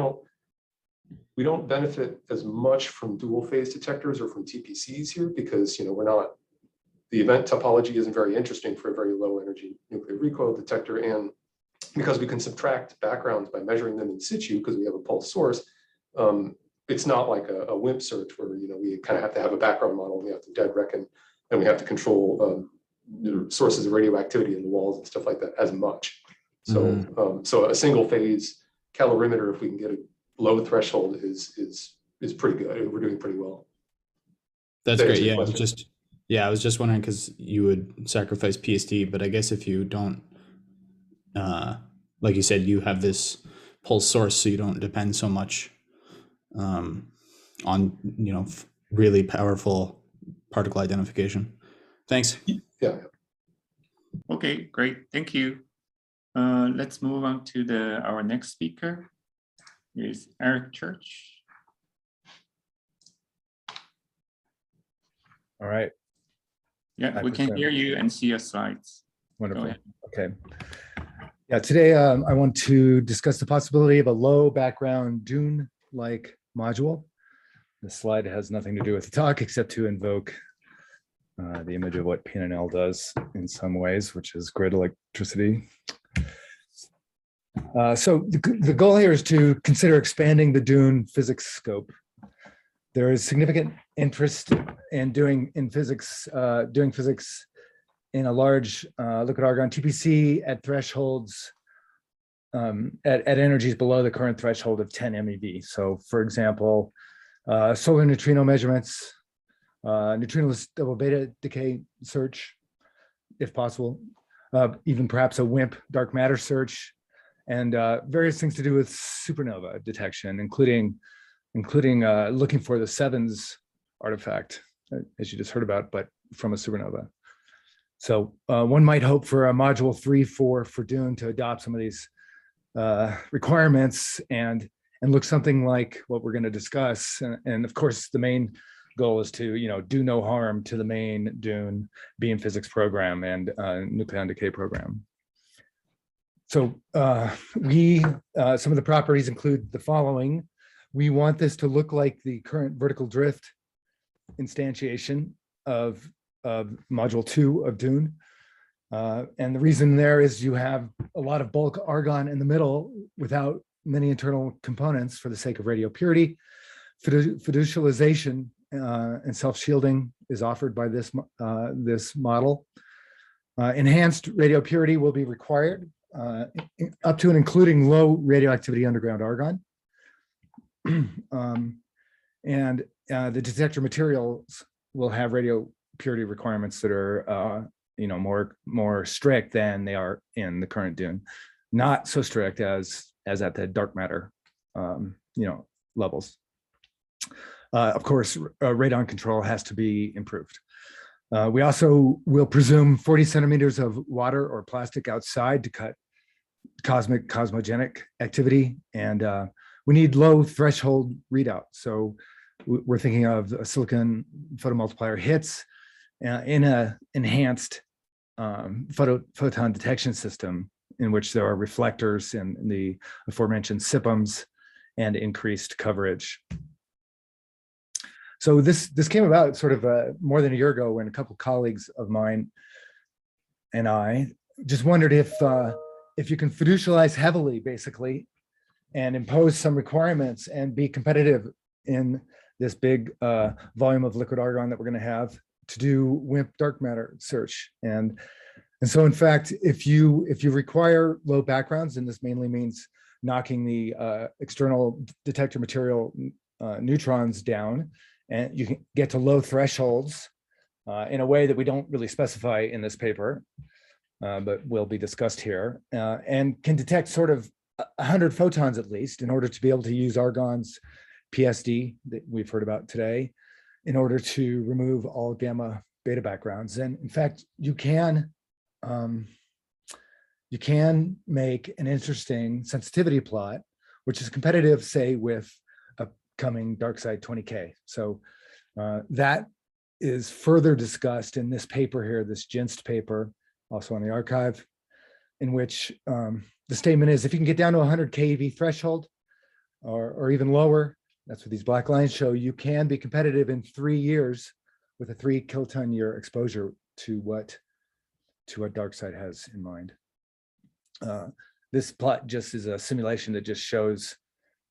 don't benefit as much from dual phase detectors or from TPCs here because the event topology isn't very interesting for a very low energy nuclear recoil detector, and because we can subtract backgrounds by measuring them in situ because we have a pulse source. It's not like a WIMP search where we kind of have to have a background model, we have to dead reckon, and we have to control sources of radioactivity in the walls and stuff like that as much. So so a single phase calorimeter, if we can get a low threshold, is pretty good. We're doing pretty well. That's great. Yeah, I was just wondering because you would sacrifice PSD, but I guess if you don't, like you said, you have this pulse source, so you don't depend so much on really powerful particle identification. Thanks. Yeah. Okay, great. Thank you. Let's move on to our next speaker. Here's Eric Church. All right. Yeah, we can hear you and see your slides. Wonderful. Okay. Yeah, today I want to discuss the possibility of a low background dune-like module. The slide has nothing to do with the talk except to invoke the image of what PNL does in some ways, which is grid electricity. So the goal here is to consider expanding the Dune physics scope. There is significant interest in doing physics in a large liquid argon TPC at thresholds at energies below the current threshold of 10 MeV. So, for example, solar neutrino measurements, neutrinoless double beta decay search, if possible, even perhaps a WIMP dark matter search, and various things to do with supernova detection, including looking for the sevens artifact, as you just heard about, but from a supernova. So one might hope for a module 3-4 for Dune to adopt some of these requirements and look something like what we're going to discuss. And of course, the main goal is to do no harm to the main Dune beam physics program and nucleon decay program. So some of the properties include the following. We want this to look like the current vertical drift instantiation of module 2 of Dune. And the reason there is you have a lot of bulk argon in the middle without many internal components for the sake of radio purity. Fiducialization and self-shielding is offered by this model. Enhanced radio purity will be required up to and including low radioactivity underground argon. And the detector materials will have radio purity requirements that are more strict than they are in the current Dune, not so strict as at the dark matter levels. Of course, radon control has to be improved. We also will presume 40 centimeters of water or plastic outside to cut cosmogenic activity, and we need low threshold readout. So we're thinking of a silicon photomultiplier hits in a enhanced photon detection system in which there are reflectors and the aforementioned septums and increased coverage. So this came about sort of more than a year ago when a couple colleagues of mine and I just wondered if you can fiducialize heavily, basically, and impose some requirements and be competitive in this big volume of liquid argon that we're going to have to do WIMP dark matter search. And so, in fact, if you require low backgrounds, and this mainly means knocking the external detector material neutrons down, and you can get to low thresholds in a way that we don't really specify in this paper, but will be discussed here, and can detect sort of 100 photons at least in order to be able to use Argon's PSD that we've heard about today in order to remove all gamma beta backgrounds. And in fact, you can make an interesting sensitivity plot, which is competitive, say, with upcoming DarkSide 20K. So that is further discussed in this paper here, this Jinst paper, also on the archive, in which the statement is, if you can get down to 100 keV threshold or even lower, that's what these black lines show, you can be competitive in 3 years with a 3 kiloton year exposure to what DarkSide has in mind. This plot just is a simulation that just shows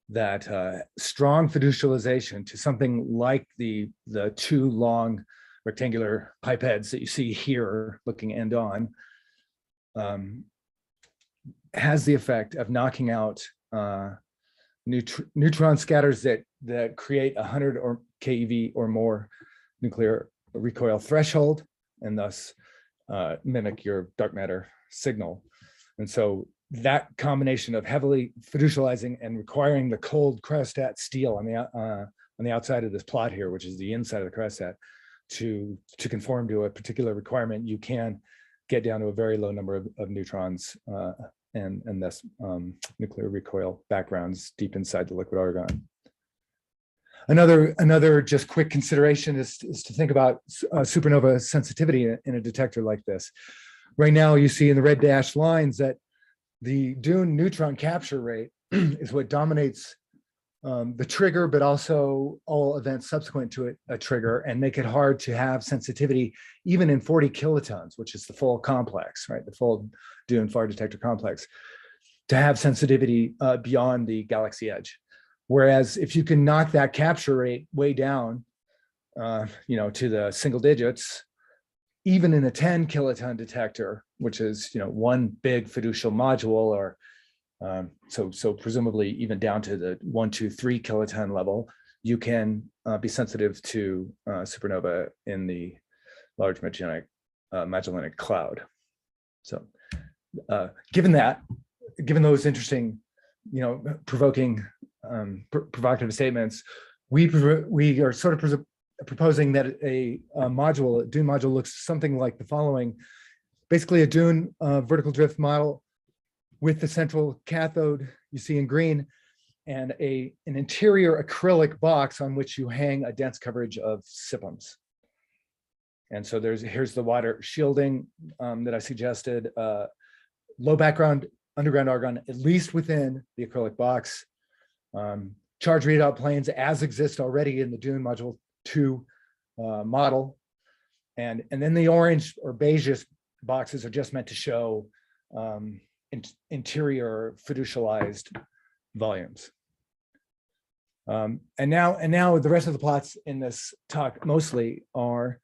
that strong fiducialization to something like the 2 long rectangular pipettes that you see here looking end on has the effect of knocking out neutron scatters that create 100 or keV or more nuclear recoil threshold, and thus mimic your dark matter signal. And so that combination of heavily fiducializing and requiring the cold cryostat steel on the outside of this plot here, which is the inside of the cryostat, to conform to a particular requirement, you can get down to a very low number of neutrons and thus nuclear recoil backgrounds deep inside the liquid argon. Another just quick consideration is to think about supernova sensitivity in a detector like this. Right now, you see in the red dashed lines that the Dune neutron capture rate is what dominates the trigger, but also all events subsequent to it, a trigger, and make it hard to have sensitivity even in 40 kilotons, which is the full complex, right? The full Dune far detector complex, to have sensitivity beyond the galaxy edge. Whereas if you can knock that capture rate way down, to the single digits, even in a 10 kiloton detector, which is, one big fiducial module, or so presumably even down to the 1, 2, 3 kiloton level, you can be sensitive to supernova in the large Magellanic Cloud. So given those interesting, provocative statements, we are sort of proposing that a Dune module looks something like the following. Basically a Dune vertical drift model with the central cathode you see in green, and an interior acrylic box on which you hang a dense coverage of septums. And so here's the water shielding that I suggested. Low background underground argon, at least within the acrylic box. Charge readout planes as exist already in the Dune Module 2 model. And then the orange or beige boxes are just meant to show interior fiducialized volumes. And now the rest of the plots in this talk mostly are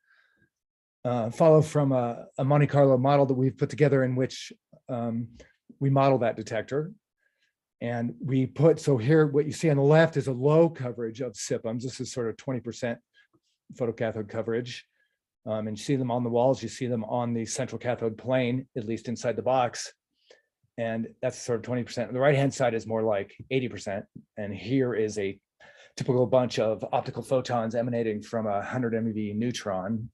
follow from a Monte Carlo model that we've put together, in which we model that detector. And we put, so here what you see on the left is a low coverage of septums. This is sort of 20% photocathode coverage. And you see them on the walls, you see them on the central cathode plane, at least inside the box. And that's sort of 20%. The right-hand side is more like 80%. And here is a typical bunch of optical photons emanating from a 100 MeV neutron.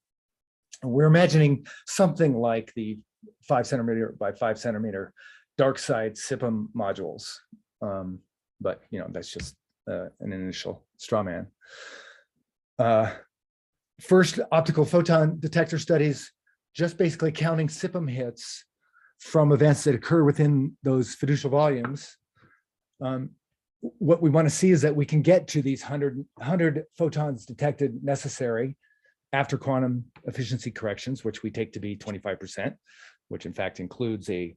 And we're imagining something like the 5 centimeter by 5 centimeter dark side septum modules. But that's just an initial straw man. First optical photon detector studies, just basically counting septum hits from events that occur within those fiducial volumes. What we want to see is that we can get to these 100 photons detected necessary after quantum efficiency corrections, which we take to be 25%, which in fact includes a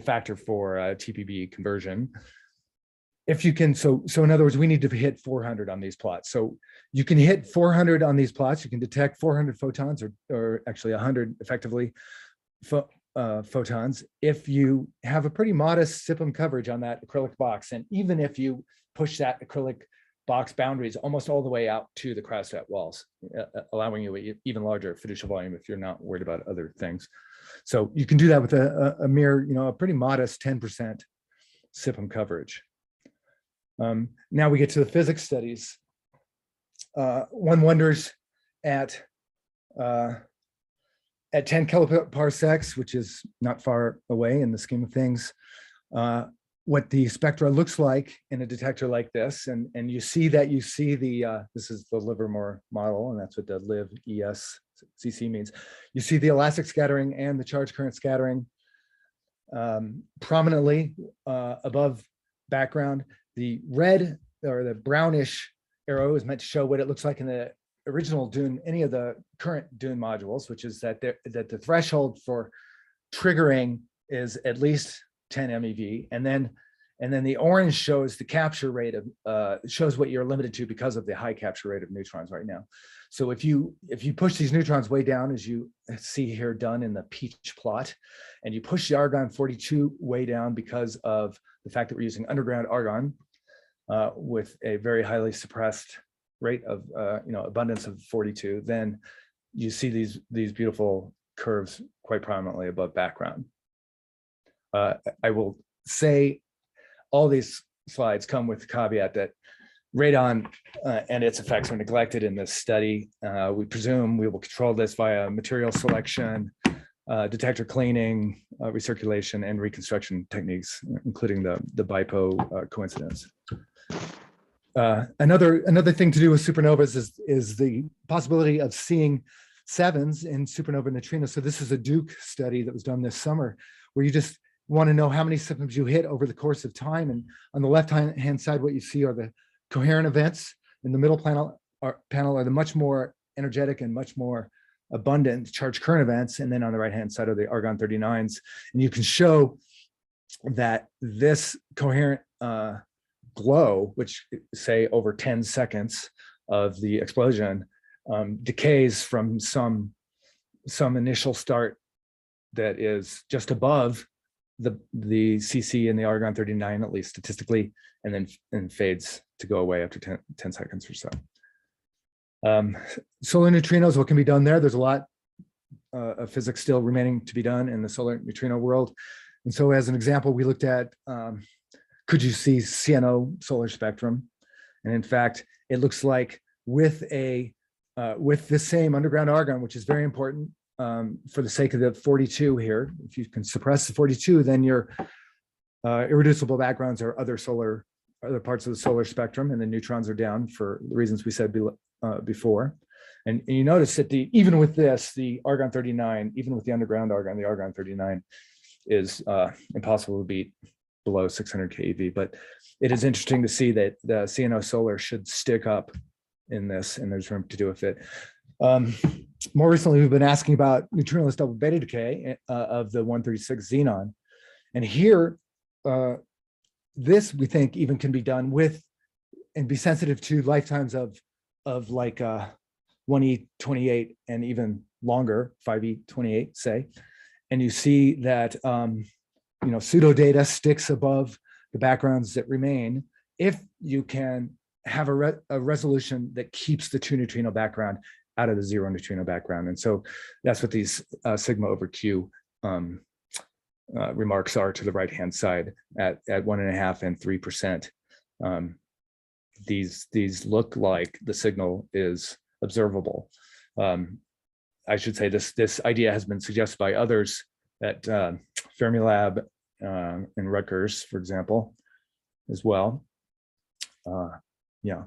factor for TPB conversion. If you can, so in other words, we need to hit 400 on these plots. So you can hit 400 on these plots. You can detect 400 photons, or actually 100 effectively photons, if you have a pretty modest septum coverage on that acrylic box. And even if you push that acrylic box boundaries almost all the way out to the Cryostat walls, allowing you an even larger fiducial volume if you're not worried about other things. So you can do that with a mere, a pretty modest 10% septum coverage. Now we get to the physics studies. One wonders at 10 kiloparsecs, which is not far away in the scheme of things, what the spectra looks like in a detector like this. And you see the, this is the Livermore model, and that's what the Liv ESCC means. You see the elastic scattering and the charge current scattering prominently above background. The red or the brownish arrow is meant to show what it looks like in the original Dune, any of the current Dune modules, which is that the threshold for triggering is at least 10 MeV, and then the orange shows the capture rate of shows what you're limited to because of the high capture rate of neutrons right now. So if you push these neutrons way down, as you see here done in the peach plot, and you push the Argon 42 way down because of the fact that we're using underground Argon with a very highly suppressed rate of abundance of 42, then you see these beautiful curves quite prominently above background. I will say all these slides come with the caveat that radon and its effects are neglected in this study. We presume we will control this via material selection, detector cleaning, recirculation, and reconstruction techniques, including the BIPO coincidence. Another thing to do with supernovas is the possibility of seeing sevens in supernova neutrinos. So this is a Duke study that was done this summer, where you just want to know how many septums you hit over the course of time. And on the left-hand side, what you see are the coherent events in the middle panel are the much more energetic and much more abundant charge current events. And then on the right-hand side are the Argon 39s. And you can show that this coherent glow, which say over 10 seconds of the explosion, decays from some initial start that is just above the CC in the Argon 39, at least statistically, and then fades to go away after 10 seconds or so. Solar neutrinos, what can be done there? There's a lot of physics still remaining to be done in the solar neutrino world. And so as an example, we looked at, could you see CNO solar spectrum? And in fact, it looks like with the same underground argon, which is very important for the sake of the 42 here, if you can suppress the 42, then your irreducible backgrounds are other parts of the solar spectrum, and the neutrons are down for the reasons we said before. And you notice that even with this, the Argon 39, even with the underground argon, the Argon 39 is impossible to beat below 600 keV. But it is interesting to see that the CNO solar should stick up in this, and there's room to do with it. More recently, we've been asking about neutrinoless double beta decay of the 136 Xenon. And here, this we think even can be done with and be sensitive to lifetimes of like 1E28 and even longer, 5E28, say. And you see that pseudo data sticks above the backgrounds that remain if you can have a resolution that keeps the 2 neutrino background out of the 0 neutrino background. And so that's what these sigma over Q remarks are to the right-hand side at 1.5 and 3%. These look like the signal is observable. I should say this idea has been suggested by others at Fermilab and Rutgers, for example, as well.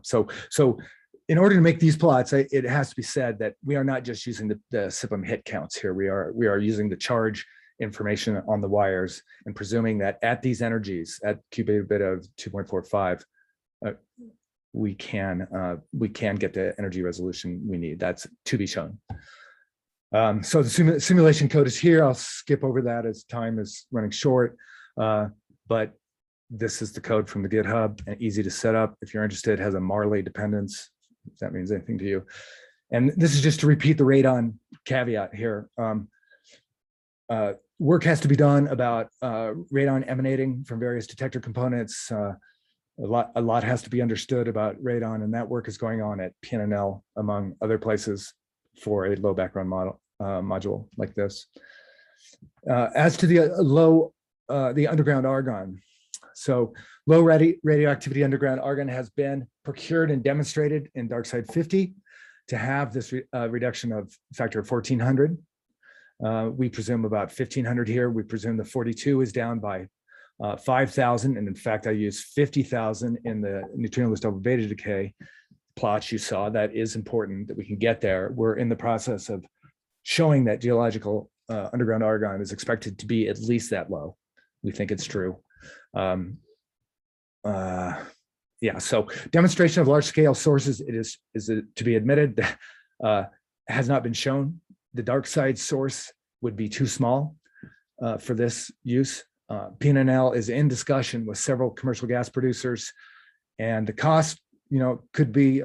So in order to make these plots, it has to be said that we are not just using the septum hit counts here. We are using the charge information on the wires and presuming that at these energies, at Q beta of 2.45, we can get the energy resolution we need. That's to be shown. So the simulation code is here. I'll skip over that as time is running short, but this is the code from the GitHub and easy to set up. If you're interested, it has a Marley dependence, if that means anything to you. And this is just to repeat the radon caveat here. Work has to be done about radon emanating from various detector components. A lot has to be understood about radon, and that work is going on at PNNL, among other places, for a low background module like this. As to the underground argon, so low radioactivity underground argon has been procured and demonstrated in DarkSide 50 to have this reduction of factor of 1400. We presume about 1500 here. We presume the 42 is down by 5,000, and in fact, I use 50,000 in the neutrinoless double beta decay plots you saw. That is important that we can get there. We're in the process of showing that geological underground argon is expected to be at least that low. We think it's true. So demonstration of large scale sources, it is to be admitted, has not been shown. The dark side source would be too small for this use. PNNL is in discussion with several commercial gas producers, and the cost, could be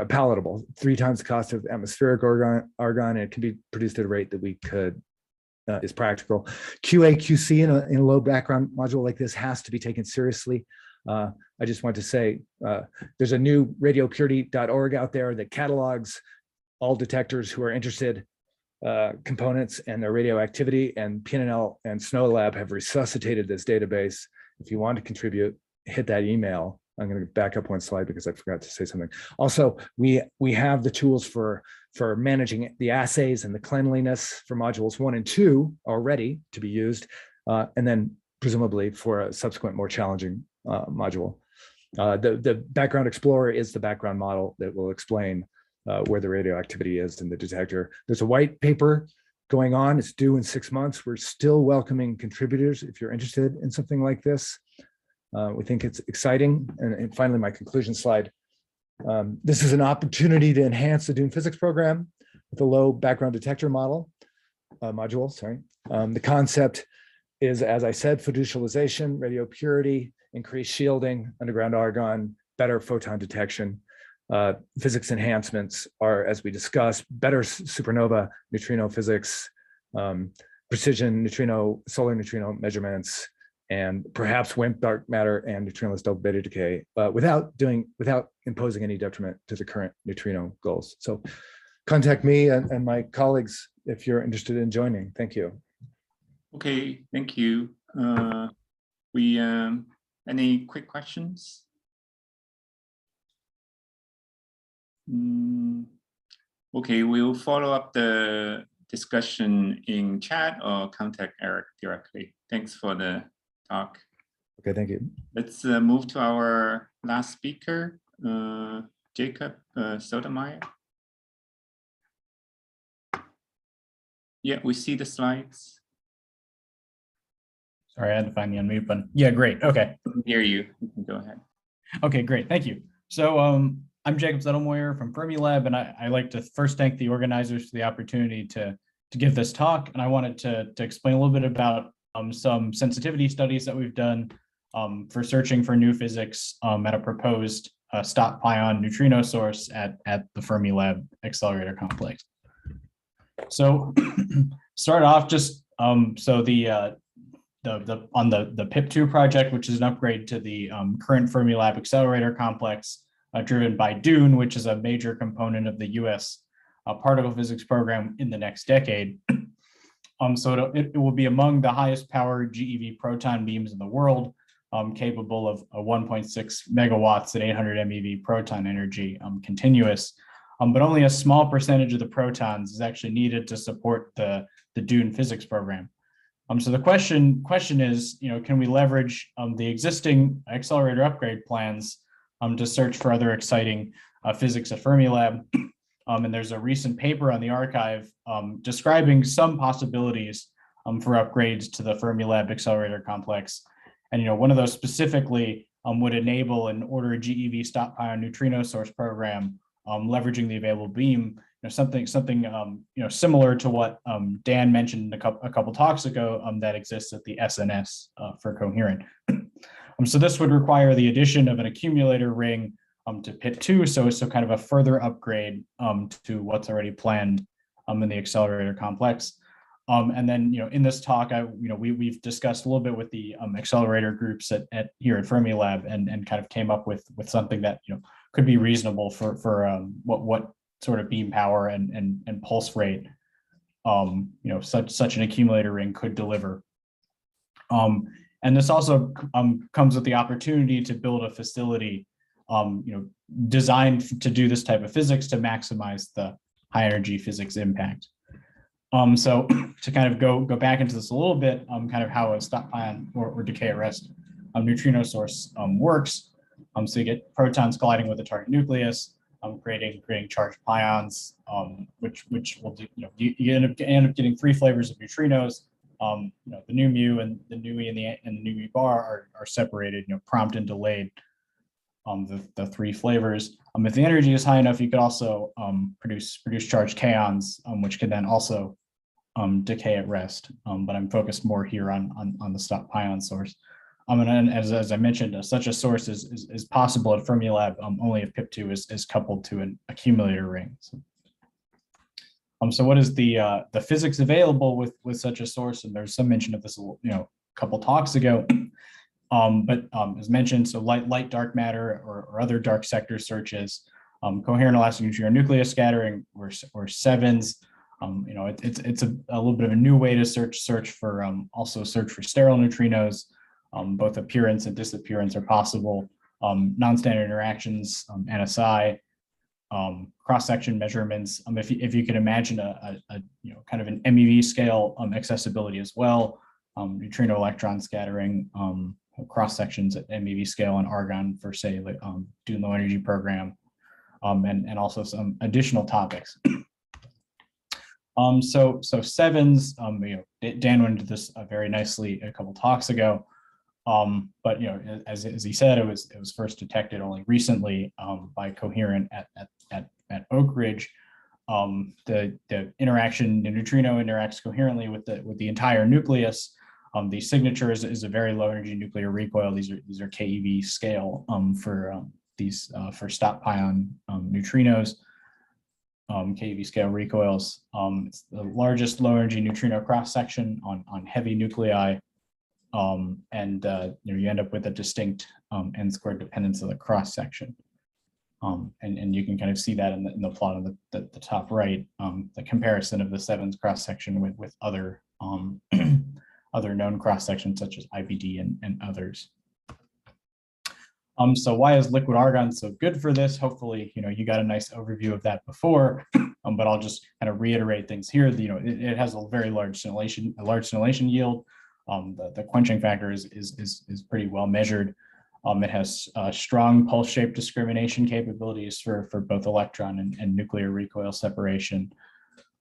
palatable. 3 times the cost of atmospheric argon, and it can be produced at a rate that we could is practical. QA/QC in a low background module like this has to be taken seriously. I just want to say there's a new radiopurity.org out there that catalogs all detectors who are interested components and their radioactivity, and PNNL and Snow Lab have resuscitated this database. If you want to contribute, hit that email. I'm going to back up one slide because I forgot to say something. Also, we have the tools for managing the assays and the cleanliness for modules 1 and 2 already to be used, and then presumably for a subsequent more challenging module. The Background Explorer is the background model that will explain where the radioactivity is in the detector. There's a white paper going on. It's due in 6 months. We're still welcoming contributors if you're interested in something like this. We think it's exciting. And finally, my conclusion slide. This is an opportunity to enhance the Dune physics program with a low background detector module. The concept is, as I said, fiducialization, radio purity, increased shielding, underground argon, better photon detection. Physics enhancements are, as we discussed, better supernova neutrino physics, precision neutrino, solar neutrino measurements, and perhaps WIMP dark matter and neutrinoless double beta decay, without imposing any detriment to the current neutrino goals. So contact me and my colleagues if you're interested in joining. Thank you. Okay, thank you. Any quick questions? Okay, we'll follow up the discussion in chat or contact Eric directly. Thanks for the talk. Okay, thank you. Let's move to our last speaker, Jacob Sotomayor. Yeah, we see the slides. Sorry, I had to find the unmute button. Yeah, great. Okay. Hear you. You can go ahead. Okay, great. Thank you. So I'm Jacob Zettelmoyer from Fermilab, and I like to first thank the organizers for the opportunity to give this talk. And I wanted to explain a little bit about some sensitivity studies that we've done for searching for new physics at a proposed stop pion neutrino source at the Fermilab accelerator complex. So start off just so the PIP2 project, which is an upgrade to the current Fermilab accelerator complex driven by DUNE, which is a major component of the US particle physics program in the next decade. So it will be among the highest power GeV proton beams in the world, capable of 1.6 megawatts at 800 MeV proton energy continuous. But only a small percentage of the protons is actually needed to support the DUNE physics program. So the question is, can we leverage the existing accelerator upgrade plans to search for other exciting physics at Fermilab? And there's a recent paper on the archive describing some possibilities for upgrades to the Fermilab accelerator complex. And one of those specifically would enable an order GeV stop pion neutrino source program, leveraging the available beam. Something similar to what Dan mentioned a couple talks ago that exists at the SNS for coherent. So this would require the addition of an accumulator ring to PIP2, so kind of a further upgrade to what's already planned in the accelerator complex. And then in this talk, we've discussed a little bit with the accelerator groups here at Fermilab and kind of came up with something that could be reasonable for what sort of beam power and pulse rate such an accumulator ring could deliver. And this also comes with the opportunity to build a facility designed to do this type of physics to maximize the high energy physics impact. So to kind of go back into this a little bit, kind of how a stop pion or decay at rest neutrino source works. So you get protons colliding with the target nucleus, creating charged pions, which will do, you end up getting three flavors of neutrinos. The nu mu and the nu e and the nu e bar are separated, prompt and delayed. The three flavors. If the energy is high enough, you could also produce charged kaons, which can then also decay at rest. But I'm focused more here on the stop pion source. And as I mentioned, such a source is possible at Fermilab only if PIP2 is coupled to an accumulator ring. So what is the physics available with such a source? And there's some mention of this a couple talks ago. But as mentioned, so light dark matter or other dark sector searches, coherent elastic neutrino nucleus scattering or sevens. It's a little bit of a new way to search for also search for sterile neutrinos. Both appearance and disappearance are possible. Non-standard interactions, NSI, cross-section measurements. If you can imagine a kind of an MEV scale accessibility as well, neutrino electron scattering, cross sections at MEV scale and Argon for say like DUNE low energy program, and also some additional topics. So sevens, Dan went into this very nicely a couple talks ago. But as he said, it was first detected only recently by Coherent at Oak Ridge. The interaction, the neutrino interacts coherently with the entire nucleus. The signature is a very low energy nuclear recoil. These are keV scale for stop pion neutrinos. keV scale recoils. It's the largest low energy neutrino cross section on heavy nuclei. And you end up with a distinct n-squared dependence of the cross section. And you can kind of see that in the plot on the top right, the comparison of the sevens cross section with other other known cross sections such as IBD and others. So why is liquid argon so good for this? Hopefully, you got a nice overview of that before, but I'll just kind of reiterate things here. It has a very large scintillation yield. The quenching factor is pretty well measured. It has strong pulse shape discrimination capabilities for both electron and nuclear recoil separation.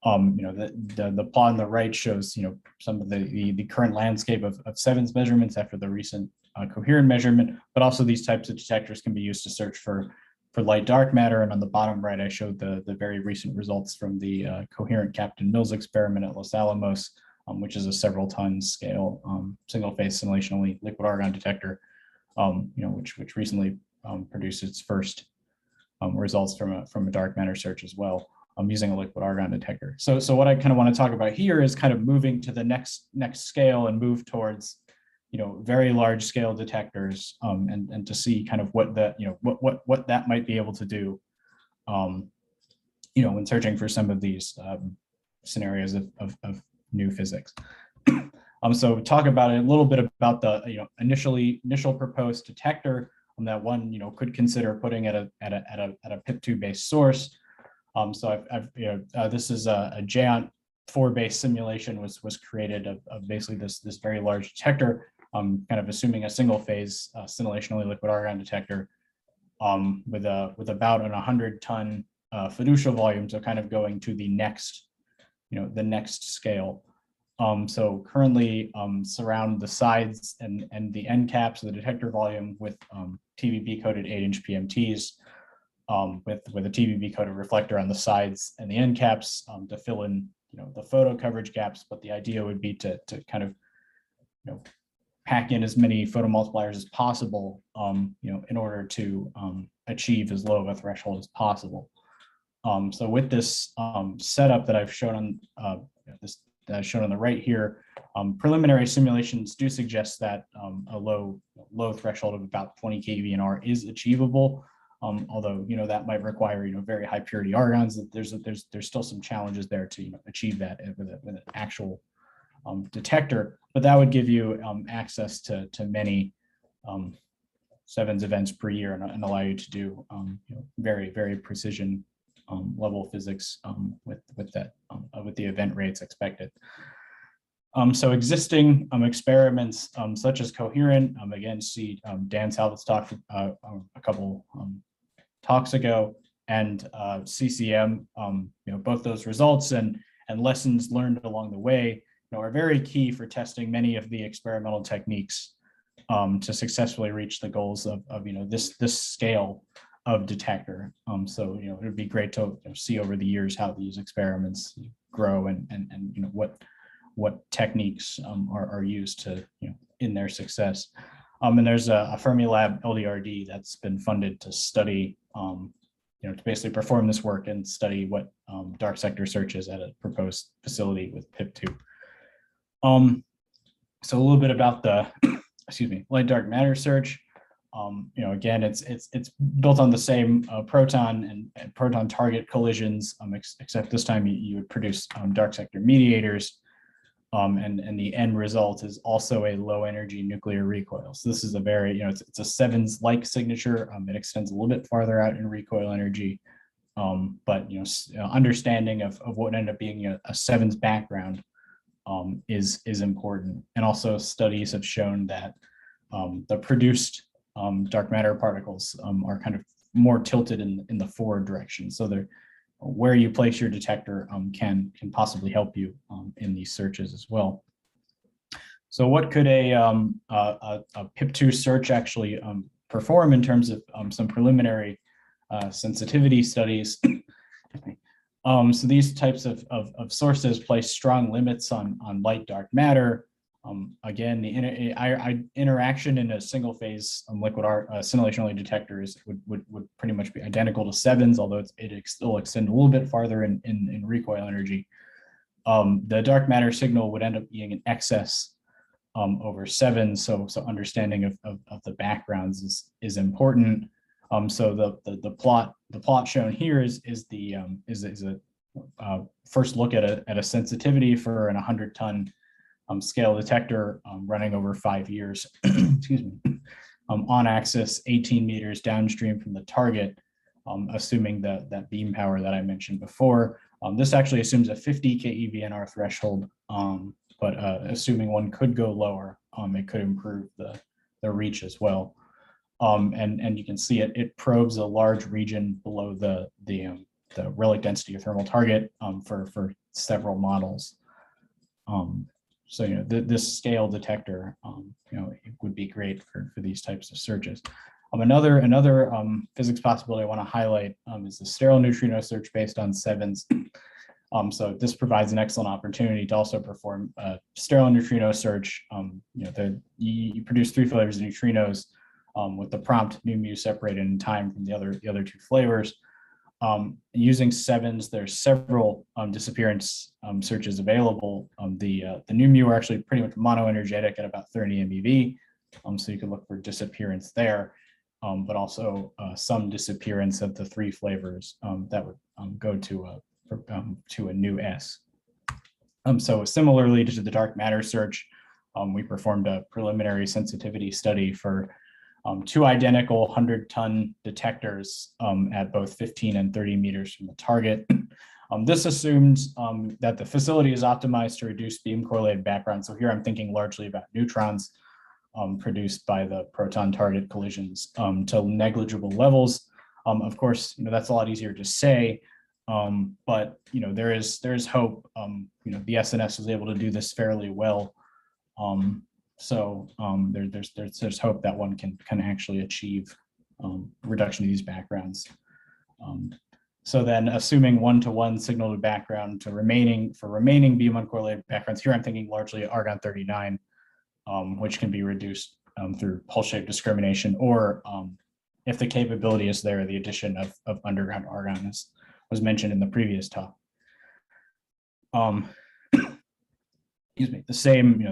The plot on the right shows some of the current landscape of sevens measurements after the recent coherent measurement, but also these types of detectors can be used to search for light dark matter. And on the bottom right, I showed the very recent results from the coherent Captain Mills experiment at Los Alamos, which is a several ton scale single phase simulation-only liquid argon detector, which recently produced its first results from a dark matter search as well, using a liquid argon detector. So what I kind of want to talk about here is kind of moving to the next scale and move towards very large scale detectors, and to see kind of what that might be able to do, when searching for some of these scenarios of new physics. So talk about a little bit about the initial proposed detector that one could consider putting at a PIP2 based source. So this is a Xenon 4 based simulation was created of basically this very large detector, kind of assuming a single phase scintillation only liquid argon detector with about an 100-ton fiducial volume, so kind of going to the next scale. So currently surround the sides and the end caps of the detector volume with TVB coated 8-inch PMTs, with a TVB coated reflector on the sides and the end caps to fill in the photo coverage gaps. But the idea would be to kind of pack in as many photomultipliers as possible, in order to achieve as low of a threshold as possible. So with this setup that I've shown on shown on the right here, preliminary simulations do suggest that a low threshold of about 20 keV/R is achievable. Although that might require very high purity argons. There's still some challenges there to achieve that with an actual detector. But that would give you access to many sevens events per year and allow you to do very, very precision level physics with the event rates expected. So existing experiments such as Coherent, again, see Dan Salvat's talk a couple talks ago, and CCM, both those results and lessons learned along the way are very key for testing many of the experimental techniques to successfully reach the goals of this scale of detector. So it would be great to see over the years how these experiments grow and what techniques are used to in their success. And there's a Fermilab LDRD that's been funded to study to basically perform this work and study what dark sector search is at a proposed facility with PIP2. So a little bit about the light dark matter search. Again, it's built on the same proton and proton target collisions, except this time you would produce dark sector mediators, and the end result is also a low energy nuclear recoil. So this is a very it's a sevens like signature. It extends a little bit farther out in recoil energy, but understanding of what ended up being a sevens background is important. And also studies have shown that the produced dark matter particles are kind of more tilted in the forward direction. So they're where you place your detector can possibly help you in these searches as well. So what could a PIP2 search actually perform in terms of some preliminary sensitivity studies? So these types of sources place strong limits on light dark matter. Again, the interaction in a single phase liquid scintillation only detectors would pretty much be identical to sevens, although it will extend a little bit farther in recoil energy. The dark matter signal would end up being in excess over seven, so understanding of the backgrounds is important. So the plot shown here is a first look at a sensitivity for an 100-ton scale detector running over 5 years. Excuse me. On axis 18 meters downstream from the target, assuming that beam power that I mentioned before. This actually assumes a 50 keVNR threshold, but assuming one could go lower, it could improve the reach as well. And you can see it probes a large region below the relic density or thermal target for several models. So this scale detector, it would be great for these types of searches. Another physics possibility I want to highlight is the sterile neutrino search based on sevens. So this provides an excellent opportunity to also perform a sterile neutrino search. You produce 3 flavors of neutrinos with the prompt mu separated in time from the other 2 flavors. Using sevens, there's several disappearance searches available. The mu are actually pretty much monoenergetic at about 30 MeV, so you can look for disappearance there, but also some disappearance of the 3 flavors that would go to a new S. So similarly to the dark matter search, we performed a preliminary sensitivity study for 2 identical 100-ton detectors at both 15 and 30 meters from the target. This assumes that the facility is optimized to reduce beam correlated background. So here I'm thinking largely about neutrons produced by the proton target collisions to negligible levels. Of course, that's a lot easier to say, but there is hope. The SNS was able to do this fairly well. So there's hope that one can actually achieve reduction of these backgrounds. So then assuming 1-to-1 signal to background for remaining beam uncorrelated backgrounds, here I'm thinking largely Argon 39, which can be reduced through pulse shape discrimination, or if the capability is there, the addition of underground argon was mentioned in the previous talk. Excuse me, the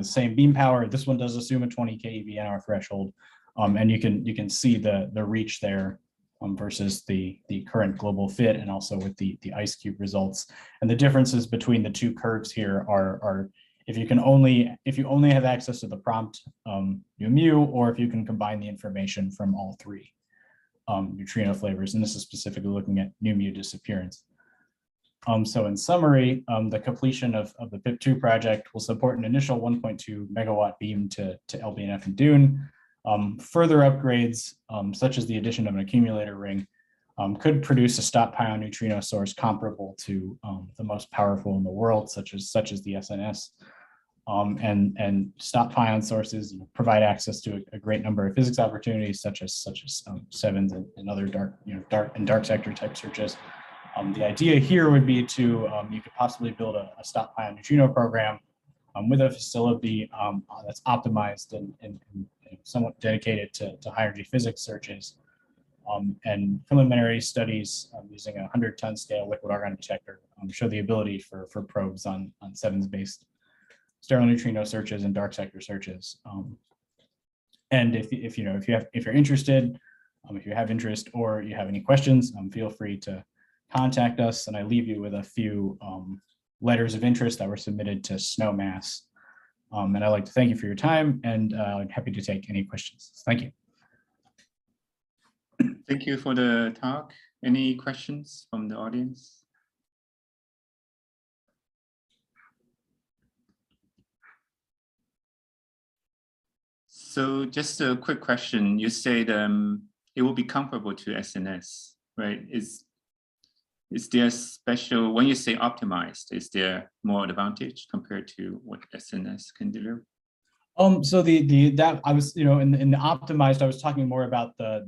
same beam power. This one does assume a 20 keVNR threshold, and you can see the reach there versus the current global fit, and also with the IceCube results. And the differences between the 2 curves here are if you only have access to the prompt mu, or if you can combine the information from all 3 neutrino flavors, and this is specifically looking at mu disappearance. So in summary, the completion of the PIP2 project will support an initial 1.2 megawatt beam to LBNF and Dune. Further upgrades, such as the addition of an accumulator ring, could produce a stop pion neutrino source comparable to the most powerful in the world, such as the SNS. And stop pion sources provide access to a great number of physics opportunities, such as sevens and other dark sector type searches. The idea here would be you could possibly build a stop pion neutrino program with a facility that's optimized and somewhat dedicated to high energy physics searches. And preliminary studies using a 100-ton scale liquid argon detector show the ability for probes on sevens based sterile neutrino searches and dark sector searches. And if you're interested, if you have interest or you have any questions, feel free to contact us, and I leave you with a few letters of interest that were submitted to SNOMAS. And I'd like to thank you for your time, and I'm happy to take any questions. Thank you. Thank you for the talk. Any questions from the audience? So just a quick question. You said it will be comparable to SNS, right? Is there special, when you say optimized, is there more advantage compared to what SNS can deliver? So that I was, in the optimized, I was talking more about the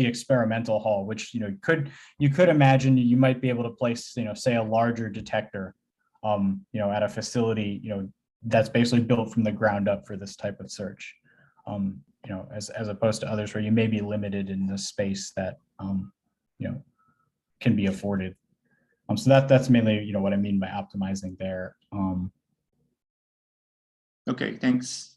experimental hall, which, you could imagine you might be able to place, say a larger detector, at a facility, that's basically built from the ground up for this type of search, as opposed to others where you may be limited in the space that, can be afforded. So that's mainly, what I mean by optimizing there. Okay, thanks.